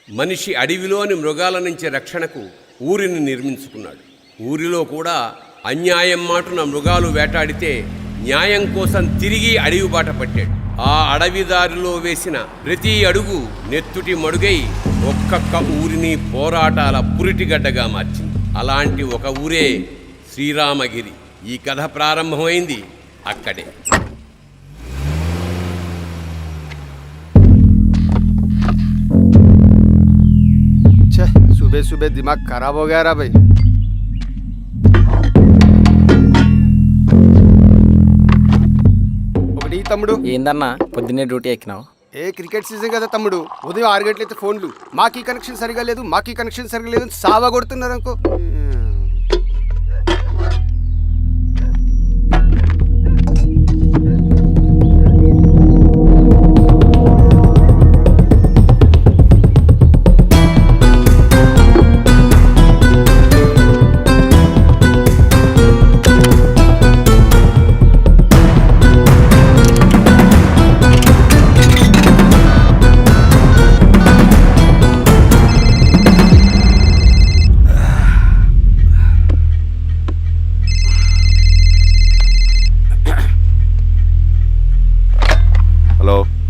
మనిషి అడవిలోని మృగాల నుంచి రక్షణకు ఊరిని నిర్మించుకున్నాడు. ఊరిలో కూడా అన్యాయం మాటున మృగాలు వేటాడితే న్యాయం కోసం తిరిగి అడవి బాట పట్టాడు. ఆ అడవిదారిలో వేసిన ప్రతి అడుగు నెత్తుటి మడుగై ఒక్కొక్క ఊరిని పోరాటాల పురిటిగడ్డగా మార్చింది. అలాంటి ఒక ఊరే శ్రీరామగిరి. ఈ కథ ప్రారంభమైంది అక్కడే. सुबह सुबह दिमाग खराब हो गया रा भाई. ఒకటి తమ్ముడు ఏందన్నా పొద్దున్నే డ్యూటీ ఎక్కినావు? క్రికెట్ సీజన్ కదా తమ్ముడు. ఉదయం 6 గంటలైతే ఫోన్లు మాకీ కనెక్షన్ సరిగా లేదు సావా కొడుతున్నారు అనుకో.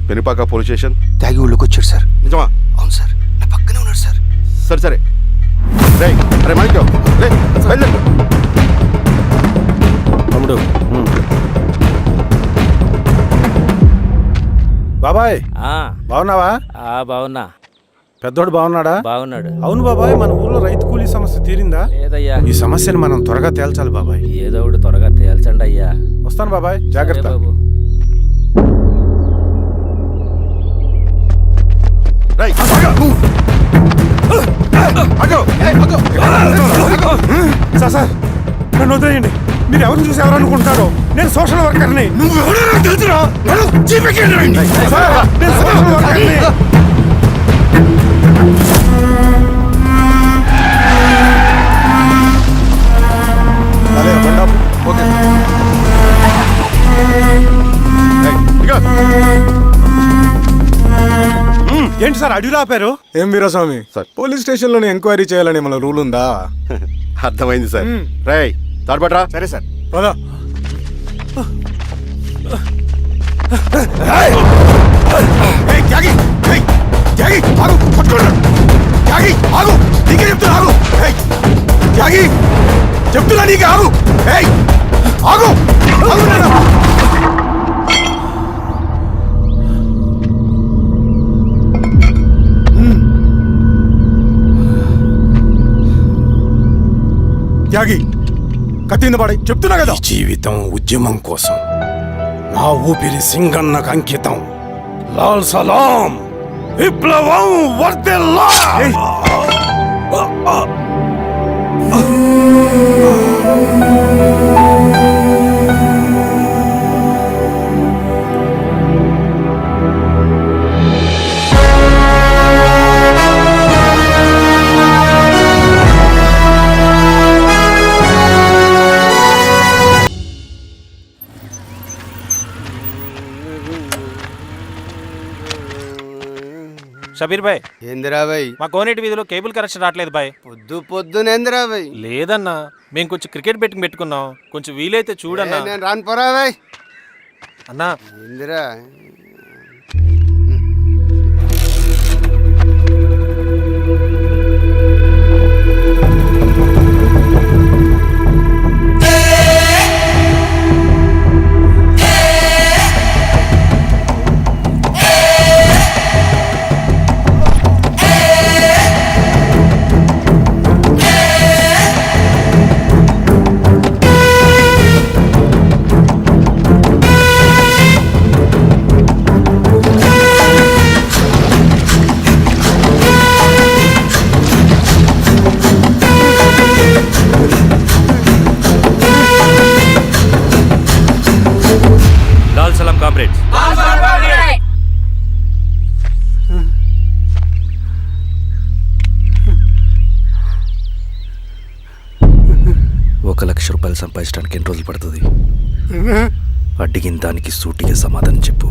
Penupaka police station. తాగి ఊళ్ళోకి వచ్చాడు సార్. నిజమా? అవును సార్, నా పక్కనే ఉన్నాడు సార్. సరే అరే మాణిక్యం బయలుదేరు తమ్ముడు. బాబాయ్ బాగున్నావా? బాగున్నా. పెద్దోడు బాగున్నాడా? బాగున్నాడు. అవును బాబాయ్, మన ఊర్లో రైతు కూలీ సమస్య తీరిందా? లేదయ్యా. ఈ సమస్యను మనం త్వరగా తేల్చాలి బాబాయ్. ఏదో ఒకటి త్వరగా తేల్చండి అయ్యా. వస్తాను బాబాయ్, జాగ్రత్త. బాబు. సార్ నన్ను వదిలేయండి. మీరు ఎవరిని చూసి ఎవరు అనుకుంటారో, నేను సోషల్ వర్కర్ని. ఏంటి సార్ అడిగి ఆపారు? ఏం వీరస్వామి సార్, పోలీస్ స్టేషన్ లోనే ఎంక్వైరీ చేయాలని మన రూల్ ఉందా? అర్థమైంది సార్. రై తాడుపట్రా. సరే సార్, పదా. చెప్తున్నా నీకు ఆగు. ఆగు. త్యాగి కత్తింద పడి చెప్తున్నా కదా. జీవితం ఉద్యమం కోసం, నా ఊపిరి సింగన్నకు అంకితం. లాల్ సలాం, విప్లవం వర్ధిల్లా. షబీర్ భాయ్, ఏందిరా భాయ్? మా కోనేటి వీధిలో కేబుల్ కనెక్షన్ రావట్లేదు భాయ్. పొద్దునేందిరా భాయ్? లేదన్నా, మేము కొంచెం క్రికెట్ బెట్టింగ్ పెట్టుకున్నాం, కొంచెం వీలైతే చూడన్నా. నేను రాను పోరా భాయ్. అన్నా ఏందిరా? కామ్రేడ్స్. ₹1,00,000 సంపాదించడానికి ఎన్ని రోజులు పడుతుంది? అడిగిన దానికి సూటిగా సమాధానం చెప్పు.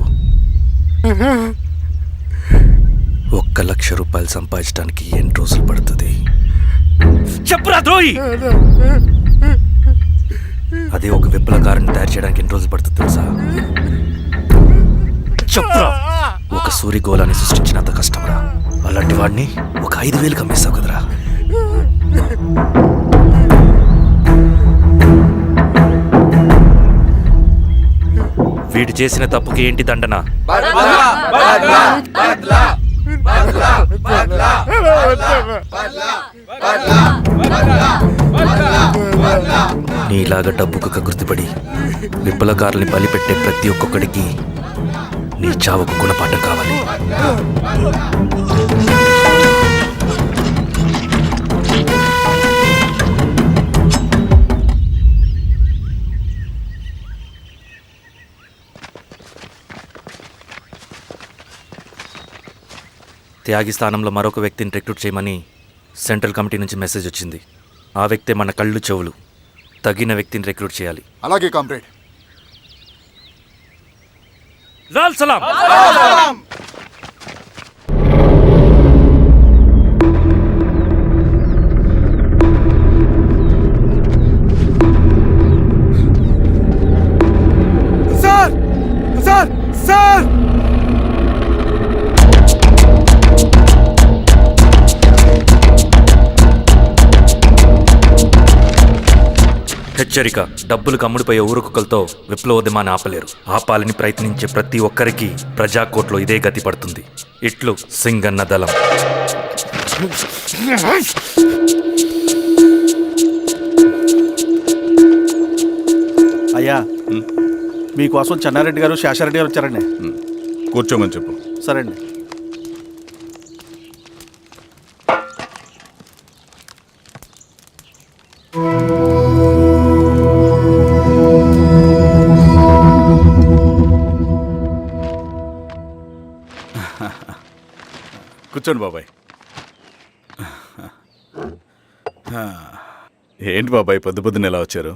1,00,000 రూపాయలు సంపాదించడానికి ఎన్ని రోజులు పడుతుంది? చెప్పురా ద్రోహి. అదే ఒక విప్లవకారుని తయారు చేయడానికి ఎన్ని రోజులు పడుతుంది తెలుసా? చెప్పురా. ఒక సూర్యగోళాన్ని సృష్టించినంత కష్టంరా. అలాంటి వాడిని ఒక 5,000 అమ్మేస్తావు కదరా. వీడు చేసిన తప్పుకి ఏంటి దండన? నీలాగా డబ్బుకు కకృతిపడి విప్లవకారుల్ని బలిపెట్టే ప్రతి ఒక్కొక్కడికి నీ చావుకు గుణపాఠం కావాలి. త్యాగి స్థానంలో మరొక వ్యక్తిని రిక్రూట్ చేయమని సెంట్రల్ కమిటీ నుంచి మెసేజ్ వచ్చింది. ఆ వ్యక్తే మన కళ్ళు చెవులు. తగిన వ్యక్తిని రిక్రూట్ చేయాలి. అలాగే కామ్రేడ్. లాల్ సలాం. సార్ సార్ సార్ హెచ్చరిక: డబ్బులు కమ్ముడిపోయే ఊరుకుకలతో విప్లవోద్యమాన్ని ఆపలేరు. ఆపాలని ప్రయత్నించే ప్రతి ఒక్కరికి ప్రజాకోర్టులో ఇదే గతి పడుతుంది. ఇట్లు సింగన్న దళం. అయ్యా, మీకోసం చెన్నారెడ్డి గారు శేషారెడ్డి గారు వచ్చారండి. కూర్చోమని చెప్పు. సరే అండి. కూర్చోండి బాబాయ్. ఏంటి బాబాయ్ పొద్దున ఎలా వచ్చారు?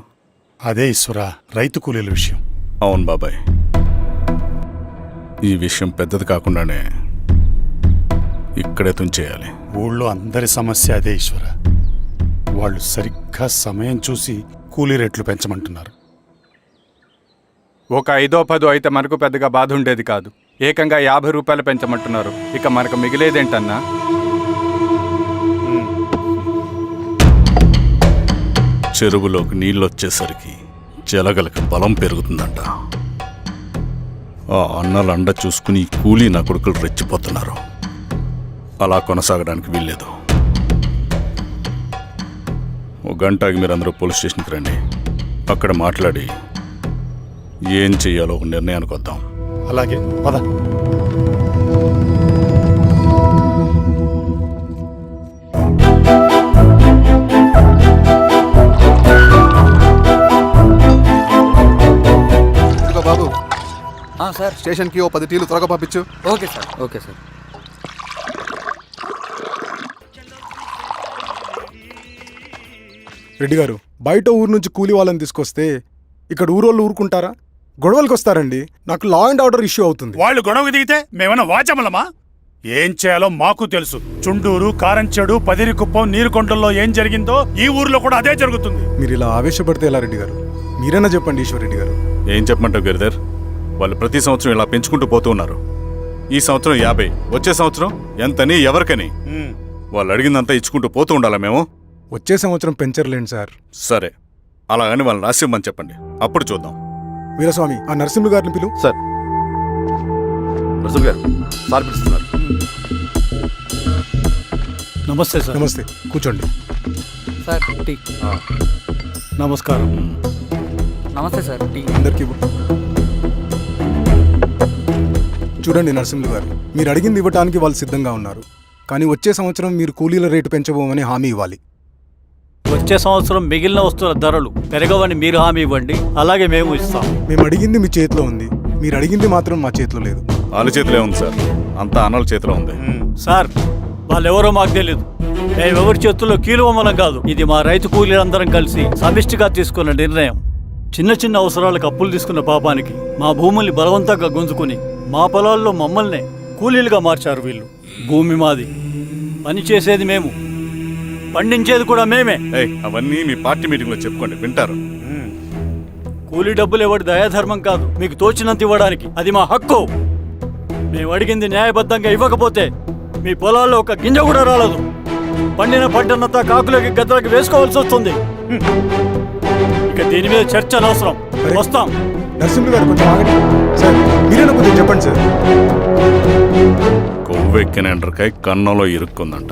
అదే ఈశ్వరా, రైతు కూలీల విషయం. అవును బాబాయ్, ఈ విషయం పెద్దది కాకుండానే ఇక్కడే తుంచేయాలి. ఊళ్ళో అందరి సమస్య అదే ఈశ్వర. వాళ్ళు సరిగ్గా సమయం చూసి కూలీ రేట్లు పెంచమంటున్నారు. ఒక 5-10 అయితే మనకు పెద్దగా బాధ ఉండేది కాదు. ఏకంగా 50 రూపాయలు పెంచమంటున్నారు. ఇక మనకు మిగిలేదేంటన్నా? చెరువులోకి నీళ్ళు వచ్చేసరికి జలగలకి బలం పెరుగుతుందంట. ఆ అన్నల అండ చూసుకుని కూలీ నా కొడుకులు రెచ్చిపోతున్నారు. అలా కొనసాగడానికి వీల్లేదు. ఒక గంటకి మీరందరూ పోలీస్ స్టేషన్కి రండి. అక్కడ మాట్లాడి ఏం చెయ్యాలో ఒక నిర్ణయానికి వద్దాం. అలాగే పద. బాబు సార్. స్టేషన్కి ఓ 10 టీలు త్వరగా పంపించు. Okay sir. Okay sir. Reddy గారు, బయట ఊరు నుంచి కూలీ వాళ్ళని తీసుకొస్తే ఇక్కడ ఊరోళ్ళు ఊరుకుంటారా? గొడవలకు వస్తారండి. నాకు లా అండ్ ఆర్డర్ ఇష్యూ అవుతుంది. వాళ్ళు గొడవకు దిగితే మేమన్నా వాచమలమా? ఏం చేయాలో మాకు తెలుసు. చుండూరు, కారంచెడు, పదిరికుప్పం, నీరుకొండల్లో ఏం జరిగిందో ఈ ఊర్లో కూడా అదే జరుగుతుంది. మీరు ఇలా ఆవేశపడితే ఎలా రెడ్డి గారు? మీరైనా చెప్పండి ఈశ్వర్ రెడ్డి గారు. ఏం చెప్పమంటావు గిరిధర్? వాళ్ళు ప్రతి సంవత్సరం ఇలా పెంచుకుంటూ పోతూ ఉన్నారు. ఈ సంవత్సరం 50, వచ్చే సంవత్సరం ఎంతని, ఎవరికని? వాళ్ళు అడిగిందంతా ఇచ్చుకుంటూ పోతూ ఉండాలా మేము? వచ్చే సంవత్సరం పెంచర్లేండి సార్. సరే, అలాగని వాళ్ళని రాసిమ్మని చెప్పండి, అప్పుడు చూద్దాం. వీరస్వామి, ఆ నరసింహులు గారిని పిలు. సార్, నరసింహ గారు సార్ పిలుస్తున్నారు. నమస్తే సార్. నమస్తే, కూర్చోండి. Sir tea. నమస్కారం. నమస్తే సార్. టీ. అందరికీ ఇవ్వు. చూడండి నరసింహులు గారు, మీరు అడిగింది ఇవ్వటానికి వాళ్ళు సిద్ధంగా ఉన్నారు. కానీ వచ్చే సంవత్సరం మీరు కూలీల రేటు పెంచబోమని హామీ ఇవ్వాలి. వచ్చే సంవత్సరం మిగిలిన వస్తువుల ధరలు పెరగవని మీరు హామీ ఇవ్వండి, అలాగే మేము ఇస్తాం. మేము అడిగింది మీ చేతిలో ఉంది, మీరు అడిగింది మాత్రం మా చేతిలో లేదు. వాళ్ళ చేతిలో ఉంది సార్, అంతా అన్నల చేతిలో ఉంది. సార్, వాళ్ళెవరో మాకు తెలియదు. మేమెవరి చేతుల్లో కీలువమలం కాదు. ఇది మా రైతు కూలీలందరం కలిసి సమిష్టిగా తీసుకున్న నిర్ణయం. చిన్న చిన్న అవసరాలకు అప్పులు తీసుకున్న పాపానికి మా భూముల్ని బలవంతంగా గుంజుకుని మా పొలాల్లో మమ్మల్నే కూలీలుగా మార్చారు వీళ్ళు. భూమి మాది, పని చేసేది మేము, పండించేది కూడా మేమే. ఏయ్, అవన్నీ మీ పార్టీ మీటింగ్లో చెప్పుకోండి, వింటారు. కూలీ డబ్బులు ఇవ్వడం దయాధర్మం కాదు, మీకు తోచినంత ఇవ్వడానికి అది మా హక్కు. మేము అడిగింది న్యాయబద్ధంగా ఇవ్వకపోతే మీ పొలాల్లో ఒక గింజ కూడా రాలదు. పండిన పంటనంతా కాకులకి గద్దలకి వేసుకోవాల్సి వస్తుంది. ఇక దీని మీద చర్చ అనవసరం. వస్తాం. నరసింహులు గారు కొంచెం ఆగండి సార్. మీరేనా కొంచెం చెప్పండి సార్. కొవ్వెక్కిన ఎండ్రకాయ కన్నంలో ఇరుక్కుందంట.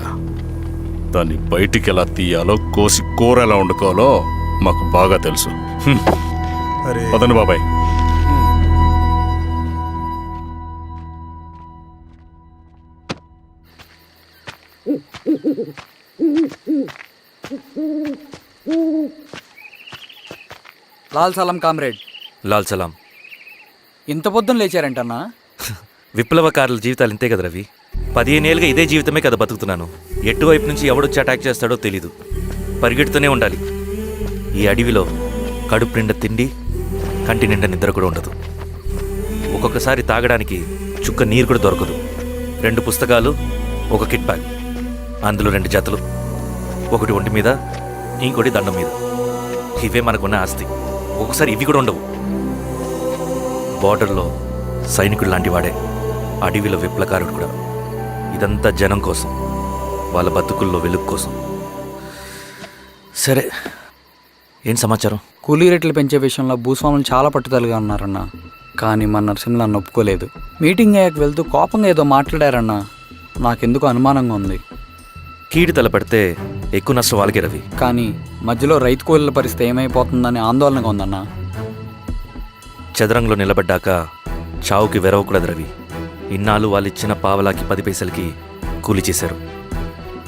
దాన్ని బయటికి ఎలా తీయాలో, కోసి కూర ఎలా వండుకోవాలో మాకు బాగా తెలుసు. అరే పదండి బాబాయ్. లాల్ సలాం కామ్రేడ్. లాల్ సలాం. ఇంత పొద్దున లేచారంటన్నా? విప్లవకారుల జీవితాలు ఇంతే కదా రవి. 15 ఏళ్ళుగా ఇదే జీవితమే కదా బతుకుతున్నాను. ఎటువైపు నుంచి ఎవడొచ్చి అటాక్ చేస్తాడో తెలీదు. పరిగెడుతూనే ఉండాలి. ఈ అడవిలో కడుపు నిండా తిండి, కంటి నిండా నిద్ర కూడా ఉండదు. ఒక్కొక్కసారి తాగడానికి చుక్క నీరు కూడా దొరకదు. 2 పుస్తకాలు, ఒక కిట్ బ్యాగ్, అందులో 2 జతలు, ఒకటి ఒంటి మీద, ఇంకోటి దండం మీద. ఇవే మనకున్న ఆస్తి. ఒక్కొక్కసారి ఇవి కూడా ఉండవు. బార్డర్లో సైనికుడు లాంటి వాడే అడవిలో విప్లవకారుడు కూడా. ఇదంతా జనం కోసం, వాళ్ళ బతుకుల్లో వెలుగు కోసం. సరే, ఏం సమాచారం? కూలీ రేట్లు పెంచే విషయంలో భూస్వాములు చాలా పట్టుదలగా ఉన్నారన్న. కానీ మన నరసింహులు అన్న ఒప్పుకోలేదు. మీటింగ్ అయ్యాక వెళ్తూ కోపంగా ఏదో మాట్లాడారన్న. నాకెందుకు అనుమానంగా ఉంది. కీడి తలపెడితే ఎక్కువ నష్టం వాళ్ళకే రవి. కానీ మధ్యలో రైతు కూలీల పరిస్థితి ఏమైపోతుందని ఆందోళనగా ఉందన్న. చదరంగంలో నిలబడ్డాక చావుకి వెరవకూడదు రవి. ఇన్నాళ్ళు వాళ్ళు ఇచ్చిన పావలాకి 10 పైసలకి కూలి చేశారు.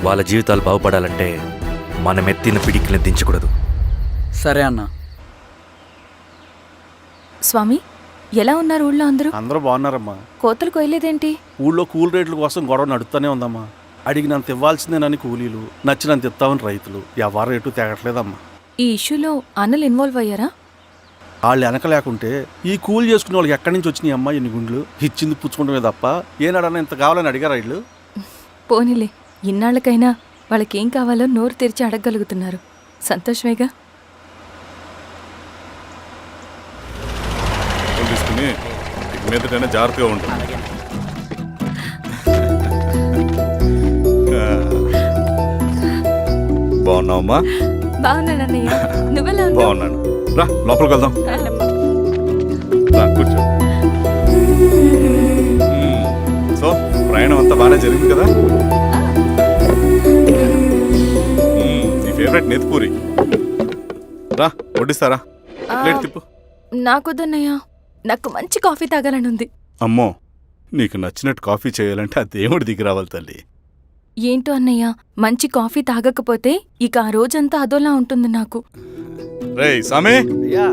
వాళ్ళ జీవితాలు బాగుపడాలంటే మనం ఎత్తిన పిడికిని దించకూడదు. సరే అన్న. స్వామి, ఎలా ఉన్నారు ఊళ్ళో అందరూ? అందరూ బాగున్నారమ్మా. కోతలు కొయ్యలేదేంటి? ఊళ్ళో కూలి రేట్ల కోసం గొడవ నడుస్తూనే ఉందమ్మా. అడిగినంత ఇవ్వాల్సిందేనని కూలీలు, నచ్చినంత ఇస్తామని రైతులు. ఎవరు రేటు తేగట్లేదమ్మా. ఈ ఇష్యూలో అన్నలు ఇన్వాల్వ్ అయ్యారా? వాళ్ళు వెనక లేకుంటే ఈ కూలి చేసుకునే వాళ్ళకి ఎక్కడి నుంచి వచ్చినాయి అమ్మా ఎన్ని గుండ్లు? ఇచ్చింది పుచ్చుకుంటమే తప్ప ఏనాడన్నా ఇంత కావాలని అడిగారా వీళ్ళు? పోనీలే, ఇన్నాళ్ళకైనా వాళ్ళకేం కావాలో నోరు తెరిచి అడగగలుగుతున్నారు. సంతోషమేగా. తీసుకుని మీదటైనా జాగ్రత్తగా ఉంటుంది. బాగున్నావమ్మా? బాగున్నానన్నయ్య, నువ్వెలా ఉన్నావు? బాగున్నాను. రా లోపలికి వెళ్దాం. రా కూర్చో. సో ప్రయాణం అంతా బాగానే జరిగింది కదా? నీ ఫేవరెట్ నెత్తిపూరి. రా వడ్డిస్తారా? ప్లేట్ తిప్పు. నాకొద్దన్నయ్య, నాకు మంచి కాఫీ తాగాలని ఉంది. అమ్మో, నీకు నచ్చినట్టు కాఫీ చేయాలంటే ఆ దేవుడి దిగి రావాలి తల్లి. ఏంటో అన్నయ్య, మంచి కాఫీ తాగకపోతే ఇక ఆ రోజంతా అదోలా ఉంటుంది నాకు. రేయ్ సామే, అయ్యా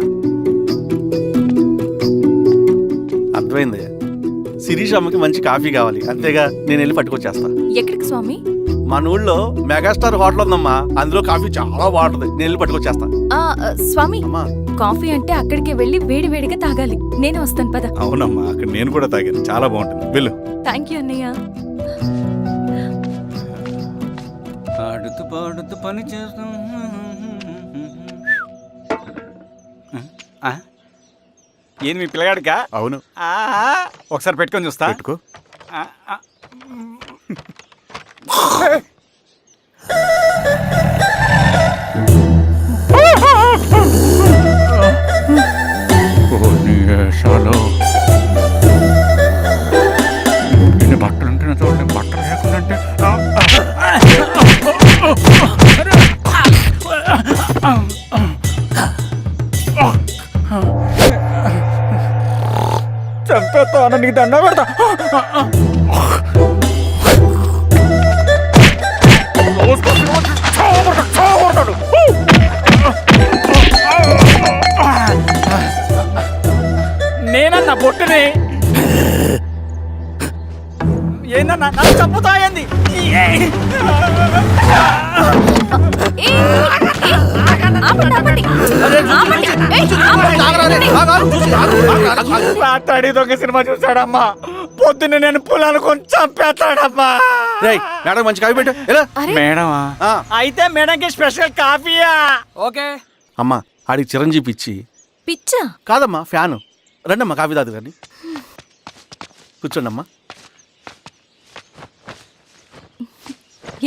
అర్థమైందయ్యా. శిరీష్ అమ్మకి మంచి కాఫీ కావాలి, అంతేగా నేను వెళ్ళి పట్టుకొచ్చేస్తా. ఎక్కడికి స్వామి? మన ఊళ్ళో మెగాస్టార్ హోటల్ ఉందమ్మా, అందులో కాఫీ చాలా బాగుంటుంది. నేను వెళ్ళి పట్టుకొచ్చేస్తా. స్వామి, అమ్మా కాఫీ అంటే అక్కడికి వెళ్ళి వేడి వేడిగా తాగాలి. నేను వస్తాను పద. అవునమ్మా, అక్కడ నేను కూడా తాగాను, చాలా బాగుంటుంది. వెళ్ళు. థ్యాంక్ యూ అన్నయ్య. ఆడుతూ పాడుతూ పని చేస్తాం. ఏంది మీ పిల్లగాడికా? అవును. ఒకసారి పెట్టుకొని చూస్తా. పెట్టుకో. ఇన్ని బట్టలు ఉంటే చూడండి, బట్టలు లేకుంటే చంపేస్తా. నీకు దండ పెడతా. నేనన్నా బొట్టుని ఏందన్నా నన్ను చంపుతాయంది. మాట్లాడి దొంగ సినిమా చూసాడమ్మా. పొద్దున్న నేను పొలాన్ని కొంచెం పెడతాడమ్మా. రేయ్ మేడం మంచి కాఫీ పెట్టు ఎలా అరే మేడమా? అయితే మేడంకి స్పెషల్ కాఫీయా? ఓకే. అమ్మా ఆడికి చిరంజీవి ఇచ్చి పిచ్చా? కాదమ్మా ఫ్యాను. రండమ్మా కాఫీ తాదు కానీ కూర్చోండి అమ్మా.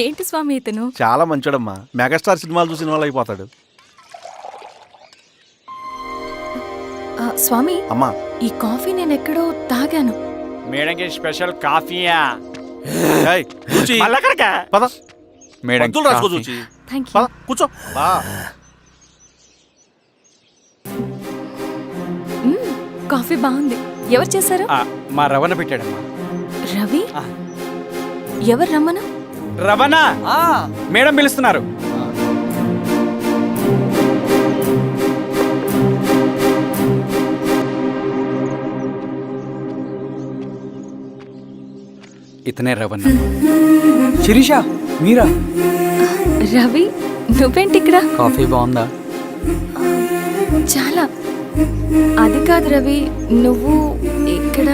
ఏంటి స్వామి ఇతను? చాలా మంచోడమ్మా. మెగాస్టార్ సినిమాలు చూసిన వాళ్ళు అయిపోతాడు. స్వామి అమ్మా ఈ కాఫీ నేను ఎక్కడో తాగాను. మేడంకి స్పెషల్ కాఫీయా? ఏయ్, చూచి. మళ్ళీ అక్కడికా? పద మేడం మందులు రాసుకో చూచి. Thank you. పద కూర్చో. బా కాఫీ బాగుంది. ఎవరు చేశారు? మా రవణ పెట్టాడమ్మా. రవి? ఎవరు రమ్మను? రవణ మేడం పిలుస్తున్నారు. ఇతనే రవణ. శిరీష మీరా? రవి నువ్వేంటి ఇక్కడ? కాఫీ బాగుందా? చాలా. అది కాదు రవి, నువ్వు ఇక్కడ.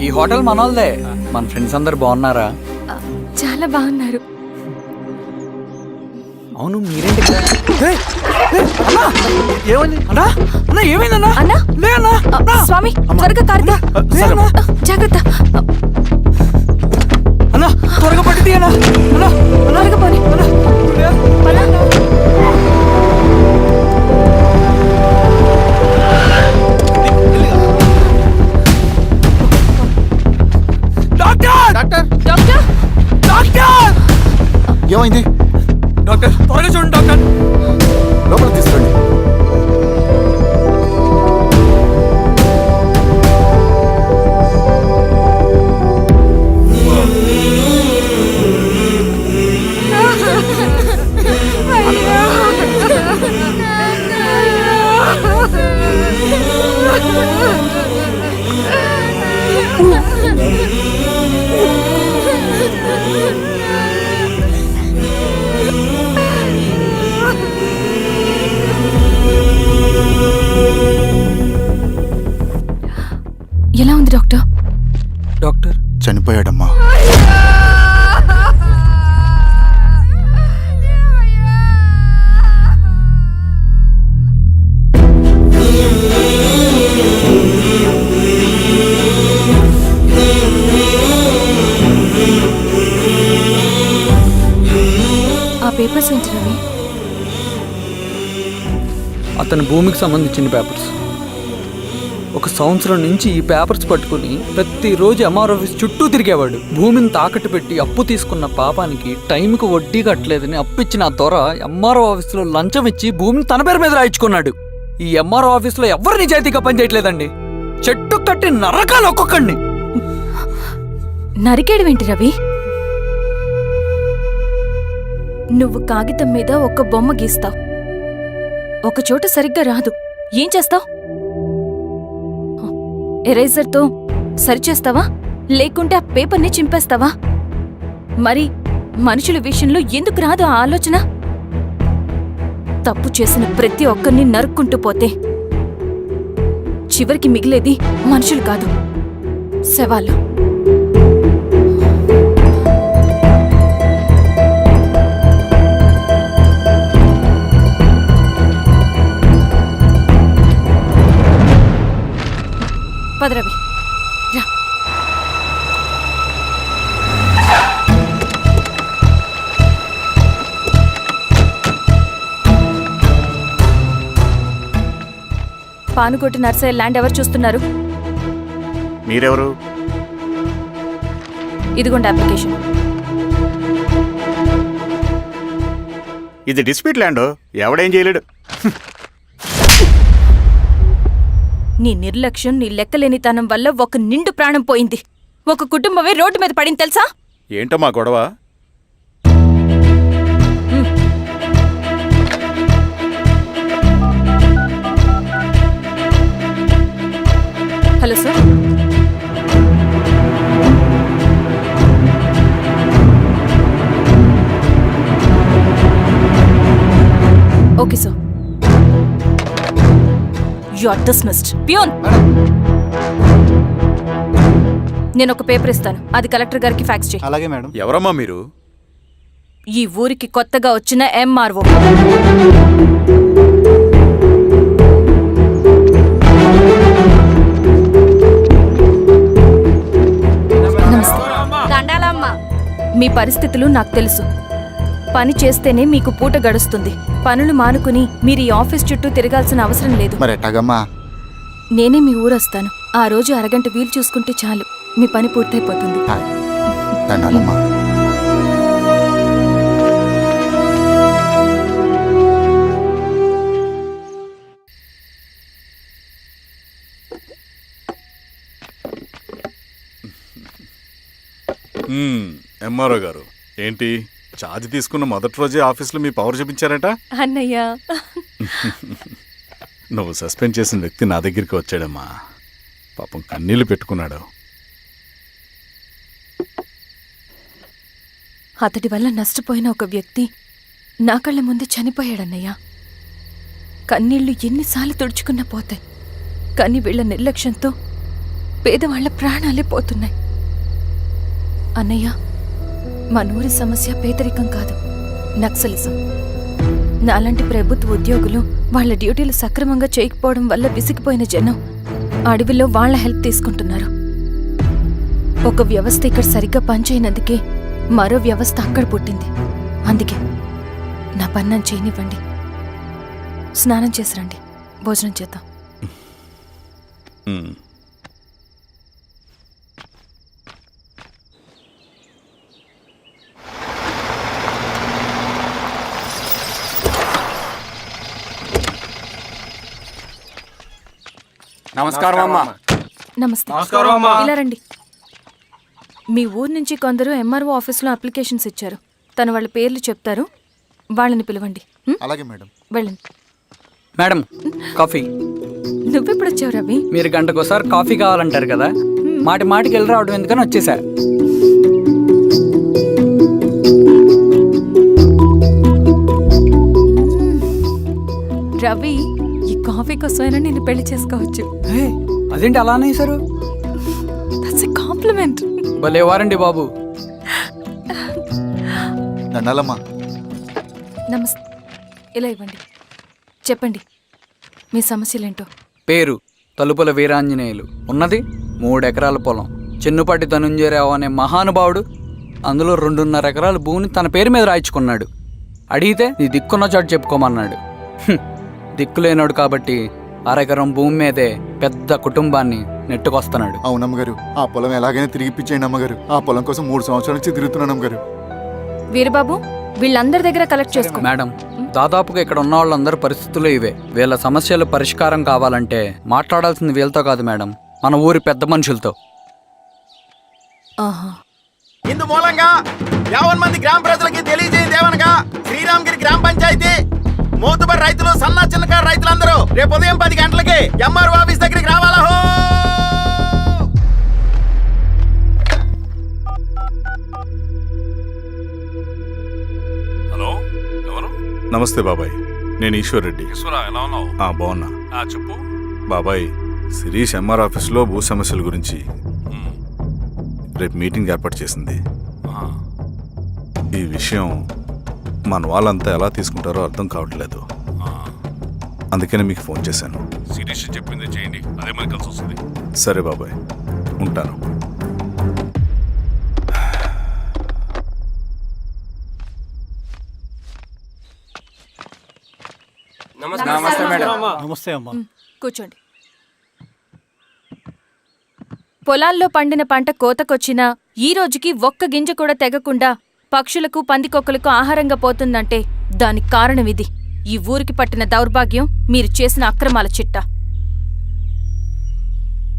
ఈ హోటల్ మనోల్దే. మన ఫ్రెండ్స్ అందరు బాగున్నారా? చాలా బాగున్నారు. అవును మీరేంటి ఇక్కడ? ఏమని అన్నా అన్నా ఏమైందన్నా? అన్నా లే అన్నా. స్వామి త్వరగా కారుదా. జాగ్రత్త. అన్నా త్వరగా పట్టి తీయనా. అన్నా త్వరగా పోనీ. డాక్టర్ డాక్టర్ డాక్టర్ డాక్టర్ ఏమైంది? డాక్టర్ త్వరగా చూడండి డాక్టర్. లోపల తీసుకురండి. ఎలా ఉంది డాక్టర్? డాక్టర్ చనిపోయాడమ్మా. ఆ పేపర్స్ ఏంటి రవి? అతని భూమికి సంబంధించిన పేపర్స్. ఒక సంవత్సరం నుంచి ఈ పేపర్స్ పట్టుకుని ప్రతిరోజు ఎంఆర్ ఆఫీస్ చుట్టూ తిరిగేవాడు. భూమిని తాకట్టు పెట్టి అప్పు తీసుకున్న పాపానికి టైంకి వడ్డీ కట్టలేదని అప్పిచ్చిన ఆ దొర ఎంఆర్ఓ ఆఫీస్లో లంచం ఇచ్చి భూమిని తన పేరు మీద రాయించుకున్నాడు. ఈ ఎంఆర్ఓ ఆఫీస్లో ఎవరు నిజాయితీగా పనిచేయట్లేదండి. చెట్టు కట్టి నరకాలు ఒక్కొక్కడిని. నరికేడవేంటి రవి? నువ్వు కాగితం మీద ఒక బొమ్మ గీస్తావు, ఒక చోట సరిగ్గా రాదు, ఏం చేస్తావు? ఎరేజర్తో సరిచేస్తావా లేకుంటే ఆ పేపర్ని చింపేస్తావా? మరి మనుషుల విషయంలో ఎందుకు రాదు ఆ ఆలోచన? తప్పు చేసిన ప్రతి ఒక్కరిని నరుక్కుంటూ పోతే చివరికి మిగిలేది మనుషులు కాదు, శవాలు. పదరవి రా. పానుకోటి నర్సయ్య ల్యాండ్ ఎవరు చూస్తున్నారు? మీరెవరు? ఇదిగోండి అప్లికేషన్. ఇది డిస్ప్యూట్ ల్యాండ్, ఎవడేం చేయలేడు. నీ నిర్లక్ష్యం, నీ లెక్కలేనితనం వల్ల ఒక నిండు ప్రాణం పోయింది. ఒక కుటుంబమే రోడ్డు మీద పడింది తెలుసా? ఏంటమ్మా గొడవ? Hello sir. Okay sir. You are dismissed. Pion! నేను ఒక పేపర్ ఇస్తాను, అది కలెక్టర్ గారికి ఫ్యాక్స్ చేయి. అలాగే మేడం. ఎవరమ్మా మీరు? ఈ ఊరికి కొత్తగా వచ్చిన ఎంఆర్ఓ. మీ పరిస్థితులు నాకు తెలుసు. పని చేస్తేనే మీకు పూట గడుస్తుంది. పనులు మానుకుని మీరు ఈ ఆఫీస్ చుట్టూ తిరగాల్సిన అవసరం లేదు. మరి ఎట్టాగమ్మా? నేనే మీ ఊరొస్తాను. ఆ రోజు అరగంట వీలు చూసుకుంటే చాలు, మీ పని పూర్తయిపోతుంది. దండాలమ్మా. ఎంఆర్ఓ గారు, ఏంటి ఛార్జ్ తీసుకున్న మొదటి రోజే ఆఫీస్లో మీ పవర్ చూపించారట? అన్నయ్య, నువ్వు సస్పెండ్ చేసిన వ్యక్తి నా దగ్గరికి వచ్చాడమ్మా. పాపం కన్నీళ్లు పెట్టుకున్నాడు. అతడి వల్ల నష్టపోయిన ఒక వ్యక్తి నా కళ్ళ ముందు చనిపోయాడన్నయ్య. కన్నీళ్లు ఎన్నిసార్లు తుడుచుకున్నా పోతాయి, కానీ వీళ్ళ నిర్లక్ష్యంతో పేదవాళ్ల ప్రాణాలే పోతున్నాయి. అన్నయ్య, మనూరి సమస్య పేదరికం కాదు, నక్సలిజం. నాలాంటి ప్రభుత్వ ఉద్యోగులు వాళ్ళ డ్యూటీలు సక్రమంగా చేయకపోవడం వల్ల విసిగిపోయిన జనం అడవిలో వాళ్ల హెల్ప్ తీసుకుంటున్నారు. ఒక వ్యవస్థ ఇక్కడ సరిగ్గా పనిచేయనందుకే మరో వ్యవస్థ అక్కడ పుట్టింది. అందుకే నా పన్నం చేయనివ్వండి. స్నానం చేసిరండి, భోజనం చేద్దాం. నమస్కారం అమ్మా. నమస్తే. ఇలా రండి. మీ ఊరు నుంచి కొందరు ఎంఆర్ఓ ఆఫీస్లో అప్లికేషన్స్ ఇచ్చారు. తను వాళ్ళ పేర్లు చెప్తారు, వాళ్ళని పిలవండి. అలాగే మేడం. వెళ్ళండి. Madam, coffee. నువ్వెప్పుడు వచ్చావు రవి? మీరు గంటకోసారి కాఫీ కావాలంటారు కదా, మాటి మాటికి వెళ్ళి రావడం ఎందుకని వచ్చేసా. రవి, ఈ కాఫీ కోసమైనా నేను పెళ్లి చేసుకోవచ్చు. అదేంటి అలా అనేసారు? That's a compliment. భలే వారండి బాబు. దండాలమ్మా. నమస్తే. ఇలా ఇవ్వండి. చెప్పండి, మీ సమస్యలేంటో. పేరు తలుపుల వీరాంజనేయులు. ఉన్నది 3 ఎకరాల పొలం. చిన్నుపాటి ధనుంజయరావు అనే మహానుభావుడు అందులో 2.5 ఎకరాల భూమిని తన పేరు మీద రాయించుకున్నాడు. అడిగితే నీ దిక్కున్న చోటు చెప్పుకోమన్నాడు. దిక్కులేనాడు కాబట్టి 1/2 ఎకరం భూమి మీదే పెద్ద కుటుంబాన్ని నెట్టుకొస్తున్నాడు. అవునమ్మగారు, ఆ పొలం ఎలాగైనా తిరిగి ఇప్పించేయండి అమ్మగారు. ఆ పొలం కోసం 3 సంవత్సరాల నుంచి తిరుగుతున్నాను అమ్మగారు. వీరబాబు, వీళ్ళందరి దగ్గర కలెక్ట్ చేసుకో. మేడం, దాదాపుగా ఇక్కడ ఉన్న వాళ్ళందరూ పరిస్థితులు ఇవే. వీళ్ళ సమస్యలు పరిష్కారం కావాలంటే మాట్లాడాల్సింది వీళ్ళతో కాదు మేడం, మన ఊరి పెద్ద మనుషులతో. ఇందు మూలంగా 50 మంది గ్రామ ప్రజలకి తెలియజేయదేవనగా శ్రీరామగిరి గ్రామ పంచాయతీ మోతుబరి రైతులు, సన్న చిన్నకారు రైతులందరూ రేపు ఉదయం 10 గంటలకి ఎంఆర్ఓ ఆఫీస్ దగ్గరికి రావాలా. హలో, ఎవరు? నమస్తే బాబాయ్, నేను ఈశ్వర్ రెడ్డి. ఎలా ఉన్నావు? బాగున్నా. చెప్పు బాబాయ్, శిరీష్ ఎంఆర్ ఆఫీస్లో భూ సమస్యల గురించి రేపు మీటింగ్ ఏర్పాటు చేసింది. ఈ విషయం మన వాళ్ళంతా ఎలా తీసుకుంటారో అర్థం కావట్లేదు. అందుకనే మీకు ఫోన్ చేశాను. శిరీష్ చెప్పింది చేయండి, అదే మనకి కలిసి వస్తుంది. సరే బాబాయ్, ఉంటాను. నమస్తే మేడం. నమస్తే అమ్మా. కూర్చోండి. పొలాల్లో పండిన పంట కోతకొచ్చినా ఈ రోజుకి ఒక్క గింజ కూడా తెగకుండా పక్షులకు, పందికొక్కలకు ఆహారంగా పోతుందంటే దానికి కారణం ఇది. ఈ ఊరికి పట్టిన దౌర్భాగ్యం మీరు చేసిన అక్రమాల చిట్టా.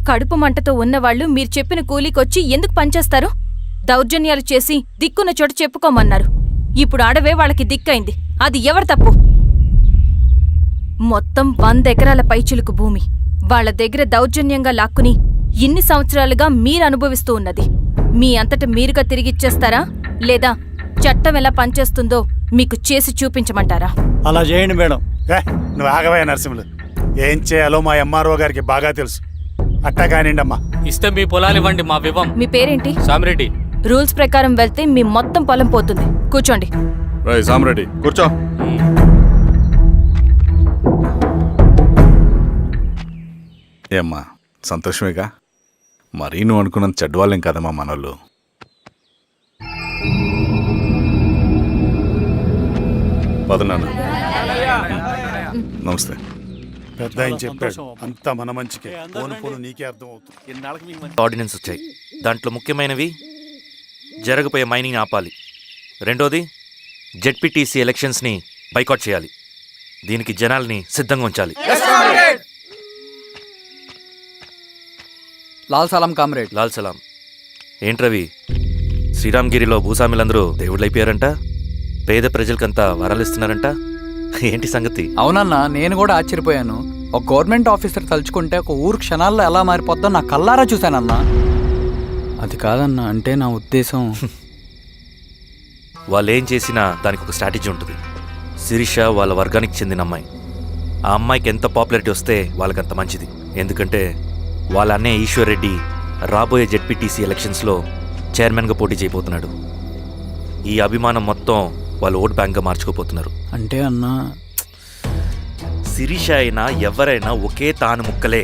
కడుపు మంటతో ఉన్నవాళ్లు మీరు చెప్పిన కూలీకొచ్చి ఎందుకు పనిచేస్తారు? దౌర్జన్యాలు చేసి దిక్కున్న చోట చెప్పుకోమన్నారు. ఇప్పుడు అడవే వాళ్ళకి దిక్కైంది. అది ఎవరి తప్పు? మొత్తం 100 ఎకరాల పైచిలుకు భూమి వాళ్ల దగ్గర దౌర్జన్యంగా లాక్కుని ఇన్ని సంవత్సరాలుగా మీరు అనుభవిస్తూ ఉన్నది. మీ అంతట మీరుగా తిరిగిచ్చేస్తారా, లేదా చట్టం ఎలా పనిచేస్తుందో మీకు చేసి చూపించమంటారా? అలా చేయండి మేడం. నువ్వు ఆగవయ్యా నరసింహులు. ఏం చేయాలో మా ఎంఆర్ఓ గారికి బాగా తెలుసు. అట్టా కానివ్వండి అమ్మా. ఇస్తే మీ పొలాలు ఇవ్వండి, మా వివం. మీ పేరేంటి? సామిరెడ్డి. రూల్స్ ప్రకారం వెళ్తే మీ మొత్తం పొలం పోతుంది. కూర్చోండి. రై సామరెడ్డి కూర్చో. ఏమ్మా సంతోషమేగా? మరీ నువ్వు అనుకున్నంత చెడ్డవాళ్ళేం కదమ్మా మనోళ్ళు. పదనాన్న. నమస్తే. పెద్ద ఆయన చెప్పాడు అంతా మన మంచికే. పోను పోను నీకే అర్థం అవుతుంది. ఆర్డినెన్స్ వచ్చాయి. దాంట్లో ముఖ్యమైనవి జరగబోయే మైనింగ్ని ఆపాలి, రెండోది జెడ్పీటీసీ ఎలక్షన్స్ని బైకాట్ చేయాలి, దీనికి జనాల్ని సిద్ధంగా ఉంచాలి. లాల్ సలాం కామ్రేడ్. లాల్ సలాం. ఏంట్రవి, శ్రీరామ్గిరిలో భూస్వాములందరూ దేవుళ్ళైపోయారంట, పేద ప్రజలకంతా వరాలు ఇస్తున్నారంట, ఏంటి సంగతి? అవునన్నా, నేను కూడా ఆశ్చర్యపోయాను. ఒక గవర్నమెంట్ ఆఫీసర్ తలుచుకుంటే ఒక ఊరు క్షణాల్లో ఎలా మారిపోద్దో నా కల్లారా చూశానన్నా. అది కాదన్నా, అంటే నా ఉద్దేశం వాళ్ళు ఏం చేసినా దానికి ఒక స్ట్రాటజీ ఉంటుంది. శిరీష వాళ్ళ వర్గానికి చెందిన అమ్మాయి. ఆ అమ్మాయికి ఎంత పాపులారిటీ వస్తే వాళ్ళకంత మంచిది. ఎందుకంటే వాళ్ళ అన్నయ్య ఈశ్వర్ రెడ్డి రాబోయే జెడ్పీటీసీ ఎలక్షన్స్లో చైర్మన్గా పోటీ చేయబోతున్నాడు. ఈ అభిమానం మొత్తం వాళ్ళు ఓట్ బ్యాంక్గా మార్చుకోపోతున్నారు. అంటే అన్నా, శిరీష అయినా ఎవరైనా ఒకే తాను ముక్కలే.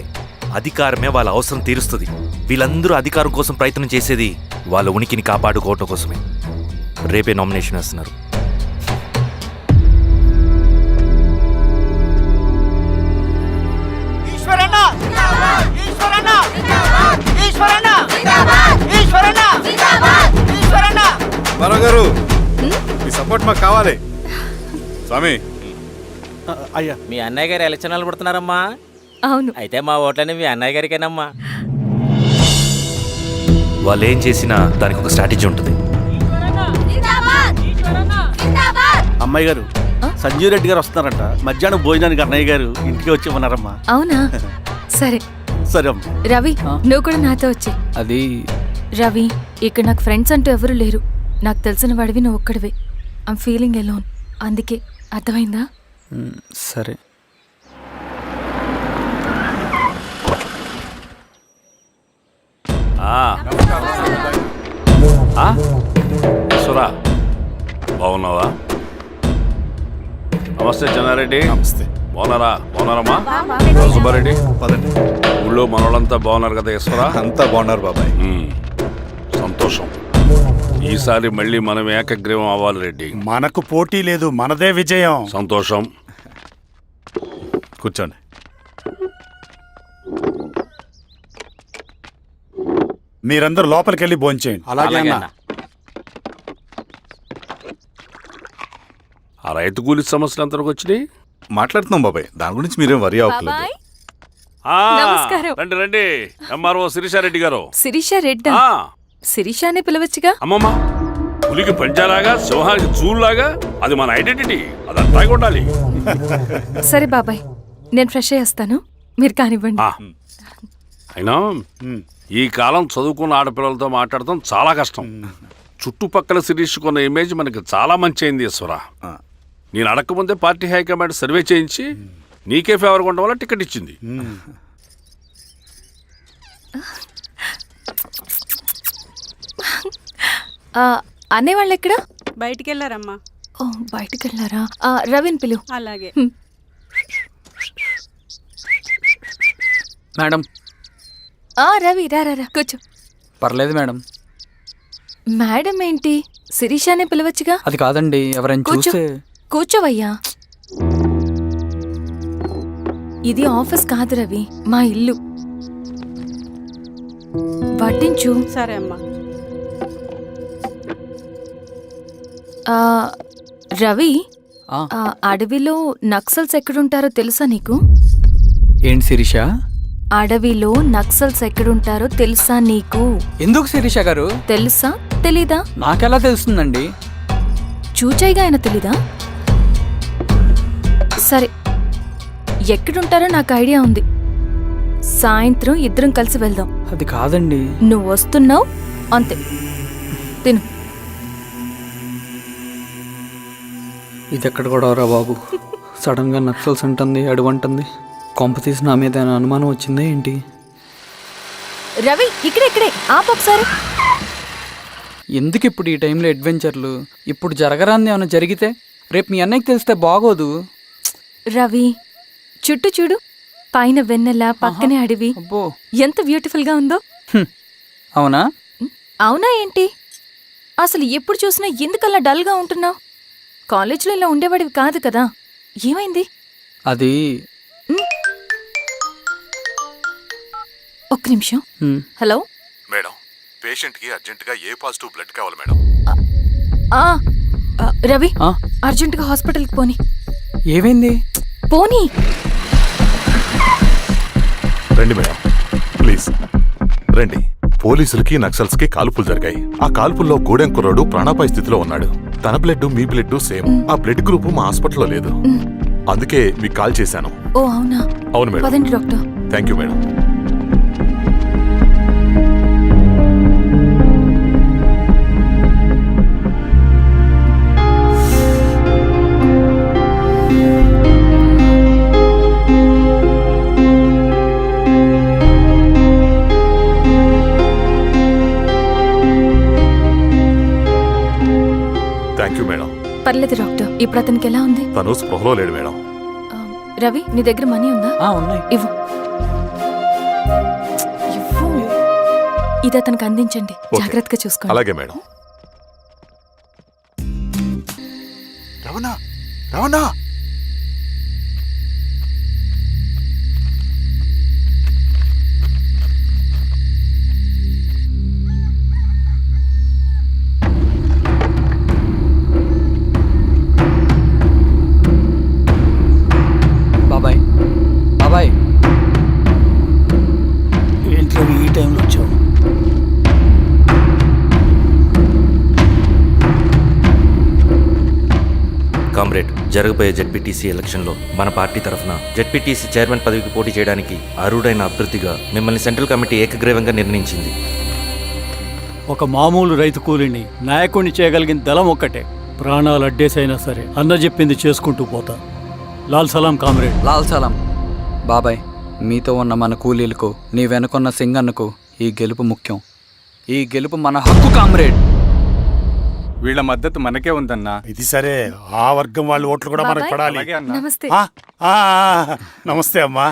అధికారమే వాళ్ళ అవసరం తీరుస్తుంది. వీళ్ళందరూ అధికారం కోసం ప్రయత్నం చేసేది వాళ్ళ ఉనికిని కాపాడుకోవటం కోసమే. రేపే నామినేషన్ వేస్తున్నారు. గారు మీ సపోర్ట్ మాకు కావాలి. స్వామి. అయ్యా, మీ అన్నయ్య గారు ఎలక్షన్ నిలబడుతున్నారమ్మా. అవును. అయితే మా ఓట్లని మీ అన్నయ్య గారికేనమ్మా. వాళ్ళు ఏం చేసినా దానికి ఒక స్ట్రాటజీ ఉంటుంది. అమ్మాయి గారు, సంజీవ్ రెడ్డి గారు వస్తున్నారంట. మధ్యాహ్నం భోజనానికి అన్నయ్య గారు ఇంటికి వచ్చి ఉన్నారమ్మా. అవునా? సరే సరే అమ్మ. రవి, నువ్వు కూడా నాతో వచ్చే. అది రవి, ఇక్కడ నాకు ఫ్రెండ్స్ అంటూ ఎవరు లేరు. నాకు తెలిసిన వాడివి నువ్వు ఒక్కడివే. I'm feeling alone. అందుకే, అర్థమైందా? సరే. బాగున్నావా? నమస్తే చెన్నారెడ్డి. నమస్తే. బాగున్నారమ్మా? సుబ్బారెడ్డి, పదండి. ఊళ్ళో మనోళ్ళంతా బాగున్నారు కదా ఈశ్వరా? అంతా బాగున్నారు బాబాయ్. సంతోషం. ఈసారి మళ్ళీ మనం ఏకగ్రీవం అవ్వాలి రెడ్డి. మనకు పోటీ లేదు, మనదే విజయం. సంతోషం. కూర్చోండి. మీరందరూ లోపలికి వెళ్ళి భోంచేయండి. అలాగే అన్న. ఆ రైతు కూలి సమస్యలు ఎంతవరకు వచ్చినాయి? మాట్లాడుతున్నాం బాబాయ్, దాని గురించి మీరేం వరి అవ్వట్లేదు. బాబాయ్, ఆ, నమస్కారం. రండి రండి. ఎంఆర్ఓ శిరీషారెడ్డి గారు. శిరీష రెడ్డా? ఆ, శిరీష అనే పిలవచ్చుగా. అమ్మమ్మ, పులికి పంచాలాగా సింహానికి చూలాగా అది మన ఐడెంటిటీ, అదంతా ఉండాలి. సరే బాబాయ్, నేను ఫ్రెష్ అయ్యేస్తాను, మీరు కానివ్వండి. అయినా ఈ కాలం చదువుకున్న ఆడపిల్లలతో మాట్లాడటం చాలా కష్టం. చుట్టుపక్కల శిరీషకున్న ఇమేజ్ మనకి చాలా మంచి అయింది ఈశ్వరా. నేను అడగకముందే పార్టీ హైకమాండ్ సర్వే చేయించి నీకే ఫేవర్గా ఉండడం వల్ల టికెట్ ఇచ్చింది. అన్నయ్య వాళ్ళు ఎక్కడ? బయటికి వెళ్ళారమ్మా. ఓ, బయటికి వెళ్ళారా? రవిని పిలు. అలాగే. మేడం. రవి, రా రా రా, కూర్చో. పర్లేదు మేడం. మేడం ఏంటి? శిరీషానే పిలవచ్చుగా. అది కాదండి, ఎవరైనా చూస్తే. కూర్చోవయ్యా. ఇది ఆఫీస్ కాదు రవి, మా ఇల్లు. వడ్డించు. సరే అమ్మా. రవి, అడవిలో నక్సల్స్ ఎక్కడుంటారో తెలుసా నీకు? ఏంటి శిరీష? అడవిలో నక్సల్స్ ఎక్కడుంటారో తెలుసా నీకు? ఎందుకు శిరీష గారు? తెలుసా తెలీదా? నాకెలా తెలుస్తుందండి? చూచాయిగా ఆయన తెలీదా? సరే, ఎక్కడుంటారో నాకు ఐడియా ఉంది. సాయంత్రం ఇద్దరం కలిసి వెళ్దాం. అది కాదండి. నువ్వు వస్తున్నావు అంతే, తిను. ఇది ఎక్కడ కూడా రా బాబు. సడన్గా నక్సల్స్ అంటుంది, అడుగు అంటుంది. కొంప తీసి నా మీద అనుమానం వచ్చిందే ఏంటి? రవి ఇక్కడే ఆపొకసారి. ఎందుకు ఇప్పుడు ఈ టైంలో అడ్వెంచర్లు? ఇప్పుడు జరగరాంది ఏమైనా జరిగితే రేపు మీ అన్నయ్యకి తెలిస్తే బాగోదు. రవి చుట్టూ చూడు, పైన వెన్నెల, పక్కనే అడవి. అబ్బో, ఎంత బ్యూటిఫుల్ గా ఉందో. అవునా? అవునా ఏంటి? అసలు ఎప్పుడు చూసినా ఎందుకలా డల్ గా ఉంటున్నావు? కాలేజ్లో ఇలా ఉండేవాడివి కాదు కదా, ఏమైంది? అది ఒక్క నిమిషం. హలో మేడం, పేషెంట్కి అర్జెంటుగా ఏ పాజిటివ్ బ్లడ్ కావాలి మేడం. రవి, అర్జెంటుగా హాస్పిటల్కి పోనీ. ఏమైంది? పోనీ. రండి మేడం, ప్లీజ్ రండి. పోలీసులకి నక్సల్స్కి కాల్పులు జరిగాయి. ఆ కాల్పుల్లో గూడెం కుర్రాడు ప్రాణాపాయ స్థితిలో ఉన్నాడు. తన బ్లడ్ మీ బ్లడ్ సేమ్. ఆ బ్లడ్ గ్రూప్ మా హాస్పిటల్లో లేదు, అందుకే మీకు కాల్ చేశాను. ఓ అవునా? అవును మేడం. పదండి doctor. Thank you madam. Thank you madam. పర్లేదు డాక్టర్, ఇప్పుడు అతనికి ఎలా ఉంది? తను స్పృహలో లేడు మేడం. రవి, నీ దగ్గర మనీ ఉందా? ఉన్నాయి. ఇవ్వు. ఇది అతనికి అందించండి, జాగ్రత్తగా చూసుకోండి. అలాగే మేడం. రవణ రవణ బాబాయ్, బాబాయ్. ఏంటి ఈ టైంలో వచ్చావు? కామ్రేడ్, జరగబోయే జెడ్పీటీసీ ఎలక్షన్లో మన పార్టీ తరఫున జెడ్పీటీసీ చైర్మన్ పదవికి పోటీ చేయడానికి అర్హుడైన అభ్యర్థిగా మిమ్మల్ని సెంట్రల్ కమిటీ ఏకగ్రీవంగా నిర్ణయించింది. ఒక మామూలు రైతు కూలిని నాయకుడిని చేయగలిగిన దళం ఒక్కటే. ప్రాణాలు అడ్డేసైనా సరే అన్న చెప్పింది చేసుకుంటూ పోతా. లాల్ సలాం కామ్రేడ్. లాల్ సలాం. బాబాయ్, మీతో ఉన్న మన కూలీలకు, నీ వెనుకున్న సింగన్నకు ఈ గెలుపు ముఖ్యం. ఈ గెలుపు మన హక్కు కామ్రేడ్. వీళ్ళ మద్దతు మనకే ఉందన్నా. ఇది సరే, ఆ వర్గం వాళ్ళ ఓట్లు కూడా మనకు బాబాయ్. పడాలి. అలాగే అన్నా. నమస్తే. నమస్తే అమ్మా.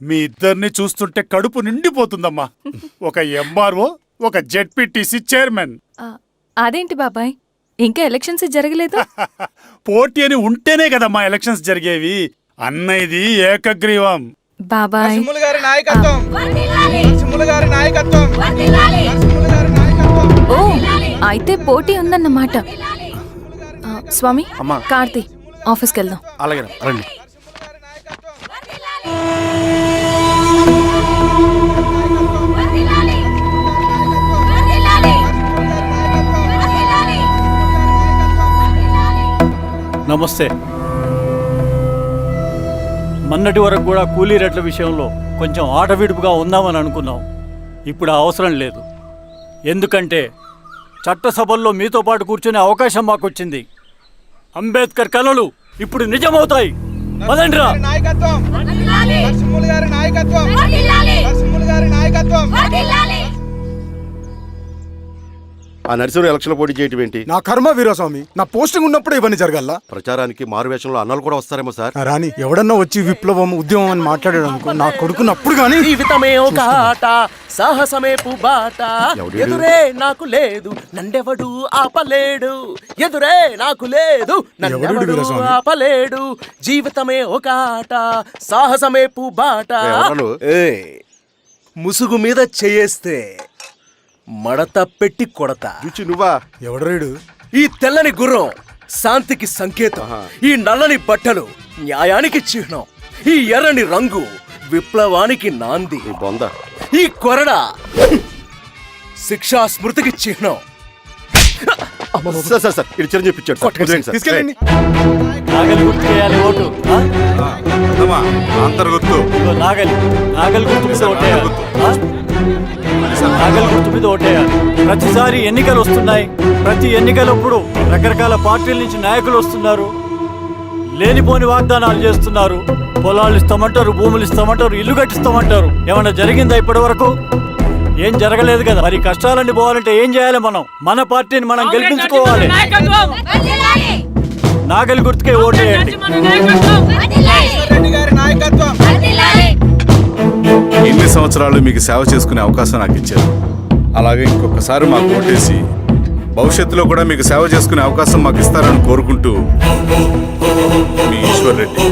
మీ ఇద్దరిని చూస్తుంటే కడుపు నిండిపోతుందమ్మా. ఒక ఎంఆర్ఓ, ఒక జెడ్పీటీసీ చైర్మన్. అదేంటి బాబాయ్, ఇంకా ఎలక్షన్స్ జరగలేదు? పోటీ అని ఉంటేనే కదమ్మా ఎలక్షన్స్ జరిగేవి. అన్నయ్యది ఏకగ్రీవం. బాబాయ్, ఓ అయితే పోటీ ఉందన్నమాట. స్వామి, కార్తీ, ఆఫీస్కి వెళ్దాం. అలాగే రండి. నమస్తే. మొన్నటి వరకు కూడా కూలీ రేట్ల విషయంలో కొంచెం ఆటవిడుపుగా ఉందామని అనుకున్నాం. ఇప్పుడు ఆ అవసరం లేదు. ఎందుకంటే చట్టసభల్లో మీతో పాటు కూర్చునే అవకాశం మాకొచ్చింది. అంబేద్కర్ కలలు ఇప్పుడు నిజమవుతాయి. పదండ్రా. ఆ నర్సరీ ఎలక్షన్ పోటీ చేయటం ఏంటి? నా కర్మ వీరస్వామి, నా పోస్టింగ్ ఉన్నప్పుడే ఇవన్నీ జరగాల. ప్రచారానికి మారువేషంలో అన్నలు కూడా వస్తారేమో సార్. రాని ఎవడన్నా వచ్చి విప్లవం, ఉద్యమం అని మాట్లాడాడు అనుకో, నా కొడుకుని అప్పుడు కానీ జీవితమే ఒక ఆట, సాహసమే పుబాట. ఎదురే నాకు లేదు, నన్నెవడు ఆపలేడు. ఎదురే నాకు లేదు, నన్నెవడు ఆపలేడు. జీవితమే ఒక ఆట, సాహసమే పుబాట. ముసుగు మీద చేయేస్తే మడత పెట్టి కొడతా. నువ్వా? ఎవడరేడు? ఈ తెల్లని గుర్రం శాంతికి సంకేతం. ఈ నల్లని బట్టలు న్యాయానికి చిహ్నం. ఈ ఎర్రని రంగు విప్లవానికి నాంది. ఈ కొరడ శిక్షా స్మృతికి చిహ్నం. సార్ ఇది చిరంజీవి పిచ్చాడు. తీసుకెళ్ళండి. నాగలి గుర్తు చేయాలి ఓటు. నాగలి గుర్తు మీద ఓటేయాలి. నాగలి గుర్తు మీద ఓటేయాలి. ప్రతిసారి ఎన్నికలు వస్తున్నాయి. ప్రతి ఎన్నికలప్పుడు రకరకాల పార్టీల నుంచి నాయకులు వస్తున్నారు. లేనిపోని వాగ్దానాలు చేస్తున్నారు. పొలాలు ఇస్తామంటారు, భూములు ఇస్తామంటారు, ఇల్లు కట్టిస్తామంటారు. ఏమన్నా జరిగిందా ఇప్పటి వరకు? ఏం జరగలేదు కదా. మరి కష్టాలన్నీ పోవాలంటే ఏం చేయాలి? మనం మన పార్టీని మనం గెలిపించుకోవాలి. నాగలి గుర్తుకే ఓటేయండి. ఇన్ని సంవత్సరాలు మీకు సేవ చేసుకునే అవకాశం నాకు ఇచ్చారు. అలాగే ఇంకొకసారి మాకు ఓటేసి భవిష్యత్తులో కూడా మీకు సేవ చేసుకునే అవకాశం మాకు ఇస్తారని కోరుకుంటూ మీ ఈశ్వర్ రెడ్డి.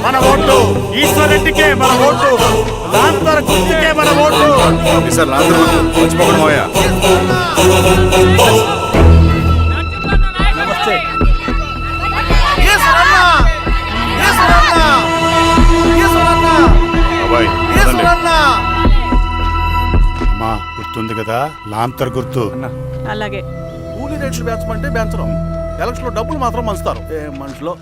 మన ఓటు ఈశ్వర్ రెడ్డికే, మన ఓటు లాంతర్ గుర్తుకే, మన ఓటు. సార్ లాంతర్ మర్చిపోకుండా మోయా. నమస్తే. బాబాయ్ రండి. అమ్మా గుర్తుంది కదా, లాంతర్ గుర్తు. అలాగే కూలీ రేట్లు పెంచమంటే పెంచడం, ఎలక్షన్ లో డబ్బులు మాత్రం మంచుతారు. ఏ మనుషులో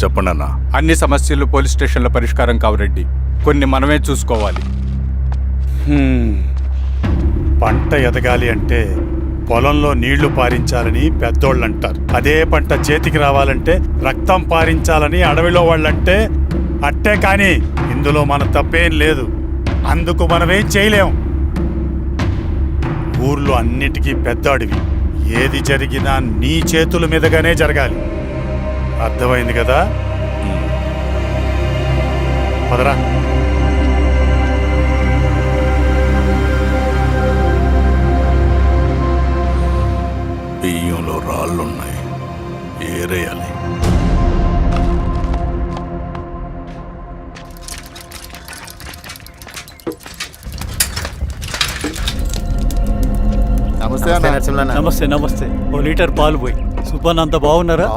చెప్పండి అన్న. అన్ని సమస్యలు పోలీస్ స్టేషన్లో పరిష్కారం కావు రెడ్డి. కొన్ని మనమే చూసుకోవాలి. పంట ఎదగాలి అంటే పొలంలో నీళ్లు పారించాలని పెద్దోళ్ళు అంటారు. అదే పంట చేతికి రావాలంటే రక్తం పారించాలని అడవిలో వాళ్ళంటే అట్టే. కానీ ఇందులో మన తప్పేం లేదు. అందుకు మనమేం చేయలేం. ఊర్లో అన్నిటికీ పెద్ద అడవి. ఏది జరిగినా నీ చేతుల మీదగానే జరగాలి. అర్థమైంది కదా? పదరా. బియ్యంలో రాళ్ళున్నాయి, ఏరేయాలి. నమస్తే అన్న. నమస్తే. నమస్తే. ఓ లీటర్ పాలు పోయి. సుపన్ అంత బాగున్నారా?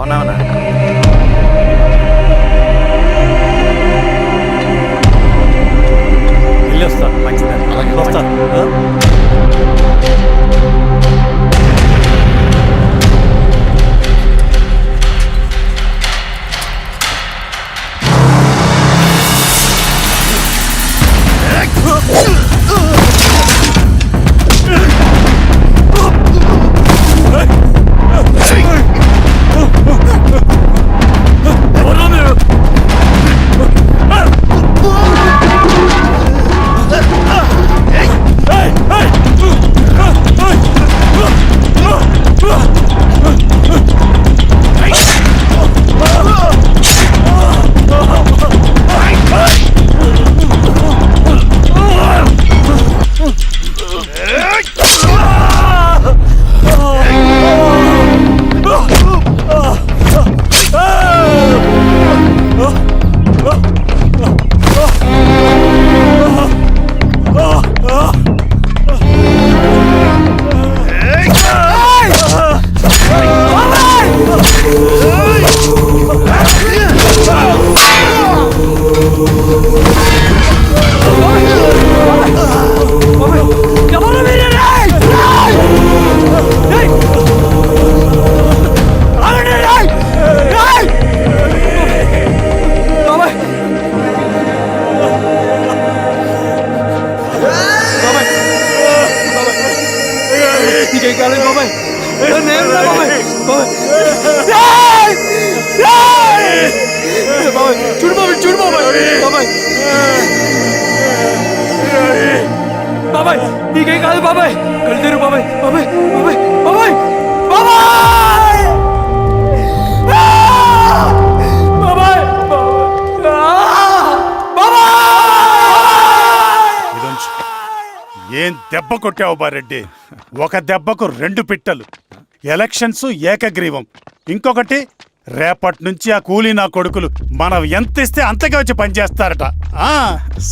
వెళ్ళొస్తా. వస్తా. బాబాయ్ నీకేం కాదు బాబాయ్. కళ్ళు బాబాయ్. బాబాయ్ బాబాయ్ బాబాయ్ బాబాయ్ బాబాయ్ బాబాయ్. ఏం దెబ్బ కొట్టావు బారెడ్డి? ఒక దెబ్బకు 2 పిట్టలు. ఎలక్షన్స్ ఏకగ్రీవం. ఇంకొకటి, రేపటి నుంచి ఆ కూలీ నా కొడుకులు మనం ఎంత ఇస్తే అంతగా వచ్చి పనిచేస్తారట.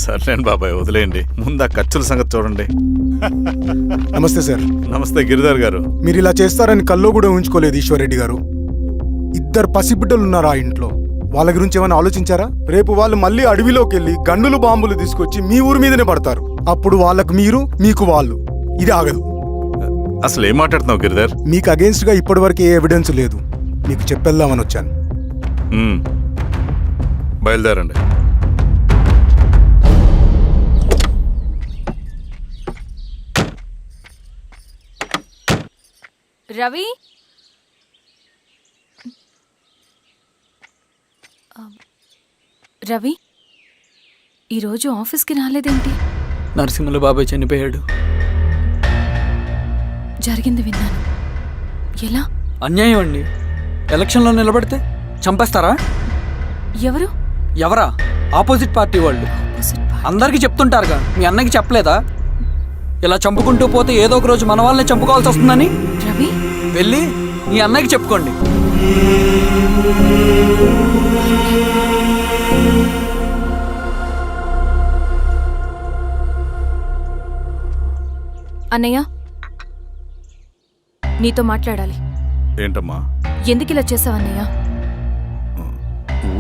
సర్లేండి బాబాయ్, వదిలేయండి. ముందు ఆ ఖర్చుల సంగతి చూడండి. నమస్తే సార్. నమస్తే గిరిధర్ గారు. మీరు ఇలా చేస్తారని కల్లో కూడా ఊహించుకోలేదు ఈశ్వర్ రెడ్డి గారు. 2 పసిబిడ్డలు ఉన్నారు ఆ ఇంట్లో. వాళ్ళ గురించి ఏమైనా ఆలోచించారా? రేపు వాళ్ళు మళ్ళీ అడవిలోకి వెళ్ళి గన్నులు బాంబులు తీసుకొచ్చి మీ ఊరి మీదనే పడతారు. అప్పుడు వాళ్ళకు మీరు, మీకు వాళ్ళు. ఇది ఆగదు. అసలు ఏం మాట్లాడుతున్నావు గిరిధర్? మీకు అగేన్స్ట్ గా ఇప్పటి వరకు ఏ ఎవిడెన్స్ లేదు. మీకు చెప్పేద్దామని వచ్చాను. బయలుదేరండి. రవి రవి ఈరోజు ఆఫీస్కి రాలేదేంటి? నరసింహుల బాబాయ్ చనిపోయాడు. జరిగింది విన్నాను. ఎలా? అన్యాయం అండి. ఎలక్షన్లో నిలబడితే చంపేస్తారా? ఎవరు? ఎవరా? ఆపోజిట్ పార్టీ వాళ్ళు. అందరికీ చెప్తుంటారుగా, మీ అన్నకి చెప్పలేదా? ఇలా చంపుకుంటూ పోతే ఏదో ఒక రోజు మన వాళ్ళని చంపుకోవాల్సి వస్తుందని. రవి వెళ్ళి మీ అన్నకి చెప్పుకోండి. అన్నయ్య, నీతో మాట్లాడాలి. ఏంటమ్మా? ఎందుకు ఇలా చేసావన్నయ్య?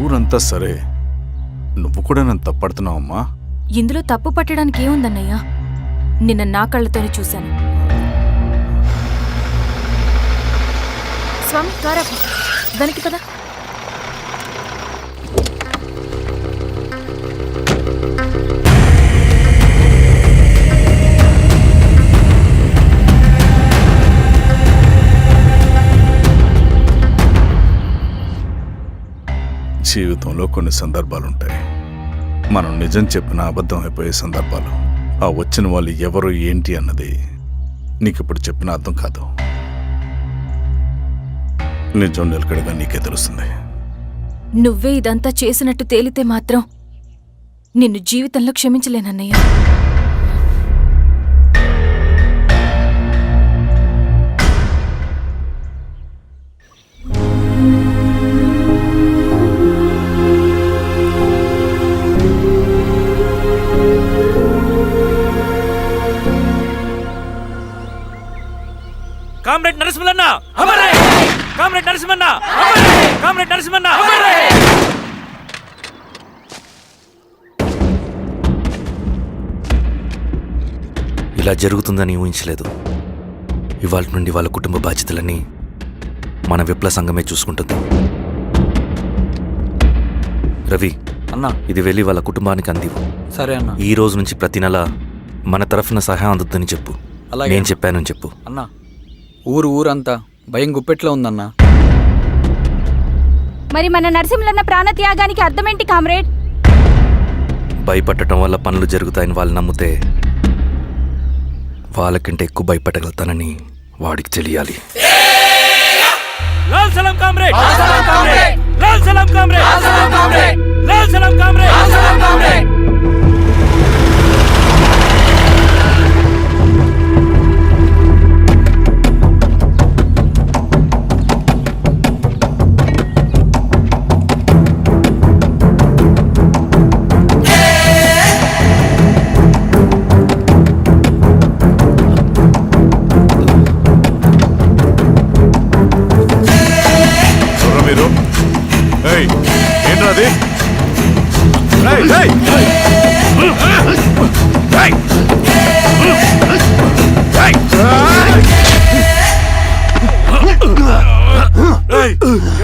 ఊరంతా సరే, నువ్వు కూడా నన్ను తప్పడుతున్నావమ్మా. ఇందులో తప్పు పట్టడానికి ఏముందన్నయ్య? నిన్న నా కళ్ళతోనే చూశాను. స్వామి కారా దానికి కదా. జీవితంలో కొన్ని సందర్భాలుంటాయి, మనం నిజం చెప్పిన అబద్ధం అయిపోయే సందర్భాలు. ఆ వచ్చిన వాళ్ళు ఎవరు ఏంటి అన్నది నీకిప్పుడు చెప్పిన అర్థం కాదు. నిజం నిలకడగా నీకే తెలుస్తుంది. నువ్వే ఇదంతా చేసినట్టు తేలితే మాత్రం నిన్ను జీవితంలో క్షమించలేనన్నయ్య. Comrade Narasimhanna, comrade Narasimhanna, comrade Narasimhanna. ఇలా జరుగుతుందని ఊహించలేదు. ఇవాళ నుండి వాళ్ళ కుటుంబ బాధ్యతలన్నీ మన విప్లవ సంఘమే చూసుకుంటుంది. రవి అన్నా, ఇది వెళ్ళి వాళ్ళ కుటుంబానికి అందివు. సరే అన్న. ఈ రోజు నుంచి ప్రతి నెల మన తరఫున సహాయం అందుతుందని చెప్పు. అలాగే. నేను చెప్పానని చెప్పు. అన్నా, ఊరంతా భయం గుప్పెట్లో ఉందన్నా. మరి మన నరసింహన్న ప్రాణత్యాగానికి అర్థమేంటి కామ్రేడ్? భయపడటం వల్ల పనులు జరుగుతాయని వాళ్ళు నమ్మితే వాళ్ళకంటే ఎక్కువ భయపెట్టగలుగుతానని వాడికి తెలియాలి. లాల్ సలాం కామ్రేడ్, లాల్ సలాం కామ్రేడ్, లాల్ సలాం కామ్రేడ్. ఏంటది?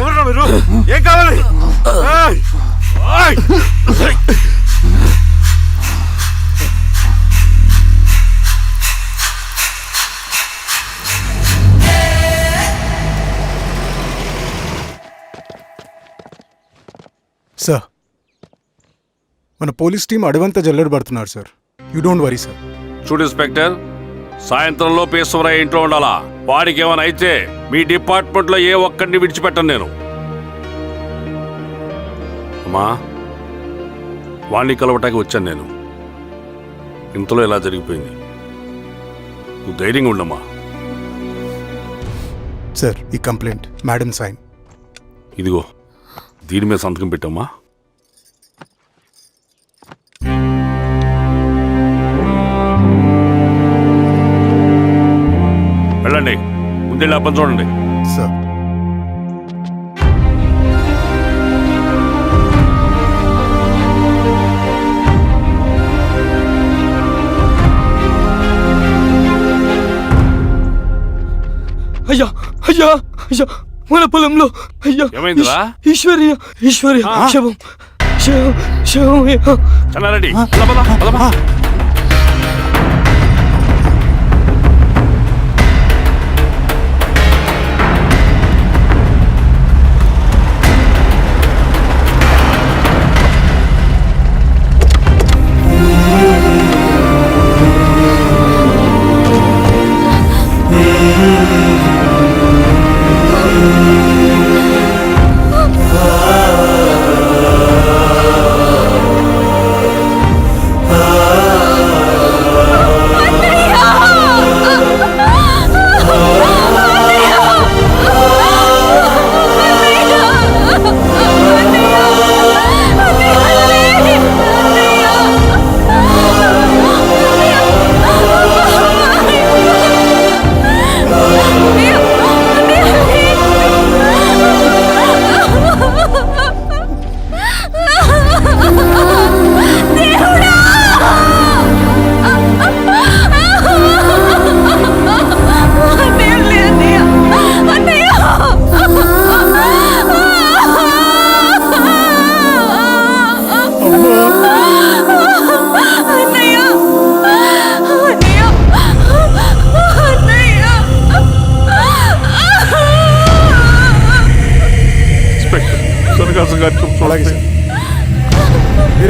ఎవరు మీరు? ఏం కావాలి? సార్, మన పోలీస్ టీం అడవంతా జల్లెడ పడుతున్నారు sir. You don't worry sir. చూడు ఇన్స్పెక్టర్, సాయంత్రంలో పేశ్వరయ్య ఇంట్లో ఉండాలా. వాడికి ఏమైనా అయితే మీ డిపార్ట్మెంట్లో ఏ ఒక్కడిని విడిచిపెట్టను నేను. అమ్మా, వాణ్ణి కలవటానికి వచ్చాను నేను. ఇంతలో ఎలా జరిగిపోయింది. నువ్వు ధైర్యంగా ఉండమ్మా. సార్, ఈ కంప్లైంట్ మేడం సైన్. ఇదిగో, దీని మీద సంతకం పెట్టమ్మా. వెళ్ళండి, ముందు అబ్బని చూడండి. సార్, అయ్యా అయ్యా అయ్యా, మన పొలంలో అయ్యా. ఏమైందిరా? ఈశ్వర్య శవం శవం శవం. చెన్నారెడ్డి,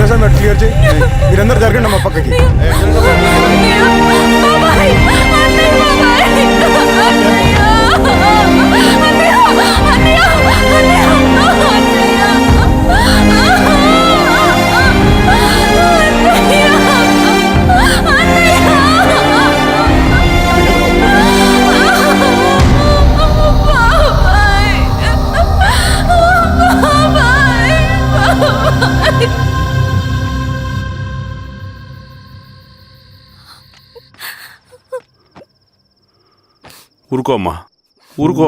ప్రసాద్ క్లియర్ చేయి. మీరందరూ జరగండి మా పక్కకి. ఊరుకో అమ్మా, ఊరుకో.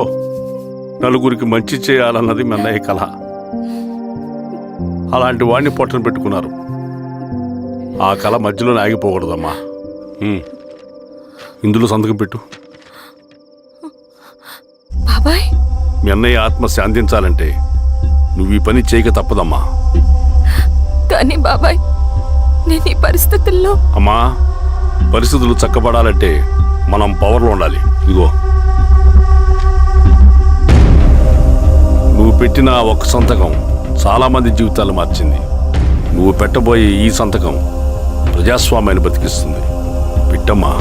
నలుగురికి మంచి చేయాలన్నది మీ అన్నయ్య కళ. అలాంటి వాడిని పొట్టను పెట్టుకున్నారు. ఆ కళ మధ్యలోనే ఆగిపోకూడదమ్మా. ఇందులో సంతకం పెట్టు. బాబాయ్, మీ అన్నయ్య ఆత్మ శాంతించాలంటే నువ్వు ఈ పని చేయక తప్పదమ్మా. కానీ బాబాయ్, నేను ఈ పరిస్థితుల్లో... అమ్మా, పరిస్థితులు చక్కబడాలంటే మనం పవర్లో ఉండాలి. ఇదిగో, నువ్వు పెట్టిన ఒక్క సంతకం చాలా మంది జీవితాలు మార్చింది. నువ్వు పెట్టబోయే ఈ సంతకం ప్రజాస్వామ్యాన్ని బతికిస్తుంది. పెట్టమ్మా.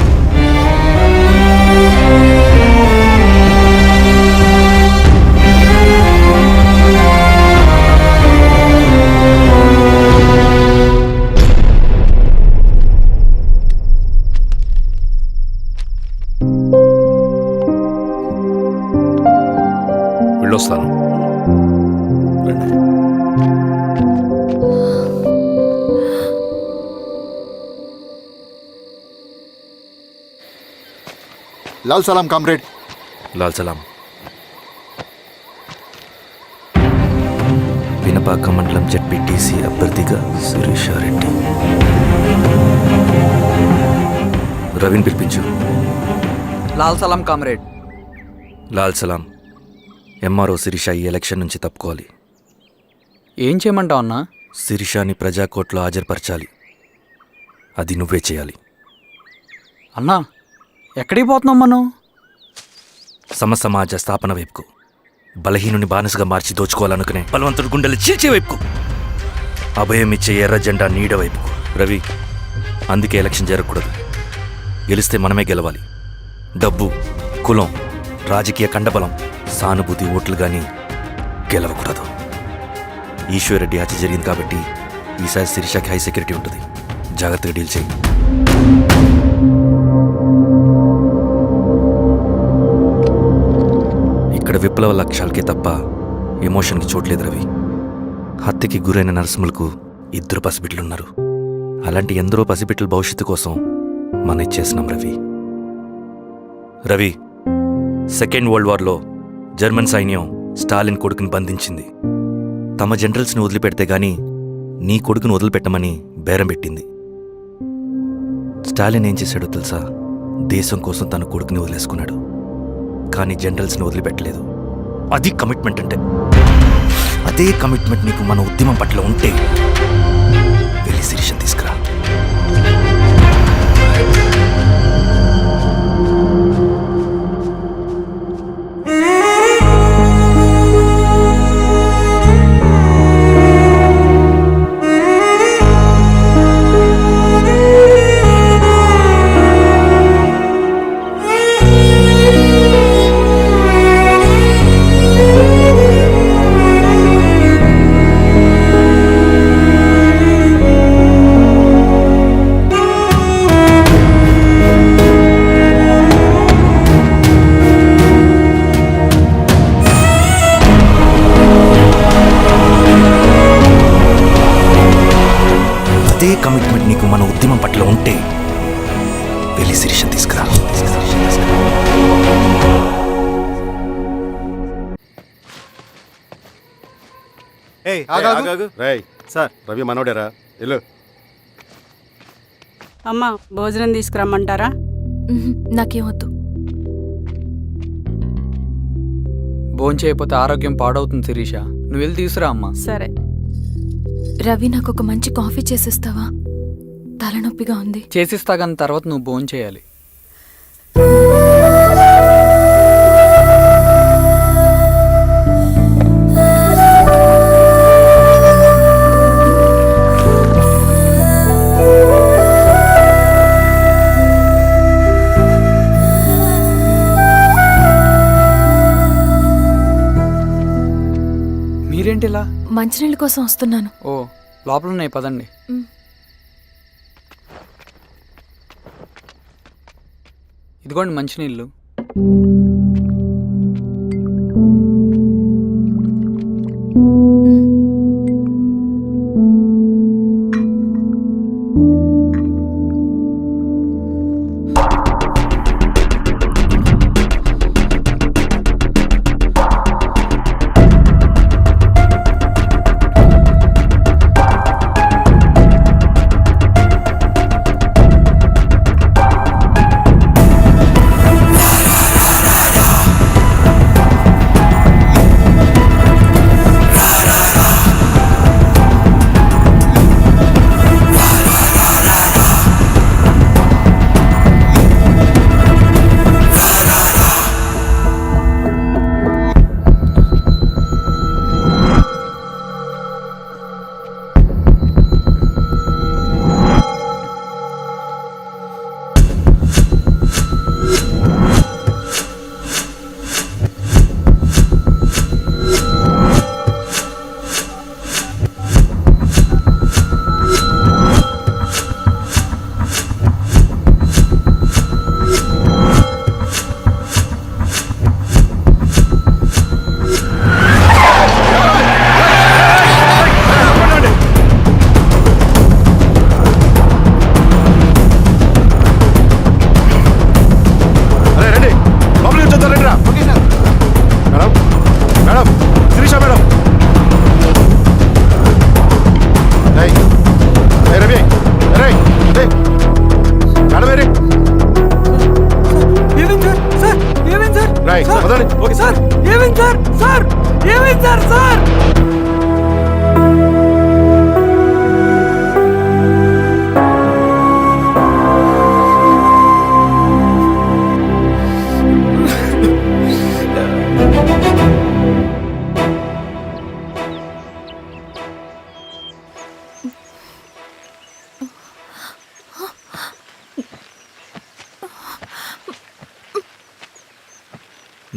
వెళ్ళొస్తాను. రండి. లాల్ సలాం కామ్రేడ్. లాల్ సలాం. వినపాక మండలం జెడ్పీటీసీ అభ్యర్థిగా శిరీషారెడ్డి. రవిని పిలిపించు. లాల్ సలాం కామ్రేడ్. లాల్ సలాం. ఎంఆర్ఓ శిరీష ఈ ఎలక్షన్ నుంచి తప్పుకోవాలి. ఏం చేయమంటావు అన్నా? శిరీషాని ప్రజాకోర్టులో హాజరుపరచాలి. అది నువ్వే చేయాలి. అన్నా, ఎక్కడికి పోతున్నాం మనం? సమసమాజ స్థాపన వైపుకు. బలహీనుని బానిసగా మార్చి దోచుకోవాలనుకునే బలవంతుడు గుండెలు చీల్చే వైపుకు. అభయం ఇచ్చే ఎర్ర జెండా నీడ వైపుకు. రవి, అందుకే ఎలక్షన్ జరగకూడదు. గెలిస్తే మనమే గెలవాలి. డబ్బు, కులం, రాజకీయ కండబలం, సానుభూతి ఓట్లు కానీ గెలవకూడదు. ఈశ్వర్రెడ్డి హత్య జరిగింది కాబట్టి ఈసారి శిరీషకి హై సెక్యూరిటీ ఉంటుంది. జాగ్రత్తగా డీల్ చేయి. ఇక్కడ విప్లవ లక్ష్యాలకే తప్ప ఎమోషన్కి చోట్లేదు రవి. హత్యకి గురైన నరసింహులకు 2 పసిబిడ్డలున్నారు. అలాంటి ఎందరో పసిబిడ్డల భవిష్యత్తు కోసం మనం ఇచ్చేసినాం రవి. రవి, సెకండ్ వరల్డ్ వార్లో జర్మన్ సైన్యం స్టాలిన్ కొడుకుని బంధించింది. తమ జనరల్స్ని వదిలిపెడితే గాని నీ కొడుకును వదిలిపెట్టమని బేరం పెట్టింది. స్టాలిన్ ఏం చేశాడో తెలుసా? దేశం కోసం తన కొడుకుని వదిలేసుకున్నాడు. కానీ జనరల్స్ని వదిలిపెట్టలేదు. అది కమిట్మెంట్ అంటే. అదే కమిట్మెంట్ నీకు మన ఉద్యమం పట్ల ఉంటే వెళ్ళి శిరీషను తీసుకురా. అదే కమిట్మెంట్ నీకు మన ఉద్యమం పట్ల ఉంటే వెళ్ళి శిరీషను తీసుకురా. సార్, రవి మనోడేరా? వెళ్ళు. అమ్మా, భోజనం తీసుకురమ్మంటారా? నాకేమొద్దు. భోంచేయకపోతే ఆరోగ్యం పాడవుతుంది శిరీష. నువ్వు వెళ్ళి తీసురా అమ్మా. సరే. రవి, నాకు ఒక మంచి కాఫీ చేసిస్తావా? తలనొప్పిగా ఉంది. చేసిస్తా కానీ తర్వాత నువ్వు భోంచేయాలి. మంచినీళ్ళ కోసం వస్తున్నాను. ఓ లోపల ఉన్నాయి, పదండి. ఇదిగోండి మంచినీళ్ళు.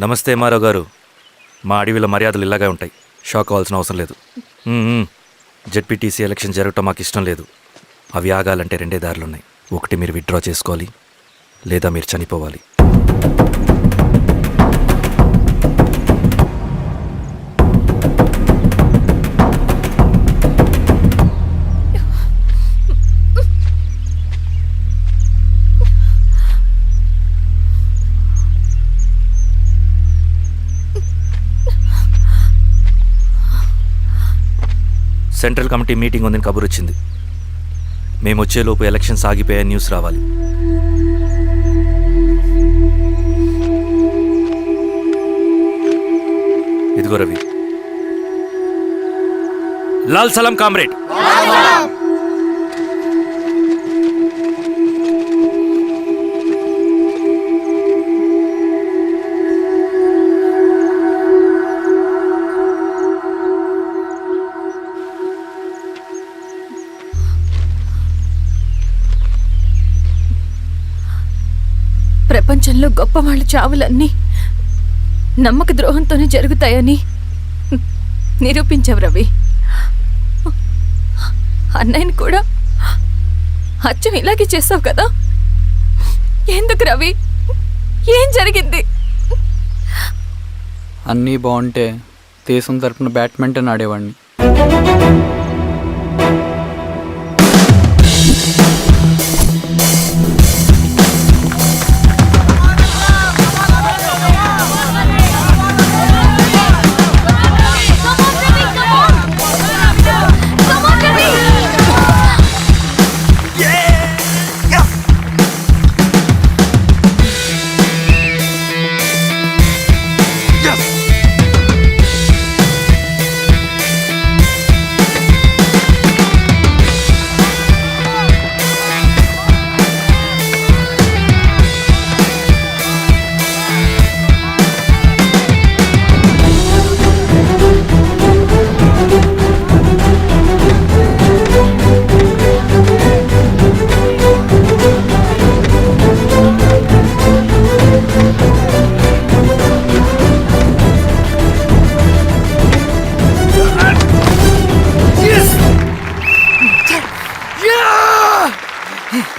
నమస్తే ఎంఆర్ఓ గారు. మా అడవిలో మర్యాదలు ఇలాగే ఉంటాయి. షాక్ అవ్వాల్సిన అవసరం లేదు. జెడ్పీటీసీ ఎలక్షన్ జరగటం మాకు ఇష్టం లేదు. అవి ఆగాలంటే 2 దారులున్నాయి. ఒకటి మీరు విత్డ్రా చేసుకోవాలి, లేదా మీరు చనిపోవాలి. సెంట్రల్ కమిటీ మీటింగ్ ఉందని కబురు వచ్చింది. మేము వచ్చేలోపు ఎలక్షన్స్ ఆగిపోయే న్యూస్ రావాలి. ఇదిగో రవి. లాల్ సలాం కామ్రేడ్. ప్రపంచంలో గొప్ప వాళ్ళ చావులన్నీ నమ్మక ద్రోహంతోనే జరుగుతాయని నిరూపించావు రవి. అన్నయ్యని కూడా అచ్చం ఇలాగే చేసావు కదా. ఎందుకు రవి? ఏం జరిగింది? అన్నీ బాగుంటే దేశం తరపున బ్యాడ్మింటన్ ఆడేవాడిని.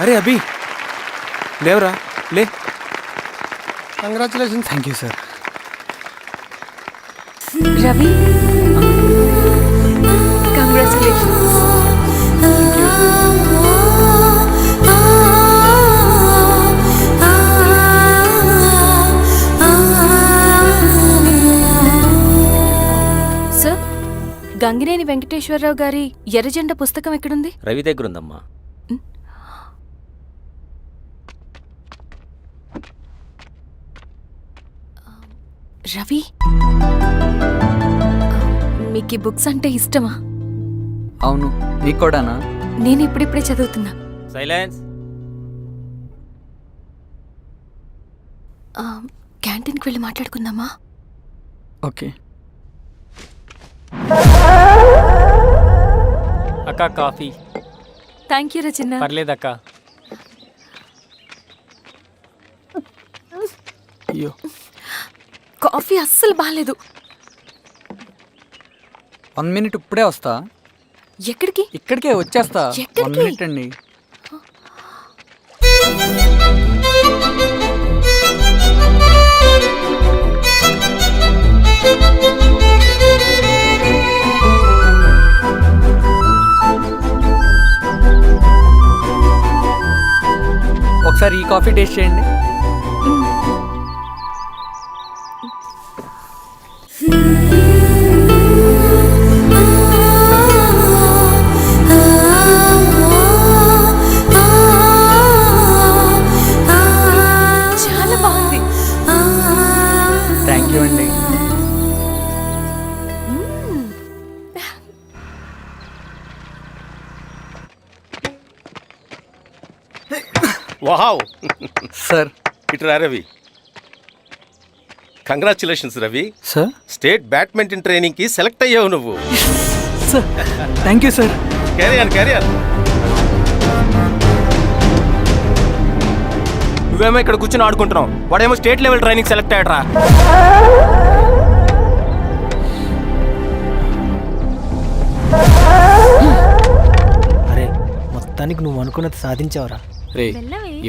అరే అభి లేవరా లే. Congratulations. Thank you sir. Ravi, congratulations. Sir, Gangineni Venkateswararao గారి ఎర్రజెండ పుస్తకం ఎక్కడుంది? రవి దగ్గర ఉందమ్మా. రవి, మీకు ఈ బుక్స్ అంటే ఇష్టమా? అవును, నీకు కూడానా? నేను ఇప్పుడిప్పుడే చదువుతున్నా. సైలెన్స్. క్యాంటీన్కి వెళ్ళి మాట్లాడుకుందామా? ఓకే. అక్క కాఫీ. థ్యాంక్ యూ రచన. పర్లేదక్క. అయ్యో, కాఫీ అస్సలు బాగాలేదు. 1 minute ఇప్పుడే వస్తా. ఎక్కడికి? ఇక్కడికే వచ్చేస్తా. 1 minute అండి. ఒకసారి ఈ కాఫీ టేస్ట్ చేయండి. చాలా బాగుంది. థ్యాంక్ యూ అండి. వావ్. సార్, ఇటురా Ravi. Congratulations Ravi. Sir, state badminton training కి సెలెక్ట్ అయ్యావు నువ్వు. Sir thank you sir. Carrier. నువ్వేమో ఇక్కడ కూర్చొని ఆడుకుంటున్నావు, వాడేమో స్టేట్ లెవెల్ ట్రైనింగ్ సెలెక్ట్ అయ్యాడ్రా. అరే, మొత్తానికి నువ్వు అనుకున్నది సాధించావురా. రే,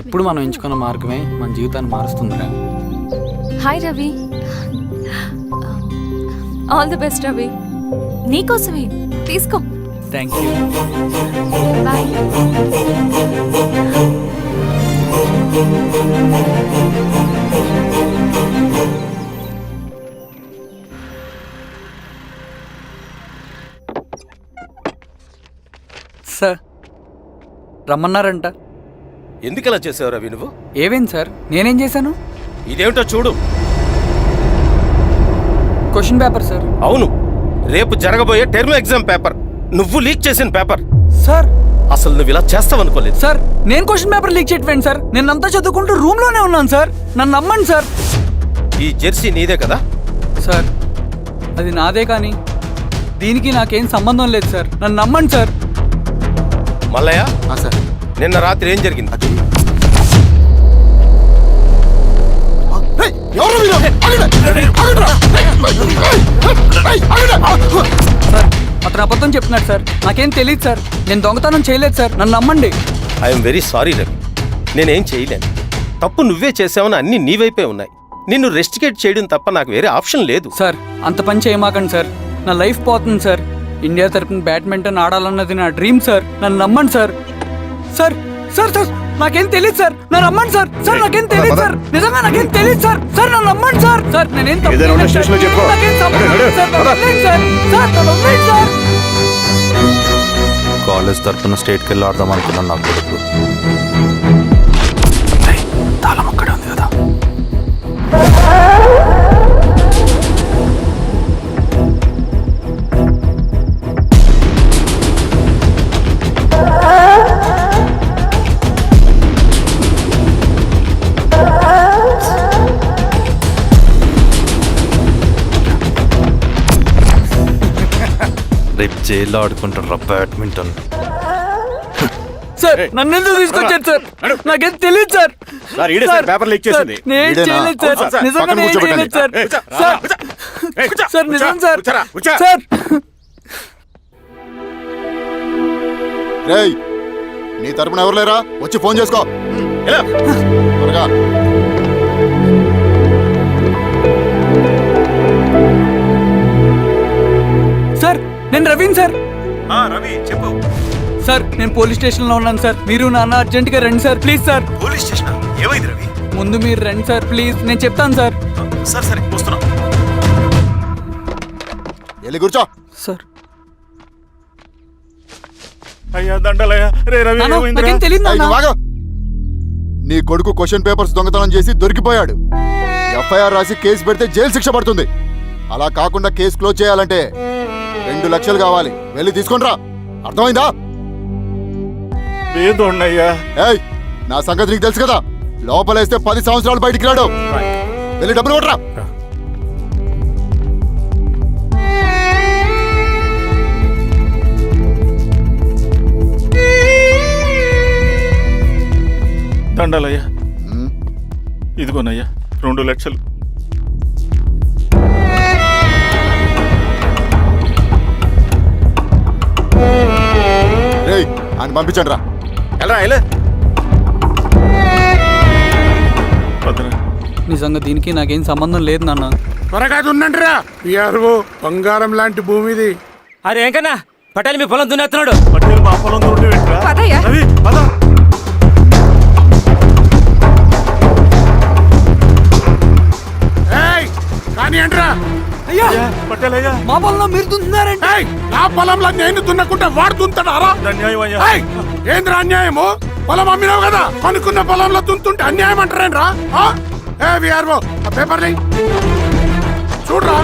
ఎప్పుడు మనం ఎంచుకున్న మార్గమే మన జీవితాన్ని మారుస్తుందిరా. Hi Ravi. All the best Ravi. నీకోసమే, తీసుకో. Thank you. బాయ్. సార్, రమ్మన్నారంట. ఎందుకు అలా చేసావు రవి నువ్వు? ఏవేం సార్, నేనేం చేశాను? ఇదేమిటో చూడు. Question paper sir. అవును, రేపు జరగబోయే టర్మ్ ఎగ్జామ్ పేపర్. నువ్వు లీక్ చేసిన పేపర్. సార్, అసలు నువ్వు ఇలా చేస్తావనుకోలేదు. సార్, నేను క్వశ్చన్ పేపర్ లీక్ చేయట్లేండి సార్. నేనంతా చదువుకుంటూ రూమ్ లోనే ఉన్నాను సార్. నన్ను నమ్మండి సార్. ఈ జెర్సీ నీదే కదా? సార్, అది నాదే కానీ దీనికి నాకేం సంబంధం లేదు సార్. నన్ను నమ్మండి సార్. మల్లయ్య, సార్, నిన్న రాత్రి ఏం జరిగింది? సార్, అతను అబద్ధం చెప్తున్నాడు సార్. నాకేం తెలియదు సార్. నేను దొంగతనం చేయలేదు సార్. నన్ను నమ్మండి. ఐఎమ్ వెరీ సారీ రవి, నేనేం చేయలేను. తప్పు నువ్వే చేసావని అన్ని నీ వైపే ఉన్నాయి. నిన్ను రెస్టికేట్ చేయడం తప్ప నాకు వేరే ఆప్షన్ లేదు. సార్, అంత పని చేయమాకండి సార్. నా లైఫ్ పోతుంది సార్. ఇండియా తరపున బ్యాడ్మింటన్ ఆడాలన్నది నా డ్రీమ్ సార్. నన్ను నమ్మండి సార్. సార్ సార్ సార్ నాకేం తెలియదు సార్. నన్ను నమ్మండి సార్. సార్, నాకేం తెలియదు సార్. నిజంగా నాకేం తెలియదు సార్. సార్, నన్ను నమ్మండి సార్. సార్, నేనేం తప్పు చేయలేదు సార్. నాకేం సంబంధం లేదు సార్. నన్ను వదిలేయండి సార్. సార్, నన్ను వదిలేయండి సార్. కాలేజ్ తరఫున స్టేట్కి వెళ్ళి ఆడదాం అనుకున్నాను నా కొడుకు. తాళం అక్కడే ఉంది కదా. రేపు జైల్లో ఆడుకుంటారా బ్యాడ్మింటన్? సార్, నన్ను ఎందుకు తీసుకొచ్చారు సార్? నాకేం తెలియదు సార్. పేపర్ లీక్ చేసింది. నేను చేయలేదు సార్. నిజంగా నేను చేయలేదు సార్. సార్, సార్, నిజం సార్. సార్, రేయ్, నీ తరపున ఎవరు లేరా? వచ్చి ఫోన్ చేసుకో త్వరగా. సార్ నేను రవీన్ సార్. రవి చెప్పు. సార్ నేను పోలీస్ స్టేషన్లో ఉన్నాను సార్. మీరు నాన్న అర్జెంటుగా రండి sir, please sir. Police station ఏమైంది రవి? ముందు మీరు రండి సార్ ప్లీజ్, నేను చెప్తాను సార్. సరే సరే వస్తున్నా. వెళ్ళి కూర్చో. సార్ అయ్యా దండలయ్యా. రే రవి నాకేం తెలియదు ఏయ్, నువ్వు ఆగు. నీ కొడుకు క్వశ్చన్ పేపర్స్ దొంగతనం చేసి దొరికిపోయాడు. ఎఫ్ఐఆర్ రాసి కేసు పెడితే జైలు శిక్ష పడుతుంది. అలా కాకుండా కేసు క్లోజ్ చేయాలంటే 2 లక్షలు కావాలి. వెళ్ళి తీసుకొని రా, అర్థమైందా? లేదోన్నయ్యా. ఏయ్, నా సంగతి నీకు తెలుసు కదా. లోపలేస్తే 10 సంవత్సరాలు బయటికి రాడు. వెళ్ళి డబ్బులు కొట్టరా. దండలయ్యా. ఇదిగోనయ్యా 2 లక్షలు. రేయ్, ఆయన పంపించండి రా. ఎలా నిజంగా దీనికి నాకేం సంబంధం లేదు నాన్న. త్వరగా ఉండండి రా. బంగారం లాంటి భూమిది. అరే ఏంకన్నా పటేల్ మీ పొలం దున్నేస్తున్నాడు. పట్టేలు మా పొలం దొరికి రవి పద. కానీ ఏంట్రా అయ్యా పట్టేలయ్యా, మా పొలంలో మీరు దున్నుతున్నారండి. నా పొలంలో నేను దున్నకుంటే వాడు దున్నుతాడా? అన్యాయం అయ్యా. ఏంద్రా అన్యాయము? పొలం అమ్మినావు కదా, కొనుక్కున్న పొలంలో దున్నుతుంటే అన్యాయం అంటారేంట్రా? ఏ విఆర్ఓ ఆ పేపర్ని చూడరా,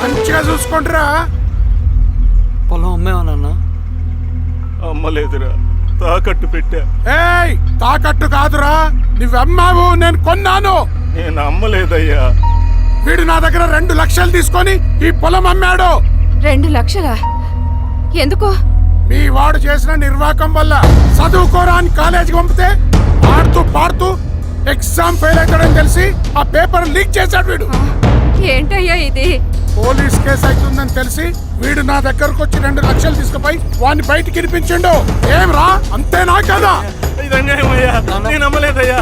మంచిగా చూసుకుంటారా. పొలం అమ్మేవా నాన్న? అమ్మలేదురా, తాకట్టు పెట్టా. ఏయ్, తాకట్టు కాదురా, నువ్వమ్మావు, నేను కొన్నాను. నేను అమ్మలేదయ్యా. వీడు నా దగ్గర 2 లక్షలు తీసుకొని ఈ పొలం అమ్మాడు. 2 లక్షలా? ఎందుకు? మీ వాడు చేసిన నిర్వాకం వల్ల చదువుకోరా అని కాలేజీకి పంపితే ఆడుతూ పాడుతూ ఎగ్జామ్ ఫెయిల్ అవుతాడని తెలిసి ఆ పేపర్ లీక్ చేశాడు వీడు. ఏంటయ్యా ఇది? పోలీస్ కేసు అవుతుందని తెలిసి వీడు నా దగ్గరకు వచ్చి 2 లక్షలు తీసుకుపోయి వాడిని బయటికి వినిపించిండు. ఏం రా, అంతేనా కదా? ఇది అన్యాయం అయ్యా. నేను అమ్మలేదయ్యా.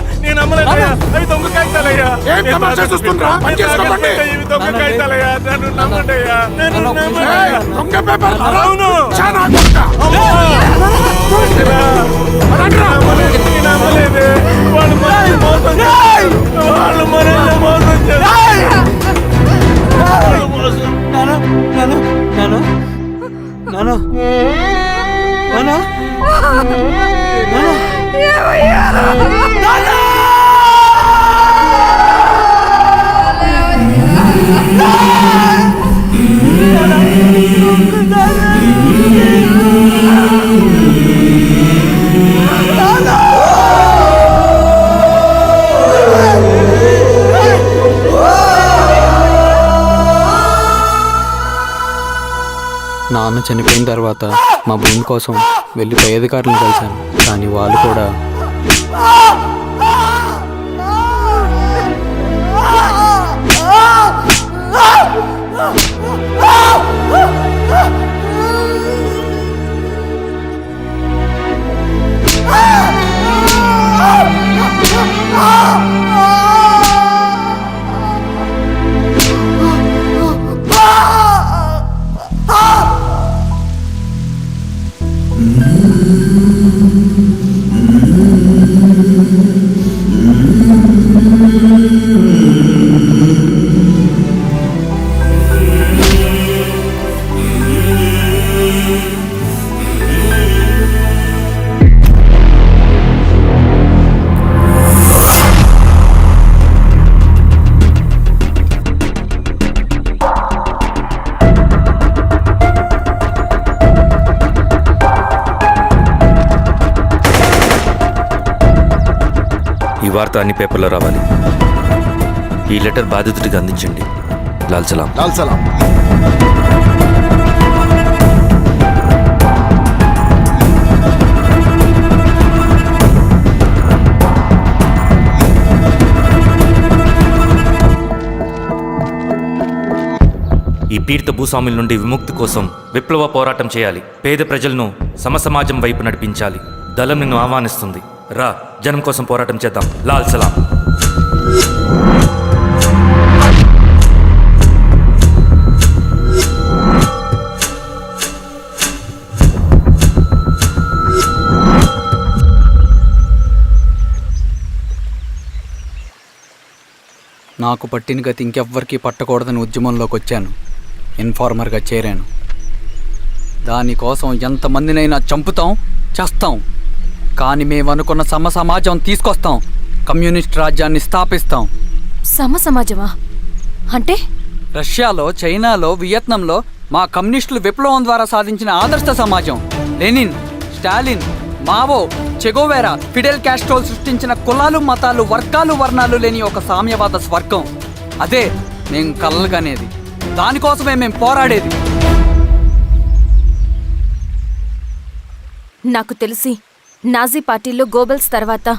అవి దొంగ కాగితాలయ్యా. ఏం తమాషా చూస్తుండ్రా? పని చేసుకోమండి. ఇవి దొంగ కాగితాలయ్యా. నన్ను నమ్మండయ్యా. ఏయ్, దొంగ పేపర్ అవును. చాలా కొడుక. నేను అమ్మలేదే. వాళ్ళు మనల్ని మోసం చేశారు. వాళ్ళు మనల్ని మోసం చేశారు. నాన్న చనిపోయిన తర్వాత మా భూమి కోసం వెళ్ళి పై అధికారులను కలిశాను, కానీ వాళ్ళు కూడా ఈ వార్త అన్ని పేపర్లో రావాలి. ఈ లెటర్ బాధితుడికి అందించండి. లాల్ సలాం. లాల్ సలాం. ఈ పీడిత భూస్వాముల నుండి విముక్తి కోసం విప్లవ పోరాటం చేయాలి. పేద ప్రజలను సమసమాజం వైపు నడిపించాలి. దళం నిన్ను ఆహ్వానిస్తుంది. రా, జనం కోసం పోరాటం చేద్దాం. లాల్ సలాం. నాకు పట్టిన గతి ఇంకెవ్వరికీ పట్టకూడదని ఉద్యమంలోకి వచ్చాను. ఇన్ఫార్మర్గా చేరాను. దానికోసం ఎంతమందినైనా చంపుతాం, చేస్తాం. కానీ మేమనుకున్న సమాజం తీసుకొస్తాం. కమ్యూనిస్ట్ రాజ్యాన్ని స్థాపిస్తాం. సమాజమా అంటే? రష్యాలో, చైనాలో, వియత్నంలో మా కమ్యూనిస్టులు విప్లవం ద్వారా సాధించిన ఆదర్శ సమాజం. Lenin, Stalin, Mao, Che Guevara, Fidel క్యాస్ట్రోల్ సృష్టించిన కులాలు, మతాలు, వర్గాలు, వర్ణాలు లేని ఒక సామ్యవాద స్వర్గం. అదే మేము కలలుగనేది. దానికోసమే మేము పోరాడేది. నాకు తెలిసి నాజీ పార్టీలో గోబెల్స్ తర్వాత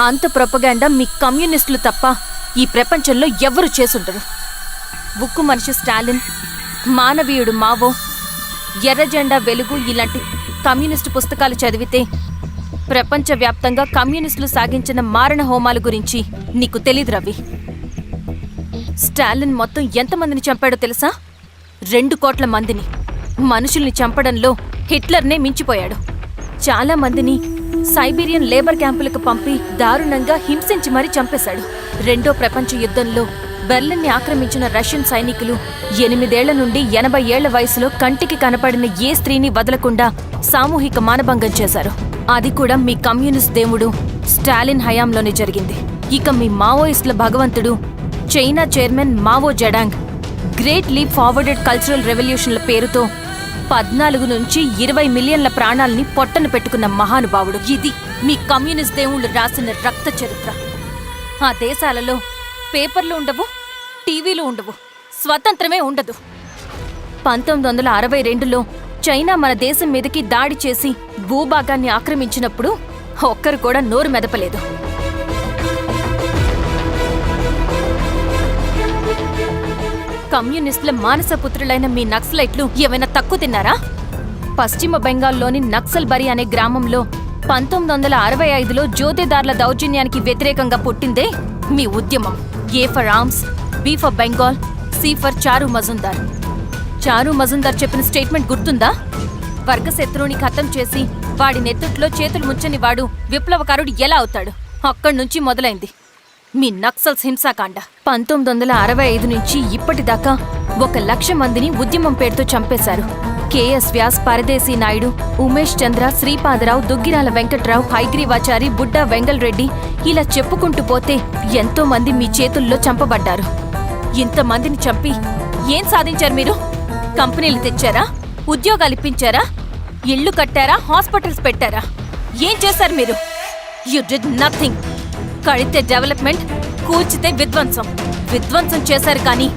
అంత ప్రొపగాండా మీ కమ్యూనిస్టులు తప్ప ఈ ప్రపంచంలో ఎవ్వరూ చేసుండరు. ఉక్కు మనిషి స్టాలిన్, మానవీయుడు మావో, ఎర్ర జెండా వెలుగు ఇలాంటి కమ్యూనిస్టు పుస్తకాలు చదివితే ప్రపంచవ్యాప్తంగా కమ్యూనిస్టులు సాగించిన మారణ హోమాల గురించి నీకు తెలీదు రవి. స్టాలిన్ మొత్తం ఎంతమందిని చంపాడో తెలుసా? 2 కోట్ల మందిని. మనుషుల్ని చంపడంలో హిట్లర్నే మించిపోయాడు. చాలా మందిని సైబీరియన్ లేబర్ క్యాంపులకు పంపి దారుణంగా హింసించి మరీ చంపేశాడు. 2వ ప్రపంచ యుద్ధంలో బెర్లిన్ని ఆక్రమించిన రష్యన్ సైనికులు 8 ఏళ్ల నుండి 80 ఏళ్ల వయసులో కంటికి కనపడిన ఏ స్త్రీని వదలకుండా సామూహిక మానభంగం చేశారు. అది కూడా మీ కమ్యూనిస్ట్ దేవుడు స్టాలిన్ హయాంలోనే జరిగింది. ఇక మీ మావోయిస్టుల భగవంతుడు China chairman Mao Zedong great leap forwarded cultural రెవల్యూషన్ల పేరుతో 14 నుంచి 20 మిలియన్ల ప్రాణాలని పొట్టన పెట్టుకున్న మహానుభావుడు. ఇది మీ కమ్యూనిస్ట్ దేవుళ్ళు రాసిన రక్త చరిత్ర. ఆ దేశాలలో పేపర్లు ఉండవు, టీవీలు ఉండవు, స్వతంత్రమే ఉండదు. 1962లో చైనా మన దేశం మీదకి దాడి చేసి భూభాగాన్ని ఆక్రమించినప్పుడు ఒక్కరు కూడా నోరు మెదపలేదు. కమ్యూనిస్టుల మానసపుత్రులైన మీ నక్సలైట్లు ఏమైనా తక్కువ తిన్నారా? పశ్చిమ బెంగాల్లోని నక్సల్బరి అనే గ్రామంలో 1965లో జోతేదార్ల దౌర్జన్యానికి వ్యతిరేకంగా పుట్టిందే మీ ఉద్యమం. A for arms, B for Bengal, C for Charu Majumdar. చారు మజుందార్ చెప్పిన స్టేట్మెంట్ గుర్తుందా? వర్గశత్రువుని ఖతం చేసి వాడి నెత్తుట్లో చేతులు ముంచని వాడు విప్లవకారుడు ఎలా అవుతాడు? అక్కడి నుంచి మొదలైంది మీ నక్సల్స్ హింసాకాండ. 1965 నుంచి ఇప్పటిదాకా 1,00,000 మందిని ఉద్యమం పేరుతో చంపేశారు. కేఎస్ వ్యాస్, పరదేశీ నాయుడు, ఉమేష్ చంద్ర, శ్రీపాదరావు, దుగ్గిరాల వెంకట్రావు, హైగ్రీవాచారి, బుడ్డా వెంగల్ రెడ్డి ఇలా చెప్పుకుంటూ పోతే ఎంతో మంది మీ చేతుల్లో చంపబడ్డారు. ఇంతమందిని చంపి ఏం సాధించారు మీరు? కంపెనీలు తెచ్చారా? ఉద్యోగాలు ఇప్పించారా? ఇళ్లు కట్టారా? హాస్పిటల్స్ పెట్టారా? ఏం చేశారు మీరు? You did nothing. కడితే డెవలప్మెంట్, కూల్చితే విధ్వంసం. విధ్వంసం చేశారు కానీ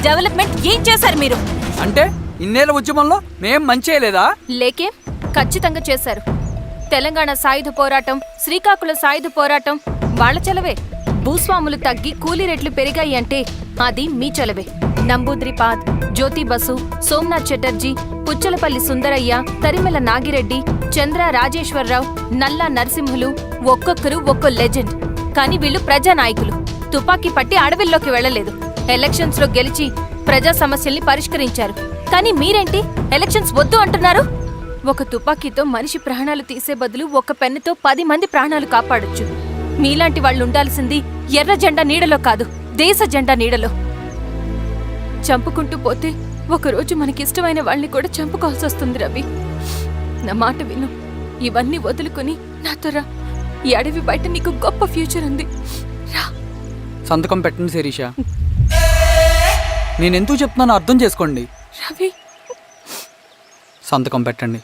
డెవలప్మెంట్ ఏం చేశారు మీరు? అంటే ఇన్నేళ్ల ఉద్యమంలో మేం మంచేయలేదా? లేకే, ఖచ్చితంగా చేశారు. తెలంగాణ సాయుధ పోరాటం, శ్రీకాకుళం సాయుధ పోరాటం వాళ్ళ చలవే. భూస్వాములు తగ్గి కూలీ రేట్లు పెరిగాయి అంటే అది మీ చలవే. నంబూద్రిపాద్, జ్యోతి బసు, సోమనాథ్ చటర్జీ, పుచ్చలపల్లి సుందరయ్య, తరిమెల నాగిరెడ్డి, చంద్ర రాజేశ్వరరావు, నల్లా నరసింహులు ఒక్కొక్కరు ఒక్కో లెజెండ్. కానీ వీళ్ళు ప్రజానాయకులు. తుపాకీ పట్టి అడవిల్లోకి వెళ్లలేదు. ఎలక్షన్స్ లో గెలిచి ప్రజా సమస్యల్ని పరిష్కరించారు. కానీ మీరేంటి ఎలక్షన్స్ వద్దు అంటున్నారు? ఒక తుపాకీతో మనిషి ప్రాణాలు తీసే బదులు ఒక పెన్నుతో 10 మంది ప్రాణాలు కాపాడొచ్చు. మీలాంటి వాళ్ళు ఉండాల్సింది ఎర్ర జెండా నీడలో కాదు, దేశ జెండా నీడలో. చంపుకుంటూ పోతే ఒకరోజు మనకిష్టమైన వాళ్ళని కూడా చంపుకోవాల్సి వస్తుంది రవి. నా మాట విను. ఇవన్నీ వదులుకుని నాతో రా. ఈ అడవి బయట నీకు గొప్ప ఫ్యూచర్ ఉంది. రా. సంతకం పెట్టండి శిరీష. నేనెందుకు చెప్తున్నానో అర్థం చేసుకోండి. రవి, సంతకం పెట్టండి.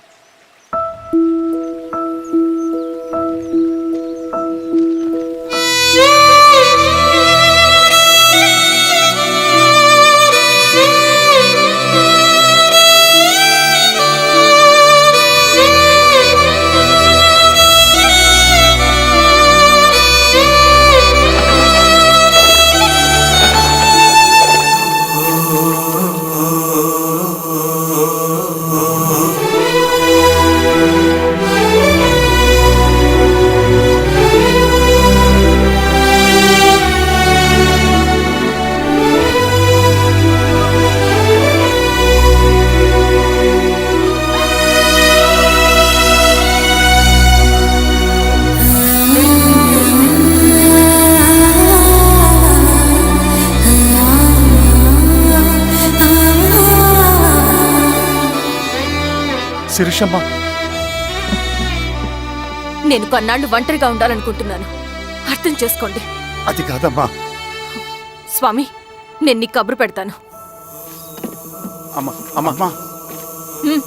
శిరీషమ్మ, నేను కొన్నాళ్ళు ఒంటరిగా ఉండాలనుకుంటున్నాను. అర్థం చేసుకోండి. అది కాదమ్మా. స్వామి, నేను నీ కబురు పెడతాను. అమ్మా అమ్మా హ్మ్.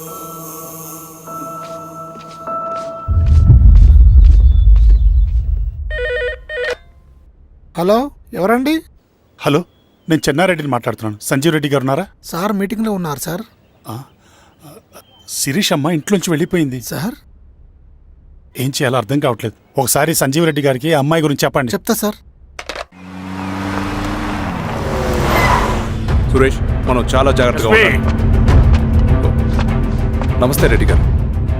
హలో, ఎవరండి? హలో, నేను చెన్నారెడ్డిని మాట్లాడుతున్నాను. సంజీవ్ రెడ్డి గారు ఉన్నారా? సార్ మీటింగ్లో ఉన్నారు సార్. శిరీష్ అమ్మ ఇంట్లోంచి వెళ్ళిపోయింది సార్ ఏం చేయాలో అర్థం కావట్లేదు. ఒకసారి సంజీవ్ రెడ్డి గారికి అమ్మాయి గురించి చెప్పండి. చెప్తా సార్. సురేష్, మనం చాలా జాగ్రత్తగా ఉండాలి. నమస్తే రెడ్డి గారు,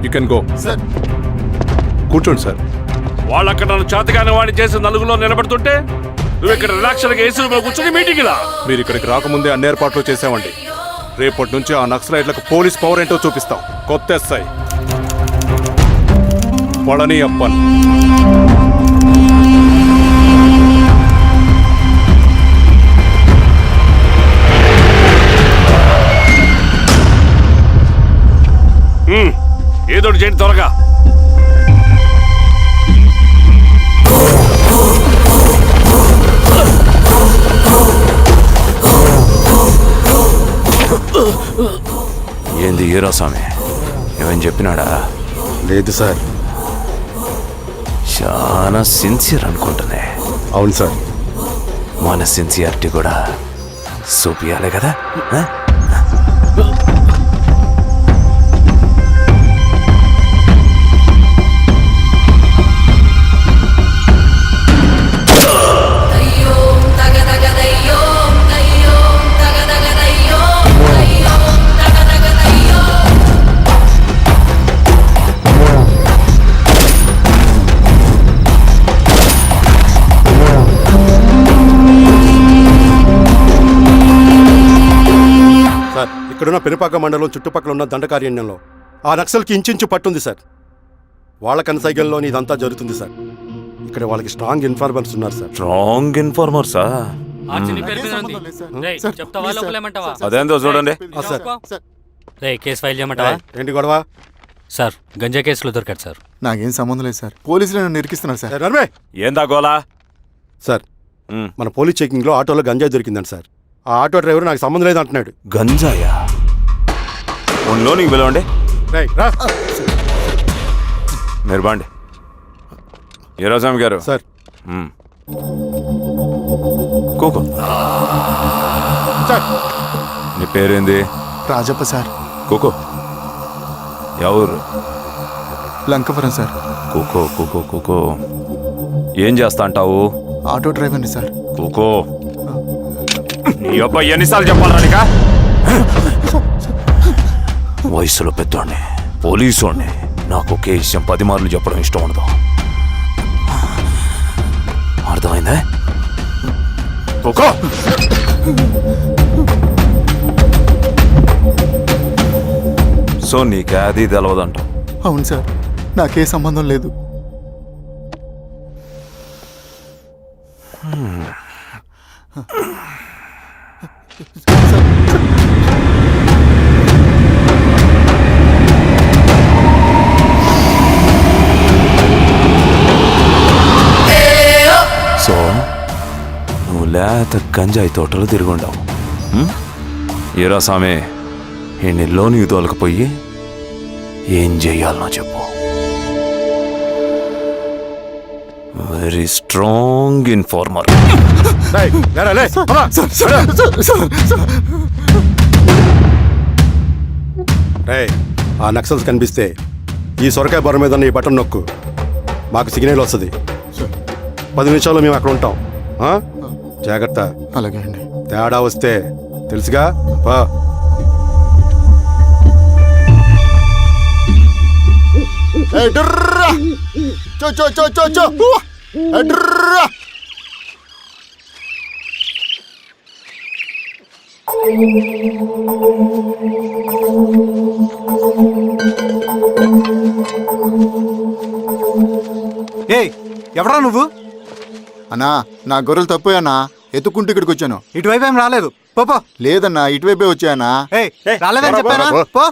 యూ కెన్ గో. సార్ కూర్చోండి సార్. వాళ్ళక్కడ నన్ను చేతగాని వాడిని చేసి నలుగులో నిలబడుతుంటే నువ్వు ఇక్కడ రిలాక్స్గా ఏసీ రూమ్లో కూర్చొని మీటింగ్ ఇలా. మీరు ఇక్కడికి రాకముందే అన్ని ఏర్పాట్లు చేసామండి. రేపటి నుంచి ఆ నక్సలైట్లకు పోలీస్ పవర్ ఏంటో చూపిస్తాం. కొత్త ఎస్ఐ పళని అప్పన్. ఏదోటి చేయండి త్వరగా. ఏంది హీరో స్వామి, ఏమని చెప్పినాడా? లేదు సార్. చాలా సిన్సియర్ అనుకుంటున్నా. అవును సార్. మన సిన్సియారిటీ కూడా చూపియాలి కదా. ఇక్కడున్న పెనుపాక మండలం చుట్టుపక్కల ఉన్న దండకారణ్యంలో ఆ నక్సల్కి ఇంచుంచు పట్టుంది సార్. వాళ్ళ కనసైగల్లోని ఇదంతా జరుగుతుంది సార్. ఇక్కడ వాళ్ళకి స్ట్రాంగ్ ఇన్ఫార్మర్స్ ఉన్నారు సార్. స్ట్రాంగ్ ఇన్ఫార్మర్సా? అదేందో చూడండి. కేసు ఫైల్ చేయమంటావా? ఏంటి గొడవ సార్, గంజా కేసులో దొరికాడు సార్. నాకేం సంబంధం లేదు సార్. పోలీసులు నన్ను ఇరికిస్తున్నారు సార్. నర్మే, ఏందా గోలా? సార్ మన పోలీస్ చెకింగ్లో ఆటోలో గంజాయి దొరికిందండి సార్. ఆ ఆటో డ్రైవర్ నాకు సంబంధం లేదు అంటున్నాడు. గంజాయా? ఒంట్లో నీకు పిలవండి. మీరు బాండి. ఈరోజామి గారు సార్. కూకో. నీ పేరేంది? రాజప్ప సార్. కూకో. ఎవరు? లంకపురం సార్. కూకో కూకో కూకో. ఏం చేస్తా అంటావు? ఆటో డ్రైవర్ని సార్. కూకో. నీ అబ్బాయి ఎన్నిసార్లు చెప్పాలరా నీకా? వయసులో పెద్దోడిని, పోలీసోడిని, నాకు ఒకే విషయం 10 మార్లు చెప్పడం ఇష్టం ఉండదు. అర్థమైందా? కూకో. సో నీకు అది తెలవదంట? అవును సార్, నాకే సంబంధం లేదు. సో నువ్వు లేత గంజాయి తోటలు తిరుగుండవు. ఏరా సామే, ఈ నీలోని తోలకపోయి ఏం చెయ్యాలనో చెప్పు. Very strong informer. ఆ నక్సల్స్ కనిపిస్తే ఈ సొరకాయ బొర మీద ఈ బటన్ నొక్కు, మాకు సిగ్నల్ వస్తుంది. 10 నిమిషాల్లో మేము అక్కడ ఉంటాం. జాగ్రత్త. అలాగే అండి. తేడా వస్తే తెలుసుగా. ఎవరా నువ్వు? అన్నా, నా గొర్రెలు తప్పోయానా, ఎత్తుకుంటూ ఇక్కడికి వచ్చాను. ఇటువైపు ఏం రాలేదు. పో. లేదన్నా, ఇటువైపే వచ్చానా. రాలేదని చెప్పానా? పో.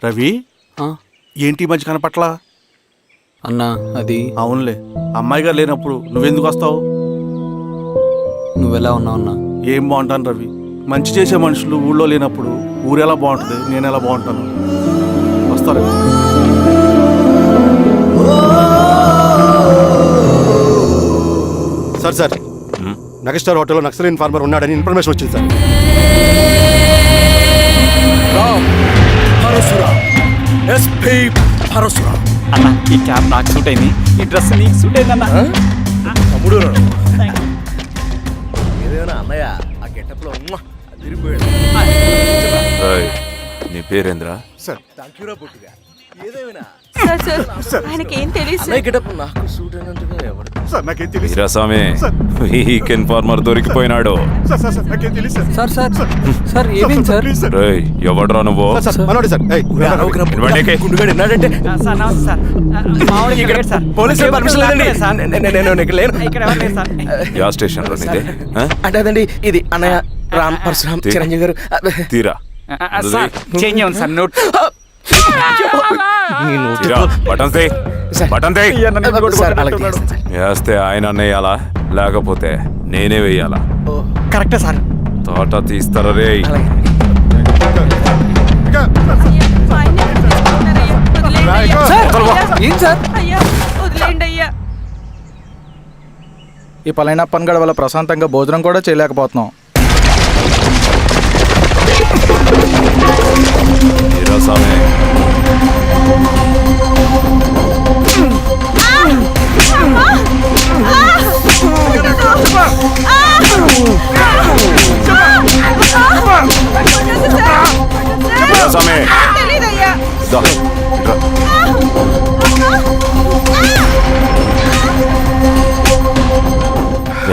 రవి ఆ, ఏంటి ఈ మధ్య కనపట్లా? అన్నా అది అవునులే, అమ్మాయి గారు లేనప్పుడు నువ్వెందుకు వస్తావు? నువ్వెలా ఉన్నావు అన్నా? ఏం బాగుంటాను రవి, మంచి చేసే మనుషులు ఊళ్ళో లేనప్పుడు ఊరు ఎలా బాగుంటుంది, నేను ఎలా బాగుంటాను? వస్తారా? సార్ నగస్టార్ హోటల్లో నక్సల్ ఇన్ఫార్మర్ ఉన్నాడని ఇన్ఫర్మేషన్ వచ్చింది సార్. అన్న ఈ క్యాప్ నాకు సూట్ అయింది, ఈ డ్రెస్ నీకు సూట్ అయింది అన్న. తమ్ముడు ఏదేమైనా అన్నయ్య ఆ గెటప్లో తిరిగిపోయాడు. నీ పేరేంద్రా? Sir thank యూరా బొట్టుగా. ఏదేమైనా ఆయనకి ఏం తెలియదు అన్నయ్య గెటప్ నాకు సూట్ అయినట్టుగా ఎవరు? సార్ నాకేం తెలియదు వీరాస్వామి, వీక్ ఇన్ఫార్మర్ దొరికిపోయినాడు. సార్ నాకేం తెలియదు సార్. సార్ సార్ ఏమేం సార్? Please sir. రేయ్, ఎవడ్రా నువ్వు? సార్ మనోడి సార్. ఏయ్, ఇవ్వండి. గుండుగాడు విన్నాడంటే సార్ నమస్తే సార్. మామూలుగా ఇక్కడ సార్. పోలీసులు పర్మిషన్ లేదండి. నేను ఇక్కడ లేను. ఇక్కడ ఎవరు లేరు సార్. యా స్టేషన్ లో నీదే? ఆ? అంటే అదండి ఇది అన్నయ్య రామ్ పరశురామ్ చిరంజీవి గారు. తీరా సార్ చేంజ్ ఉంది సార్ నోట్. తీరా, బటన్ తీ. బటన్ తీ. సార్ అలాగే చేస్తాను సార్. వేస్తే ఆయన వేయాలా, లేకపోతే నేనే వేయాలా? కరెక్టే సార్. తోట తీస్తారా రే? అలాగే. ఏం సార్? ఈ పలైన పనిగడ వల్ల ప్రశాంతంగా భోజనం కూడా చేయలేకపోతున్నాం. వీరాస్వామి, వీరాస్వామి, దా, ఇట్రా.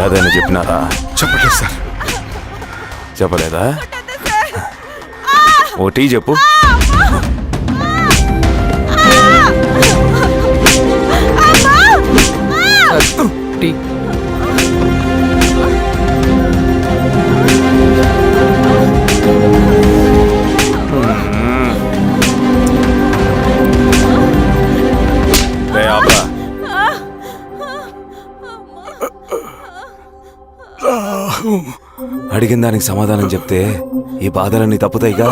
ఏదైనా చెప్పినారా? చెప్పట్లేదు సార్. చెప్పలేదా? ఓ టీ చెప్పు. టీ. రే ఆబ్రా. అడిగిన దానికి సమాధానం చెప్తే ఈ బాధలన్నీ తప్పుతాయిగా.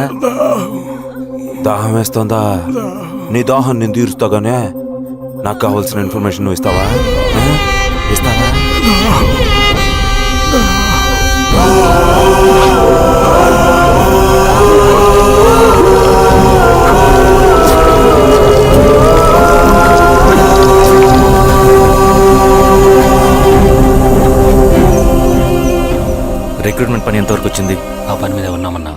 దాహం వేస్తోందా? నీ దాహం నేను తీరుస్తాగానే నాకు కావాల్సిన ఇన్ఫర్మేషన్ నువ్వు ఇస్తావా? ఇస్తావా? రిక్రూట్మెంట్ పని ఎంతవరకు వచ్చింది? ఆ పని మీద ఉన్నామన్నా.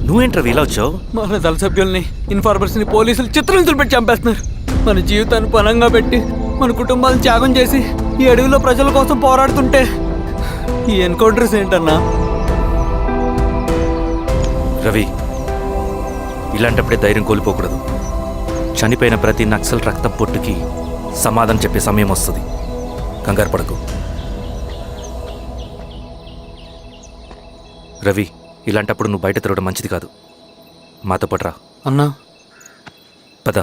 నువ్వేంట్రా ఇలా వచ్చావు? మన దళ సభ్యుల్ని, ఇన్ఫార్మర్స్ని పోలీసులు చిత్రహింసలు పెట్టి చంపేస్తున్నారు. మన జీవితాన్ని పణంగా పెట్టి మన కుటుంబాలను త్యాగం చేసి ఈ అడవిలో ప్రజల కోసం పోరాడుతుంటే ఈ ఎన్కౌంటర్స్ ఏంటన్నా? రవి, ఇలాంటప్పుడే ధైర్యం కోల్పోకూడదు. చనిపోయిన ప్రతి నక్సల్ రక్తం పొట్టుకి సమాధానం చెప్పే సమయం వస్తుంది. కంగారు పడకు రవి. ఇలాంటప్పుడు నువ్వు బయట తిరగడం మంచిది కాదు. మాతో పాటు రా. అన్నా పద.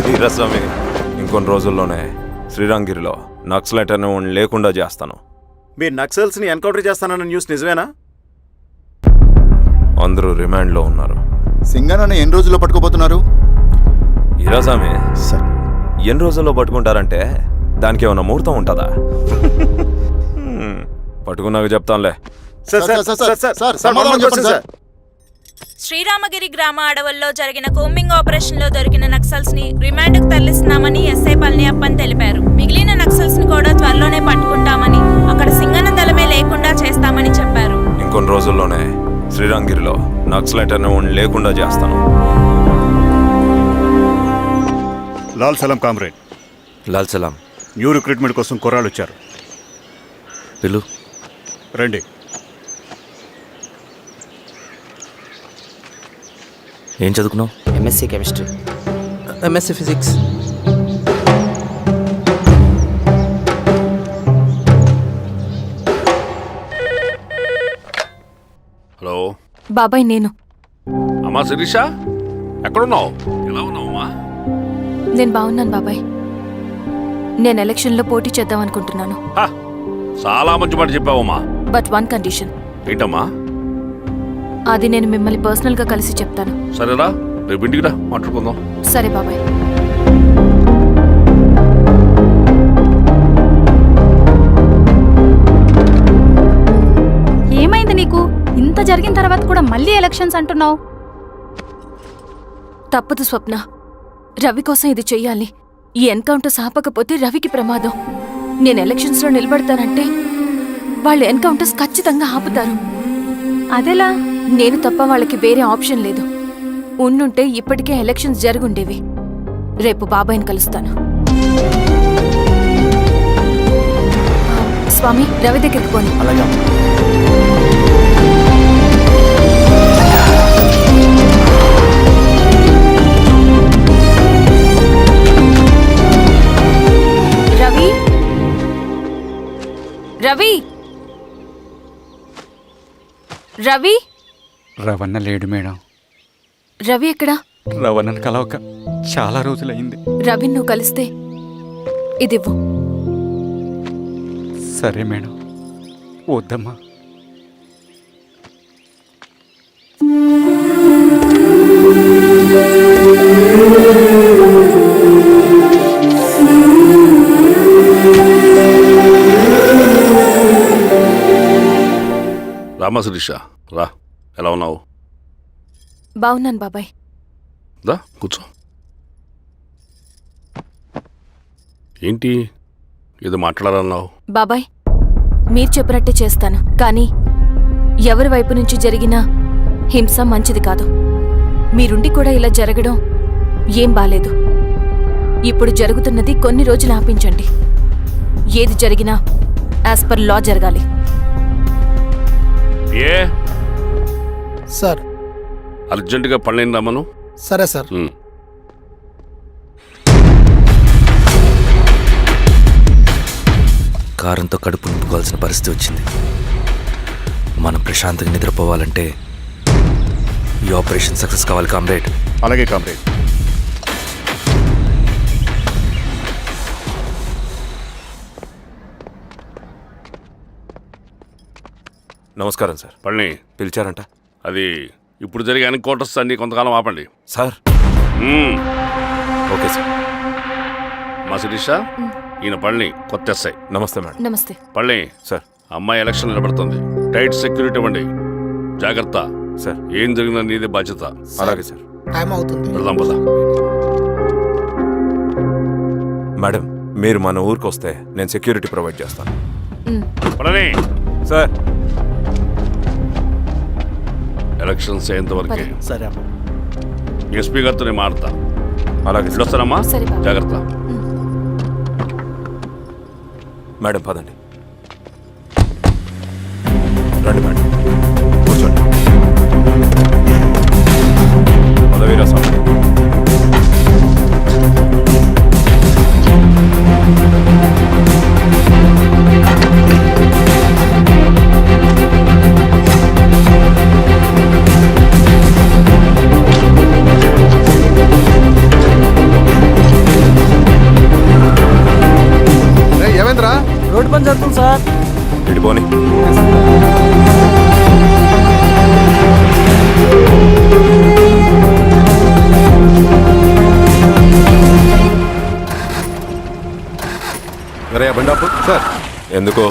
వీరాస్వామి, ఇంకొన్ని రోజుల్లోనే శ్రీరాంగిరిలో నక్సలైట్ అనే లేకుండా చేస్తాను. మీరు నక్సల్స్ని ఎన్కౌంటర్ చేస్తానన్న న్యూస్ నిజమేనా? అందరూ రిమాండ్లో ఉన్నారు. సింగనన్న ఎన్ని రోజుల్లో పట్టుకోబోతున్నారు? ఈరోజామే సార్ ఎన్ని రోజుల్లో పట్టుకుంటారంటే దానికి ఏమైనా ముహూర్తం ఉంటుందా? పట్టుకున్నాక చెప్తానులే. సమాధానం చెప్పండి సార్. శ్రీరామగిరి గ్రామ అడవుల్లో జరిగిన కోంబింగ్ ఆపరేషన్ లో దొరికిన నక్సల్స్ ని రిమాండ్ కు తరలిస్తున్నామని ఎస్ఐ పళనియప్పన్ తెలిపారు. మిగిలిన నక్సల్స్ ని కూడా త్వరలోనే పట్టుకుంటామని, అక్కడ సింగన్న దళమే లేకుండా చేస్తామని చెప్పారు. ఇంకొన్ని రోజుల్లోనే శ్రీరామగిరిలో నక్సలైట్ అనే లేకుండా చేస్తాను. లాల్ సలాం కామ్రేడ్. లాల్ సలాం. న్యూ రిక్రూట్మెంట్ కోసం కుర్రాళ్ళు వచ్చారు. పిలు. రండి. ఏం చదువుకున్నావు? MSc chemistry, MSc physics. Hello బాబాయ్, నేను. అమ్మా శిరీష, ఎక్కడున్నావు? ఎలా ఉన్నావమ్మా? నేను బాగున్నాను బాబాయ్. నేను ఎలక్షన్లో పోటీ చేద్దాం అనుకుంటున్నాను. చాలా మంచి మాట చెప్పావమ్మా. But one condition. ఏంటమ్మా? అది నేను మిమ్మల్ని పర్సనల్గా కలిసి చెప్తాను. సరేరా, రేపు ఇంటికి రా, మాట్లాడుకుందాం. సరే బాబాయ్. ఏమైంది నీకు? ఇంత జరిగిన తర్వాత కూడా మళ్ళీ ఎలక్షన్స్ అంటున్నావు? తప్పదు స్వప్న, రవి కోసం ఇది చెయ్యాలి. ఈ ఎన్కౌంటర్స్ ఆపకపోతే రవికి ప్రమాదం. నేను ఎలక్షన్స్లో నిలబడతానంటే వాళ్ళు ఎన్కౌంటర్స్ ఖచ్చితంగా ఆపుతారు. అదెలా? నేను తప్ప వాళ్ళకి వేరే ఆప్షన్ లేదు. ఉండుంటే ఇప్పటికే ఎలక్షన్స్ జరుగుండేవి. రేపు బాబాయ్ని కలుస్తాను. స్వామి, రవి దగ్గరికి పోని. అలాగే. రవి, రవి, రవి. రవణ లేడు మేడం. రవి ఎక్కడా? రవణను కలవక చాలా రోజులైంది. రవి నువ్వు కలిస్తే ఇదివ్వు. సరే మేడం. వద్దమ్మా. రామా శిరీష, రా. ఎలా ఉన్నావు? బాగున్నాను బాబాయ్. దా కూర్చో. ఏంటి ఏదో మాట్లాడాలన్నావు? బాబాయ్, మీరు చెప్పినట్టే చేస్తాను. కానీ ఎవరి వైపు నుంచి జరిగినా హింస మంచిది కాదు. మీరుండి కూడా ఇలా జరగడం ఏం బాలేదు. ఇప్పుడు జరుగుతున్నది కొన్ని రోజులు ఆపించండి. ఏది జరిగినా యాజ్ పర్ లా జరగాలి. ఏ సార్? అర్జెంటుగా పళ్ళని రమ్మను. సరే సార్. కారంతో కడుపు నింపుకోవాల్సిన పరిస్థితి వచ్చింది. మనం ప్రశాంతంగా నిద్రపోవాలంటే ఈ ఆపరేషన్ సక్సెస్ కావాలి కామ్రేడ్. అలాగే కామ్రేడ్. నమస్కారం సార్. పళ్ళని పిలిచారంట? అది ఇప్పుడు జరిగే ఎన్కౌంటర్స్ అన్ని కొంతకాలం ఆపండి సార్. Okay sir. మా శిరీష, ఈయన పళ్ళని కొత్త ఎస్ఐ. నమస్తే మేడం. నమస్తే. పళ్ళని సార్. అమ్మాయి ఎలక్షన్ నిలబడుతుంది. టైట్ సెక్యూరిటీ ఇవ్వండి. జాగ్రత్త సార్. ఏం జరిగినా నీదే బాధ్యత. అలాగే సార్. టైం అవుతుంది. వెళ్దాం పద. మేడం, మీరు మన ఊరికి వస్తే నేను సెక్యూరిటీ ప్రొవైడ్ చేస్తాను. పళ్ళని సార్. ఎలక్షన్స్ అయ్యేంతవరకే. సరే అమ్మా. ఎస్పీ గారితో నేను మారుతా. అలాగే. వస్తానమ్మా. సరే బాబు. జాగ్రత్త. మేడం పదండి. రండి మేడం, కూర్చోండి. పదవీరా స్వామి. ఏమైందిరా? రోడ్డు పని జరుగుతుంది సార్. ఇడిపోని. సార్ ఎందుకో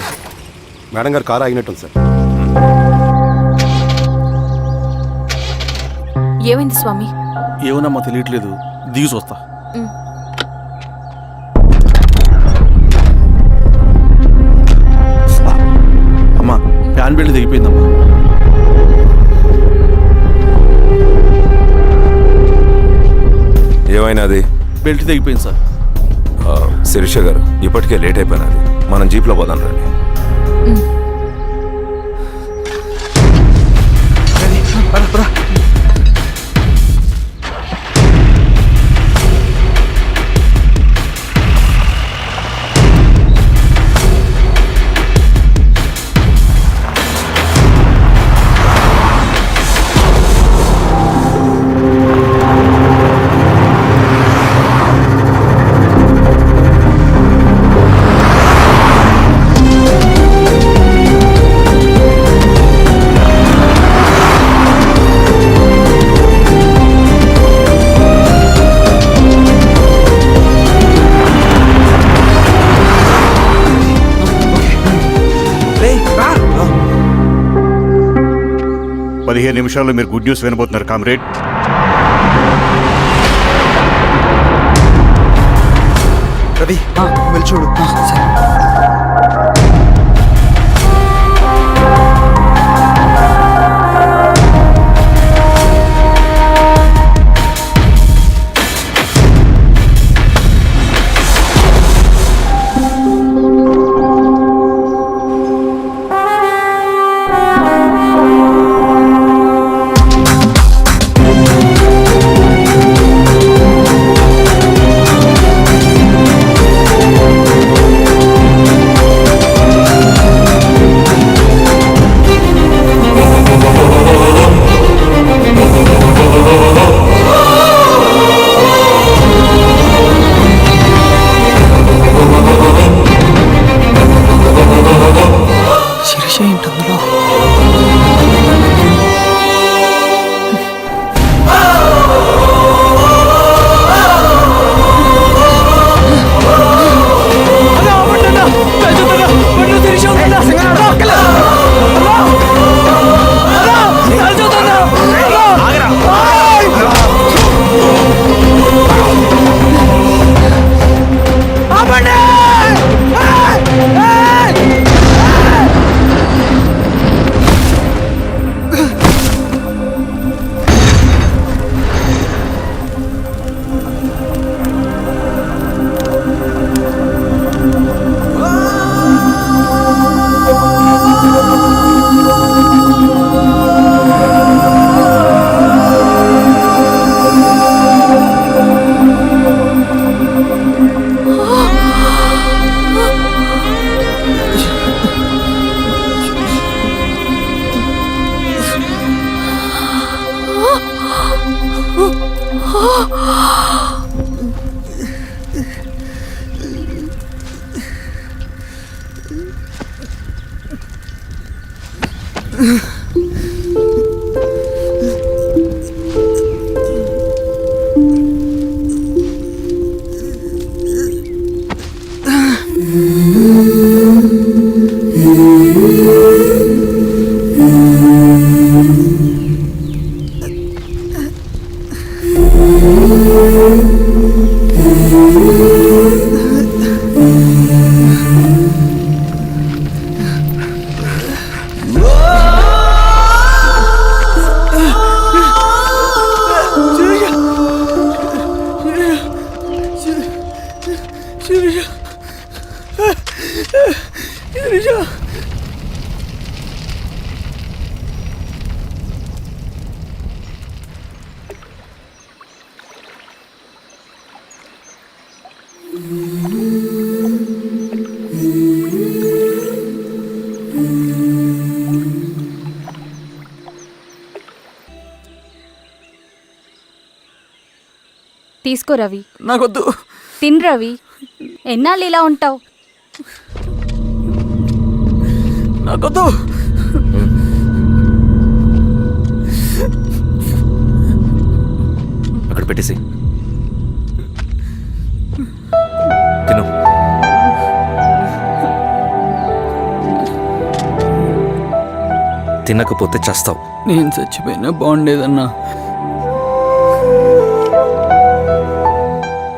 మేడం గారు కారు ఆగినట్టుంది సార్. ఏమైంది స్వామి? ఏమోనమ్మా తెలియట్లేదు, దిగి చూస్తా. అమ్మా ఫ్యాన్ బెల్ట్ దిగిపోయిందమ్మా. ఏమైనాది? బెల్ట్ తెగిపోయింది సార్. శిరీష గారు, ఇప్పటికే లేట్ అయిపోయినది, మనం జీప్లో పోదాం రండి. నిమిషాల్లో మీరు గుడ్ న్యూస్ వినబోతున్నారు కామ్రేడ్. రవి వెళ్ళి చూడు. తీసుకో రవి. నాకొద్దు. తిన్ రవి, ఎన్నాళ్ళు ఇలా ఉంటావు? నాకొద్దు. అక్కడ పెట్టేసి తిను. తినకపోతే చస్తావు. నేను చచ్చిపోయినా బాగుండేదన్నా.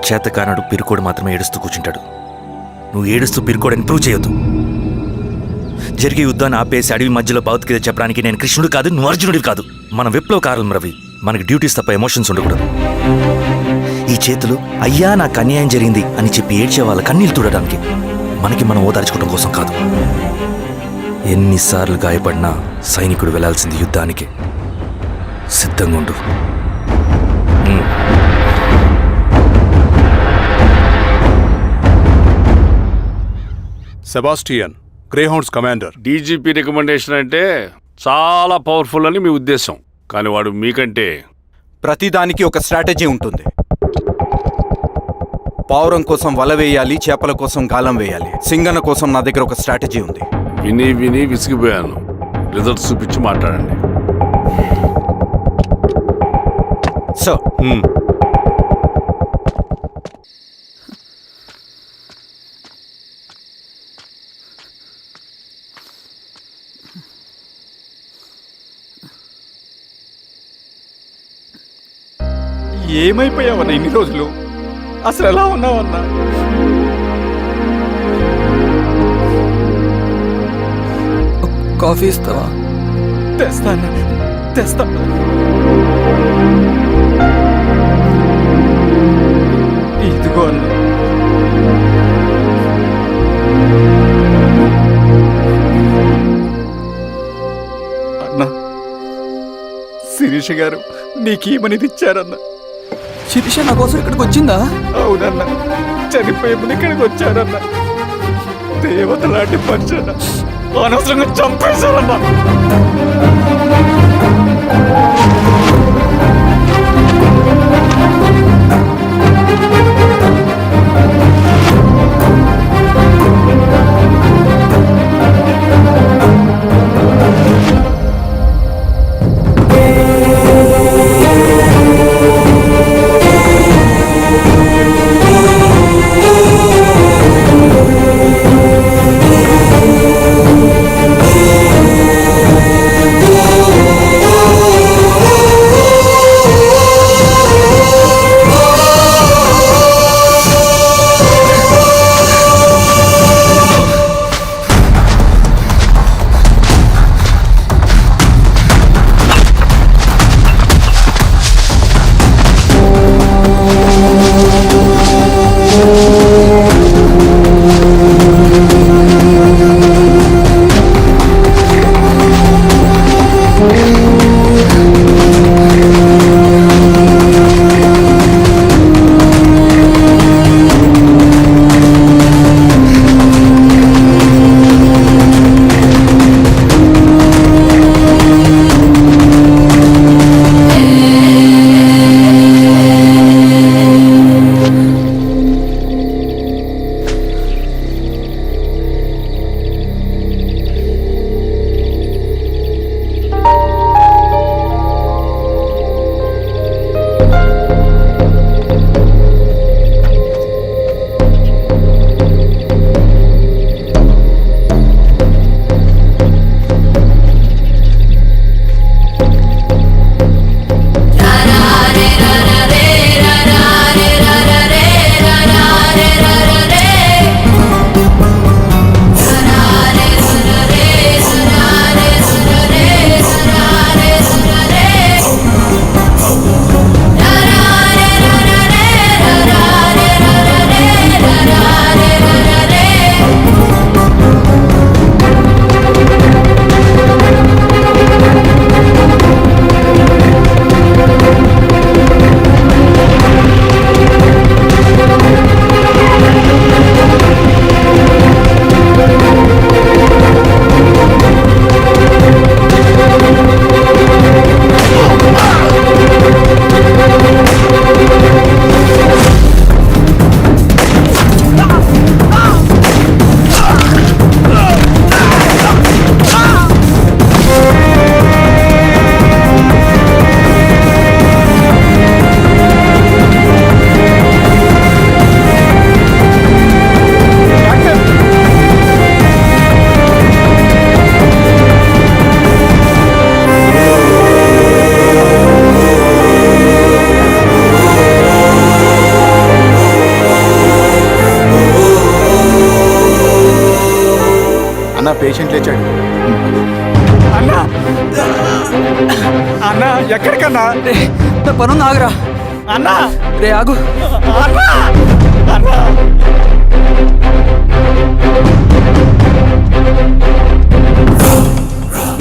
చేతకానడు పిరుకోడు మాత్రమే ఏడుస్తూ కూర్చుంటాడు. నువ్వు ఏడుస్తూ పిరుకోడని ప్రూవ్ చేయొద్దు. జరిగే యుద్ధాన్ని ఆపేసి అడవి మధ్యలో భౌతికత చెప్పడానికి నేను కృష్ణుడు కాదు, నువ్వు అర్జునుడివి కాదు. మన విప్లవకారులం రవి. మనకి డ్యూటీస్ తప్ప ఎమోషన్స్ ఉండకూడదు. ఈ చేతులు అయ్యా నాకు అన్యాయం జరిగింది అని చెప్పి ఏడ్చే వాళ్ళ కన్నీళ్ళు చూడడానికి, మనకి మనం ఓదార్చుకోవడం కోసం కాదు. ఎన్నిసార్లు గాయపడినా సైనికుడు వెళ్లాల్సింది యుద్ధానికి. సిద్ధంగా ఉండు. Sebastian, Greyhounds commander. DGP recommendation అంటే చాలా పవర్ఫుల్ అని మీ ఉద్దేశం, కానీ వాడు మీకంటే ప్రతిదానికి ఒక స్ట్రాటజీ ఉంటుంది. పావురం కోసం వల వేయాలి, చేపల కోసం గాలం వేయాలి. సింగన కోసం నా దగ్గర ఒక స్ట్రాటజీ ఉంది. విని విని విసిగిపోయాను. రిజల్ట్స్ చూపించి మాట్లాడండి. సార్, ఏమైపోయావన్నా ఇన్ని రోజులు? అసలు ఎలా ఉన్నావన్నా? కాఫీ ఇస్తావా? తెస్తాను, తెస్తాను. ఇదిగో అన్న. అన్నా, శిరీష గారు నీకేమనేది ఇచ్చారన్న. శిరీష నా కోసం ఇక్కడికి వచ్చిందా? అవునన్నా, చనిపోయే ముందు ఇక్కడికి వచ్చారన్న. దేవత లాంటి మనిషి అనవసరంగా చంపేశారన్నా. పేషెంట్ లేచాడు. అన్నా అన్నా ఎక్కడికన్నా? పనుంది, ఆగురా. అన్నా రే ఆగు. అన్నా అన్నా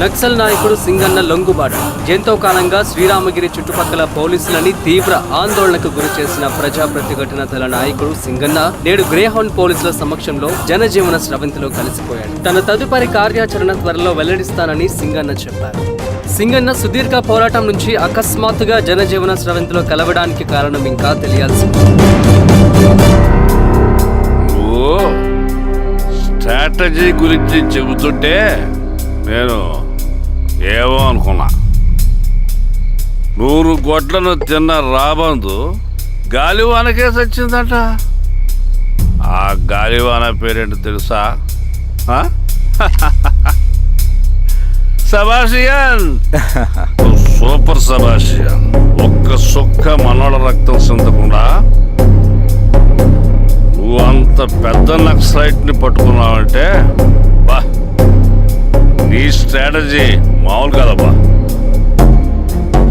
నక్సల్ నాయకుడు సింగన్న లొంగుబాట ఎంతో కాలంగా శ్రీరామగిరి చుట్టుపక్కల పోలీసులని తీవ్ర ఆందోళనకు గురి చేసిన ప్రజా ప్రతిఘటన దళ నాయకుడు సింగన్న నేడు గ్రేహౌండ్ పోలీసుల సమక్షంలో జనజీవన స్రవంతిలో కలిసిపోయాడు. తన తదుపరి కార్యాచరణ త్వరలో వెల్లడిస్తానని సింగన్న చెప్పారు. సింగన్న సుదీర్ఘ పోరాటం నుంచి అకస్మాత్తుగా జనజీవన స్రవంతిలో కలవడానికి కారణం ఇంకా తెలియాల్సింది. స్ట్రాటజీ గురించి చెబుతుంటే నేను ఏమో అనుకున్నా. 100 గొడ్లను తిన్న రాబందు గాలివానకే సచ్చిందట. ఆ గాలివాన పేరేంటో తెలుసా? సబాషియన్, సూపర్ సబాషియన్. ఒక్క సుక్క మనోళ్ళ రక్తం సిందకుండా నువ్వు అంత పెద్ద నక్సలైట్ ని పట్టుకున్నావంటే బా, నీ స్ట్రాటజీ మామూలు కాదబ్బా.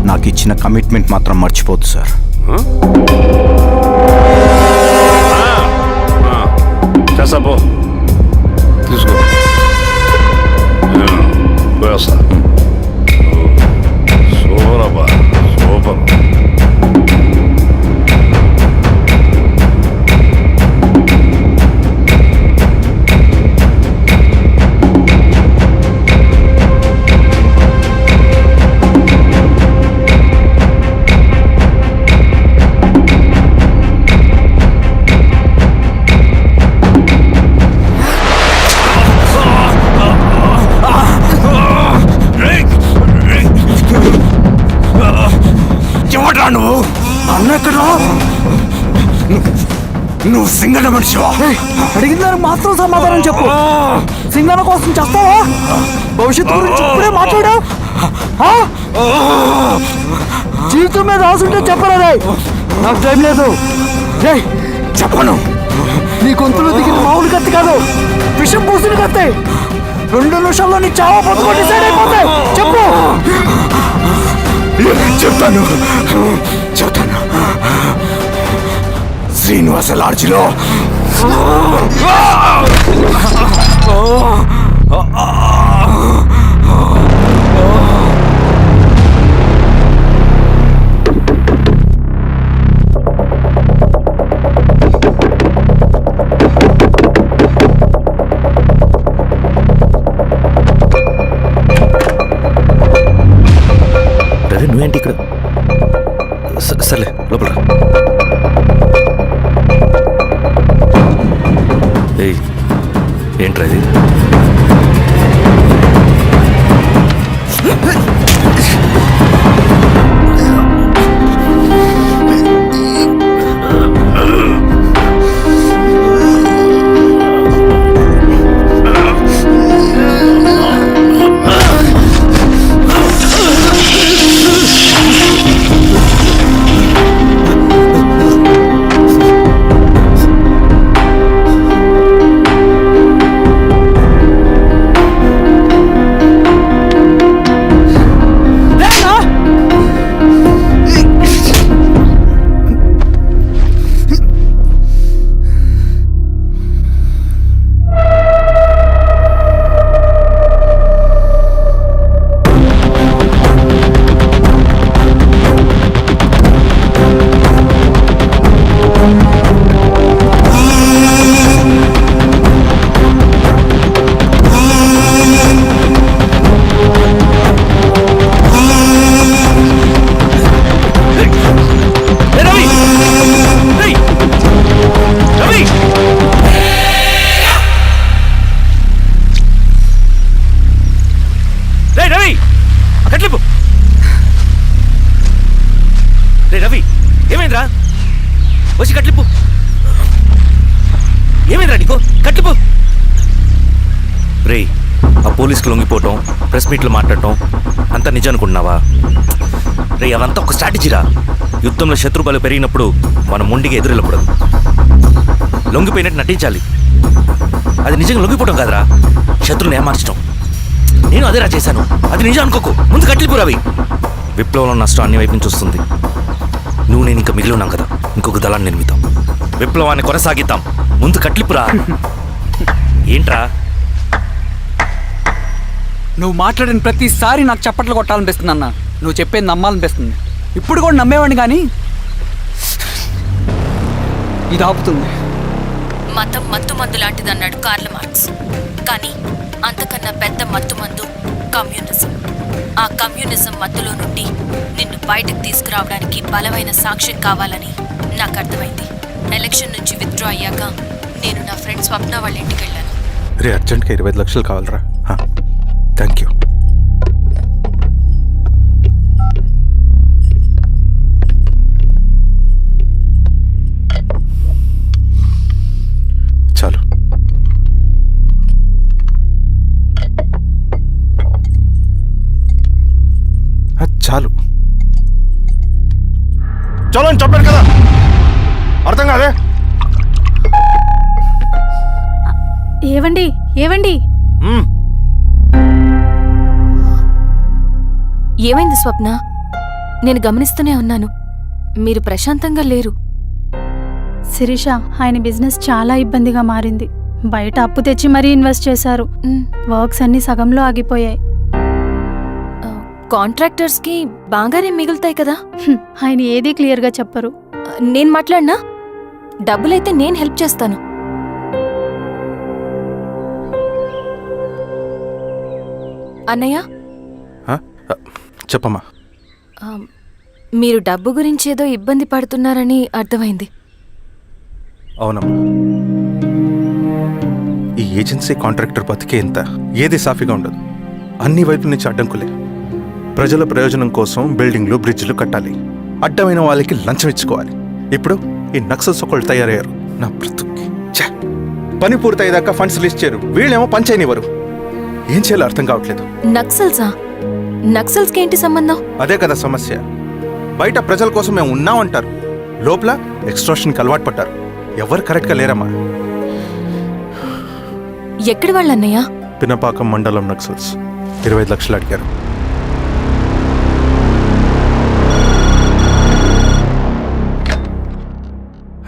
నాకు ఇచ్చిన కమిట్మెంట్ మాత్రం మర్చిపోద్దు సార్. చేసాపో, తీసుకో. వేస్తా. సూపర్ అబ్బా, సూపర్. నువ్వు అన్నెక్కడ? నువ్వు సింగన్న మనిషివా? అడిగిన దానికి మాత్రం సమాధానం చెప్పు. సింగన్న కోసం చేస్తావా? భవిష్యత్తు గురించి ఇప్పుడే మాట్లాడా? జీవితం మీద రాసుంటే చెప్పరా? నాకు టైం లేదు. చెప్పను. నీ గొంతులో దిగిన మామూలు కత్తి కాదు, విషం పూసిన కత్తి. 2 నిమిషాల్లో నీ చావా బతుకు డిసైడ్ అయిపోతాయి. చెప్పు. చెప్తాను. శ్రీనివాస లాడ్జిలో నువ్వేంటి ఇక్కడ? సర్లే లోపల. ఏంట్రా ఇది? రవి, ఏమైందిరా? వచ్చి కట్లిప్పు. ఏమైందిరా నీకు? కట్లిప్పు. రే, ఆ పోలీసులు లొంగిపోవటం, ప్రెస్ మీట్లు మాట్లాడటం అంతా నిజం అనుకుంటున్నావా? రే, అవంతా ఒక స్ట్రాటజీరా. యుద్ధంలో శత్రుబలు పెరిగినప్పుడు మనం మొండిగా ఎదురెళ్ళకూడదు. లొంగిపోయినట్టు నటించాలి. అది నిజంగా లొంగిపోవటం కాదురా. శత్రువుని ఏమార్చడం. నేను అదేరా చేశాను. అది నిజం అనుకోకు. ముందు కట్టిలిపురా అవి. విప్లవంలో నష్టం అన్ని వైపు నుంచి వస్తుంది. నువ్వు నేను ఇంకా మిగిలి ఉన్నాం కదా, ఇంకొక దళాన్ని నిర్మిద్దాం, విప్లవాన్ని కొనసాగిద్దాం. ముందు కట్లిపురా. ఏంట్రా నువ్వు మాట్లాడిన ప్రతిసారి నాకు చప్పట్లు కొట్టాలనిపిస్తుంది అన్న. నువ్వు చెప్పేది నమ్మాలనిపిస్తుంది. ఇప్పుడు కూడా నమ్మేవాడిని కానీ ఇది ఆపుతుంది. మతం మత్తుమందు లాంటిదన్నాడు కార్ల్ మార్క్స్. కానీ అంతకన్నా పెద్ద మత్తుమందు కమ్యూనిజం. ఆ కమ్యూనిజం మత్తులో నుండి నిన్ను బయటకు తీసుకురావడానికి బలమైన సాక్ష్యం కావాలని నాకు అర్థమైంది. ఎలక్షన్ నుంచి విత్డ్రా అయ్యాక నేను నా ఫ్రెండ్ స్వప్న వాళ్ళ ఇంటికి వెళ్ళాను. రే అర్జెంట్గా 25 లక్షలు కావాలరా. Thank you. చాలు. చాలు. చలో అని చెప్పాను కదా, అర్థం కాదే? ఏవండి ఏవండి ఏమైంది స్వప్న? నేను గమనిస్తూనే ఉన్నాను, మీరు ప్రశాంతంగా లేరు. శిరీష, ఆయన బిజినెస్ చాలా ఇబ్బందిగా మారింది. బయట అప్పు తెచ్చి మరీ ఇన్వెస్ట్ చేశారు. వర్క్స్ అన్ని సగంలో ఆగిపోయాయి. కాంట్రాక్టర్స్కి బాగానే మిగులుతాయి కదా. ఆయన ఏదీ క్లియర్గా చెప్పరు. నేను మాట్లాడినా డబ్బులైతే నేను హెల్ప్ చేస్తాను. అన్నయ్య, చెప్పమ్మా. మీరు డబ్బు గురించి ఏదో ఇబ్బంది పడుతున్నారని అర్థమైంది. అవునమ్మా, ఈ ఏజెన్సీ కాంట్రాక్టర్ బతికే ఇంత ఏది సాఫీగా ఉండదు. అన్ని వైపుల నుంచి అడ్డంకులే. ప్రజల ప్రయోజనం కోసం బిల్డింగ్లు బ్రిడ్జ్లు కట్టాలి, అడ్డమైన వాళ్ళకి లంచం ఇచ్చుకోవాలి. ఇప్పుడు ఈ నక్సల్స్ ఒకళ్ళు తయారయ్యారు. నా బ్రతుక్కి పని పూర్తయ్యేదాకా ఫండ్స్ లిస్ట్ చేయరు, వీళ్ళేమో పంచాయనివ్వరు. ఏం చేయాలో అర్థం కావట్లేదు. నక్సల్సా? నక్సల్స్కి ఏంటి సంబంధం? అదే కదా సమస్య. బయట ప్రజల కోసం మేము ఉన్నామంటారు, లోపల ఎక్స్ట్రాషన్కి అలవాటు పడ్డారు. ఎవరు కరెక్ట్గా లేరమ్మా. ఎక్కడి వాళ్ళన్నయ్యా? పినపాకం మండలం నక్సల్స్ 25 లక్షలు అడిగారు.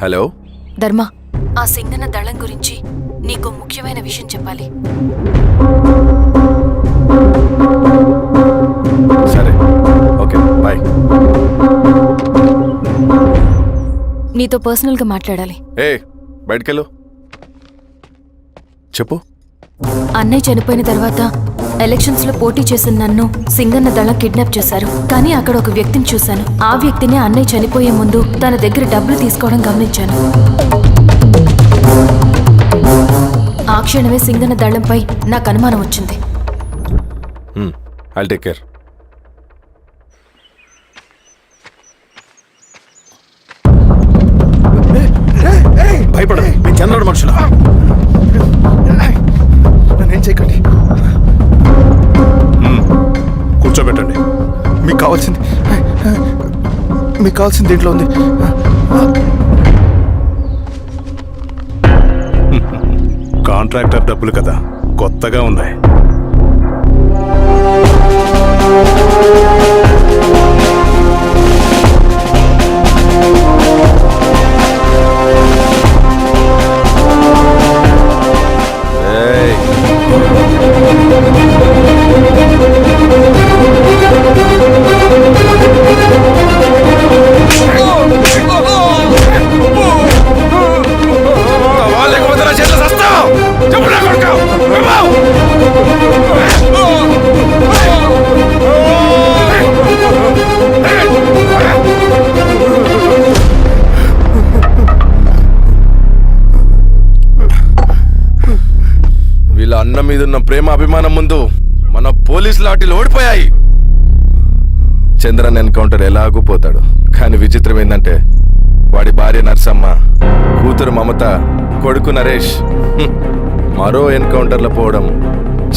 హలో ధర్మ, ఆ సింగన్న దళం గురించి నీకు ముఖ్యమైన విషయం చెప్పాలి. సరే, ఓకే, బాయ్. నీతో పర్సనల్గా మాట్లాడాలి. బయటకెళ్ళు. చెప్పు. అన్నయ్య చనిపోయిన తర్వాత ఎలక్షన్స్ లో పోటీ చేసిన నన్ను సింగన్న దళం కిడ్నాప్ చేశారు. కానీ అక్కడ ఒక వ్యక్తిని చూశాను. ఆ వ్యక్తిని అన్నయ్య చనిపోయే ముందు తన దగ్గర డబ్బులు తీసుకోవడం గమనించాను. ఆ క్షణమే సింగన్న దళంపై నాకు అనుమానం వచ్చింది. I'll take care. భయపడదు, మీ జనరల్ మనుషులు. నన్నేం చేయకండి. కూర్చోబెట్టండి. మీకు కావాల్సింది దీంట్లో ఉంది. కాంట్రాక్టర్ డబ్బులు కదా, కొత్తగా ఉన్నాయి. వీళ్ళ అన్న మీదున్న ప్రేమ అభిమానం ముందు మన పోలీస్ లాఠీలు ఓడిపోయాయి. చంద్రన్ ఎన్కౌంటర్ ఎలాగూ పోతాడు. కానీ విచిత్రం ఏంటంటే వాడి భార్య నర్సమ్మ, కూతురు మమత, కొడుకు నరేష్ మరో ఎన్కౌంటర్లో పోవడం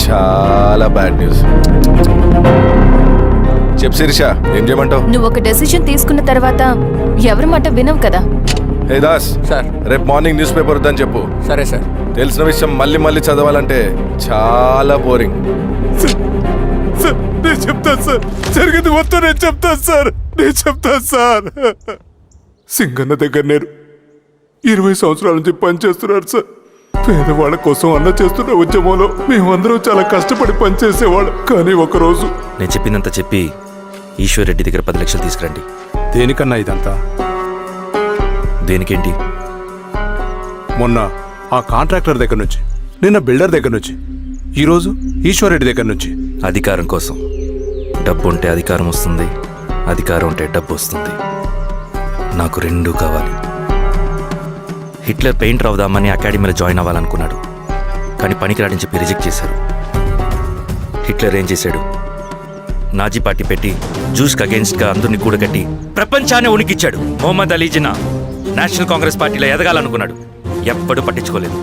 చాలా బ్యాడ్ న్యూస్. చెప్పు శిరీష, ఏం చేయమంటావు? నువ్వు ఒక డెసిషన్ తీసుకున్న తర్వాత ఎవరి మాట వినవు కదా. హే దాస్, సార్, రేపు మార్నింగ్ న్యూస్ పేపర్ వద్దని చెప్పు. సరే సార్. తెలిసిన విషయం మళ్ళీ మళ్ళీ చదవాలంటే చాలా బోరింగ్. సార్ నేను చెప్తాను సార్, జరిగింది మొత్తం నేను చెప్తాను సార్. సింగన్న దగ్గర నేను 20 సంవత్సరాల నుంచి పనిచేస్తున్నారు సార్. పేదవాళ్ళ కోసం అన్న చేస్తున్న ఉద్యమంలో మేమందరం చాలా కష్టపడి పనిచేసేవాళ్ళం. కానీ ఒకరోజు నేను చెప్పినంత చెప్పి ఈశ్వర్ రెడ్డి దగ్గర 10 లక్షలు తీసుకురండి. దేనికన్నా ఇదంతా? దేనికేంటి? మొన్న ఆ కాంట్రాక్టర్ దగ్గర నుంచి, నిన్న బిల్డర్ దగ్గర నుంచి, ఈరోజు ఈశ్వర్ రెడ్డి దగ్గర నుంచి. అధికారం కోసం. డబ్బు ఉంటే అధికారం వస్తుంది, అధికారం ఉంటే డబ్బు వస్తుంది. నాకు రెండూ కావాలి. హిట్లర్ పెయింటర్ అవుదామని అకాడమీలో జాయిన్ అవ్వాలనుకున్నాడు, కానీ పనికిరాడని చెప్పి రిజెక్ట్ చేశారు. హిట్లర్ ఏం చేశాడు? నాజీ పార్టీ పెట్టి జూస్కి అగేన్స్ట్గా అందరినీ కూడగట్టి ప్రపంచాన్ని ఉనికిచ్చాడు. మొహమ్మద్ అలీ జిన్నా నేషనల్ కాంగ్రెస్ పార్టీలో ఎదగాలనుకున్నాడు, ఎప్పుడూ పట్టించుకోలేదు.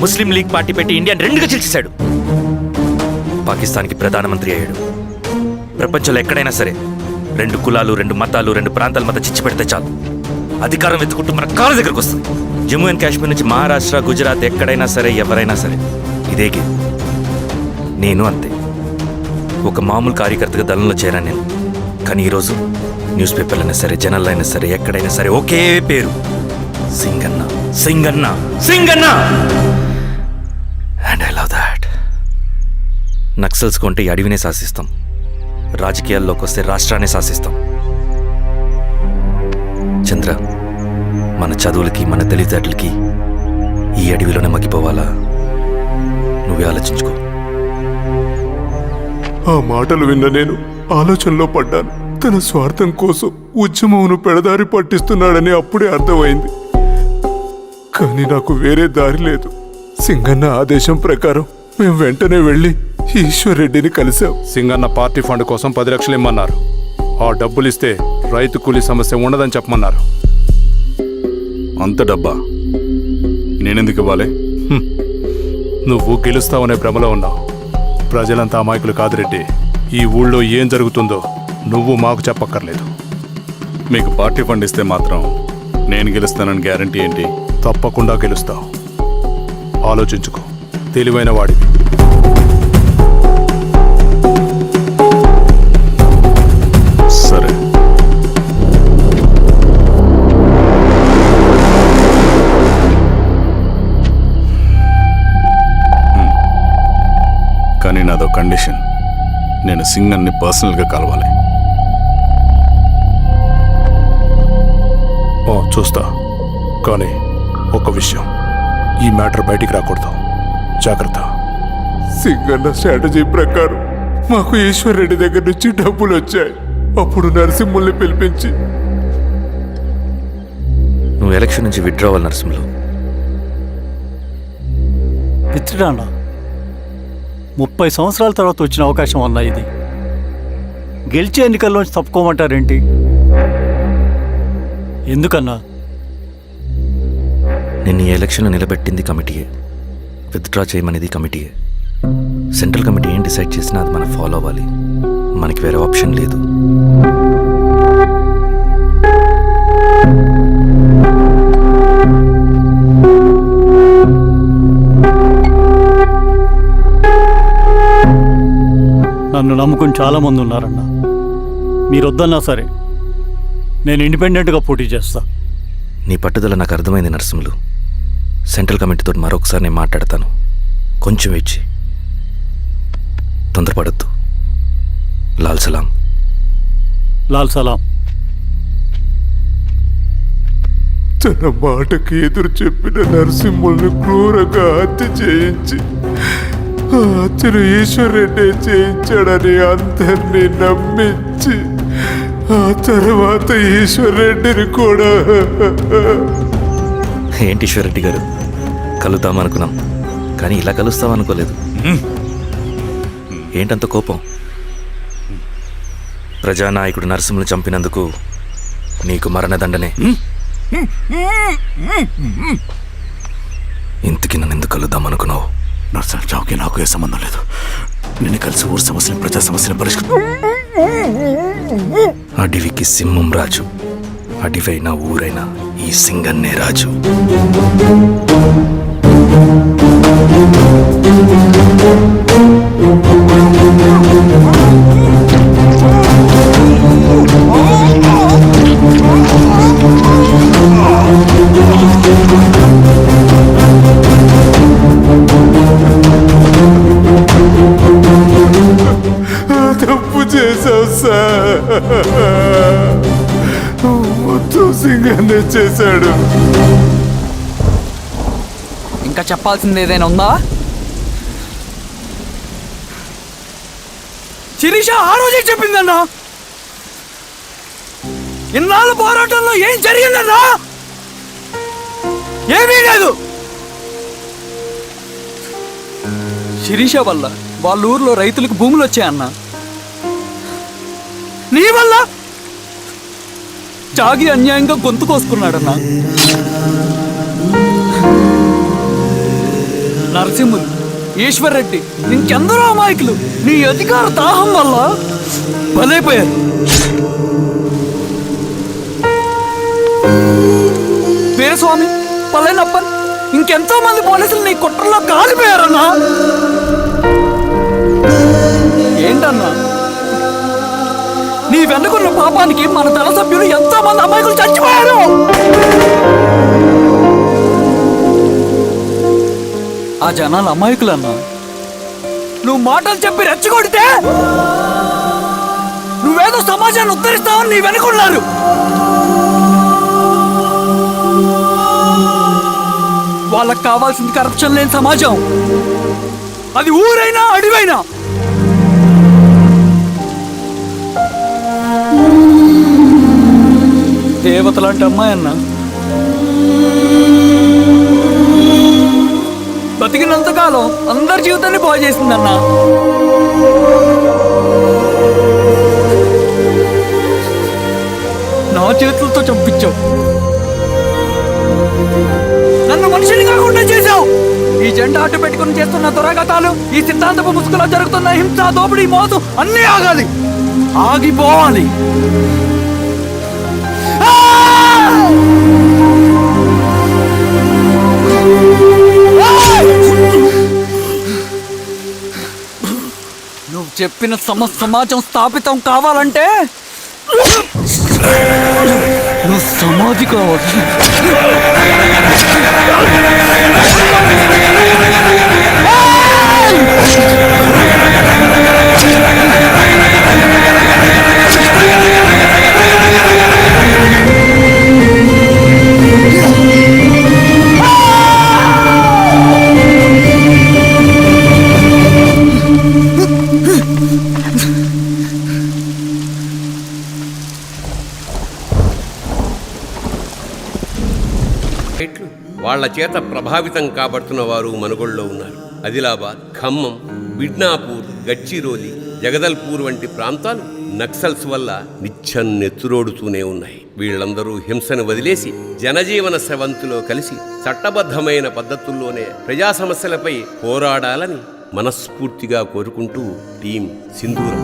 ముస్లిం లీగ్ పార్టీ పెట్టి ఇండియాని రెండుగా చీల్చేశాడు. పాకిస్తాన్కి ప్రధానమంత్రి అయ్యాడు. ప్రపంచంలో ఎక్కడైనా సరే 2 కులాలు, 2 మతాలు, 2 ప్రాంతాల మధ్య చిచ్చు పెడితే చాలు, అధికారం వెతుకుంటూ మన కాళ్ళ దగ్గరకు వస్తుంది. జమ్మూ అండ్ కాశ్మీర్ నుంచి మహారాష్ట్ర, గుజరాత్ ఎక్కడైనా సరే, ఎవరైనా సరే ఇదే గేమ్. నేను అంతే. ఒక మామూలు కార్యకర్తగా దళంలో చేరాను నేను. కానీ ఈరోజు న్యూస్ పేపర్లు అయినా సరే, జనాల్లో అయినా సరే, ఎక్కడైనా సరే ఒకే పేరు, Singanna, Singanna, Singanna. And I love that. Naxals కొంటే ఈ అడవినే శాసిస్తాం, రాజకీయాల్లోకి వస్తే రాష్ట్రాన్ని శాసిస్తాం. చంద్ర, మన చదువులకి, మన తెలివితేటలకి ఈ అడవిలోనే మగ్గిపోవాలా? నువ్వే ఆలోచించుకో. ఆ మాటలు విన్న నేను ఆలోచనలో పడ్డాను. తన స్వార్థం కోసం ఉద్యమమును పెడదారి పట్టిస్తున్నాడని అప్పుడే అర్థమైంది. కానీ నాకు వేరే దారి లేదు. సింగన్న ఆదేశం ప్రకారం మేము వెంటనే వెళ్ళి ఈశ్వర్ రెడ్డిని కలిశాం. సింగన్న పార్టీ ఫండ్ కోసం 10 లక్షలు ఇమ్మన్నారు. ఆ డబ్బులు ఇస్తే రైతు కూలీ సమస్య ఉండదని చెప్పమన్నారు. అంత డబ్బా నేనెందుకు ఇవ్వాలి? నువ్వు గెలుస్తావనే భ్రమలో ఉన్నావు. ప్రజలంతా అమాయకులు కాదు రెడ్డి. ఈ ఊళ్ళో ఏం జరుగుతుందో నువ్వు మాకు చెప్పక్కర్లేదు. మీకు పార్టీ ఫండ్ ఇస్తే మాత్రం నేను గెలుస్తానని గ్యారంటీ ఏంటి? తప్పకుండా గెలుస్తావు. ఆలోచించుకో, తెలివైన వాడివి. సరే. కానీ నాదో కండిషన్. నేను సింగన్ని పర్సనల్గా కలవాలి. చూస్తా. కానీ ఒక విషయం, ఈ మ్యాటర్ బయటికి రాకూడదు. జాగ్రత్త. సింగన్న స్ట్రాటజీ ప్రకారం మాకు ఈశ్వర్ రెడ్డి దగ్గర నుంచి డబ్బులు వచ్చాయి. అప్పుడు నరసింహుల్ని పిలిపించి, నువ్వు ఎలక్షన్ నుంచి విత్డ్రా అవ్వాలి నరసింహులు. విత్డ్రానా? 30 సంవత్సరాల తర్వాత వచ్చిన అవకాశం అన్నా ఇది. గెలిచే ఎన్నికల్లోంచి తప్పుకోమంటారేంటి? ఎందుకన్నా? నిన్ను ఈ ఎలక్షన్లో నిలబెట్టింది కమిటీయే, విత్డ్రా చేయమనేది కమిటీయే. సెంట్రల్ కమిటీ ఏం డిసైడ్ చేసినా అది మనం ఫాలో అవ్వాలి. మనకి వేరే ఆప్షన్ లేదు. నన్ను నమ్ముకుని చాలామంది ఉన్నారన్న. మీరు వద్దన్నా సరే నేను ఇండిపెండెంట్గా పోటీ చేస్తా. నీ పట్టుదల నాకు అర్థమైంది నరసింహులు. సెంట్రల్ కమిటీతో మరొకసారి నేను మాట్లాడతాను. కొంచెం వెచ్చి, తొందరపడద్దు. లాల్ సలాం. లాల్ సలాం. తన మాటకి ఎదురు చెప్పిన నరసింహుల్ని క్రూరంగా హత్య చేయించి ఆ హత్యను ఈశ్వర్ రెడ్డి చేయించాడని అందరినీ నమ్మించి ఆ తర్వాత ఈశ్వర్ రెడ్డిని కూడా. ఏంటి ఈశ్వర్ రెడ్డి గారు, కలుద్దాం అనుకున్నాం కానీ ఇలా కలుస్తాం అనుకోలేదు. ఏంటంత కోపం? ప్రజానాయకుడు నరసింహులు చంపినందుకు నీకు మరణదండనే. ఇంతకీ నన్ను ఎందుకు కలుద్దాం అనుకున్నావు? నరసింహ చావుకి నాకు ఏ సంబంధం లేదు. నిన్ను కలిసి ఊరు సమస్యలు, ప్రజా సమస్యలు పరిష్కరించు. అడవికి సింహం రాజు, అడివైనా ఊరైనా ఈ సింగన్నే రాజు. తప్పు చేశావు సార్. మొత్తం సింగనే చేశాడు. ఇంకా చెప్పాల్సింది ఏదైనా ఉందా? శిరీష ఆ రోజే చెప్పిందన్నా. ఇన్నాళ్ళ పోరాటంలో ఏం జరిగిందన్నా? ఏమీ లేదు. శిరీష వల్ల వాళ్ళ ఊర్లో రైతులకు భూములు వచ్చాయన్నా. నీ వల్ల జాగి అన్యాయంగా గొంతు కోసుకున్నాడన్నా. నరసింహులు, ఈశ్వర్రెడ్డి, ఇంకెందరో అమాయకులు నీ అధికార దాహం వల్ల బలైపోయారు. వీరస్వామి, పల్లెనప్పన్, ఇంకెంతో మంది పోలీసులు నీ కుట్రలో కాలిపోయారన్నా. ఏంటన్నా, నీ వెనుకున్న పాపానికి మన దళ సభ్యులు ఎంతో మంది అమాయకులు చచ్చిపోయారు. ఆ జనాలు అమాయకులన్నా. నువ్వు మాటలు చెప్పి రెచ్చగొడితే నువ్వేదో సమాజాన్ని ఉద్ధరిస్తావని నీ వెనుకున్నారు. వాళ్ళకి కావాల్సింది కరప్షన్ లేని సమాజం. అది ఊరైనా అడివైనా. దేవతలాంటి అమ్మాయి అన్నా. బతికినంతకాలం అందరి జీవితాన్ని బాగు చేసిందన్నా. నా చేతులతో చంపించావు. నన్ను మనిషిని కాకుండా చేశావు. ఈ జెండా అడ్డు పెట్టుకుని చేస్తున్న దురాఘాతాలు, ఈ సిద్ధాంతపు ముసుగులో జరుగుతున్న హింస, దోపిడీ, మోసం అన్నీ ఆగాలి, ఆగిపోవాలి. నువ్వు చెప్పిన సమాజం స్థాపితం కావాలంటే నువ్వు సమాధి కావాలి. వాళ్ల చేత ప్రభావితం కాబడుతున్న వారు మనుగోడులో ఉన్నారు. ఆదిలాబాద్, ఖమ్మం, బిడ్నాపూర్, గడ్చిరోలి, జగదల్పూర్ వంటి ప్రాంతాలు నక్సల్స్ వల్ల నిత్యం నెత్తురోడుతూనే ఉన్నాయి. వీళ్ళందరూ హింసను వదిలేసి జనజీవన స్రవంతిలో కలిసి చట్టబద్ధమైన పద్ధతుల్లోనే ప్రజా సమస్యలపై పోరాడాలని మనస్ఫూర్తిగా కోరుకుంటూ టీం సింధూరం.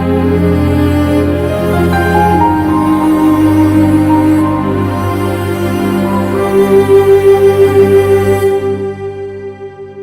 మ్మ్.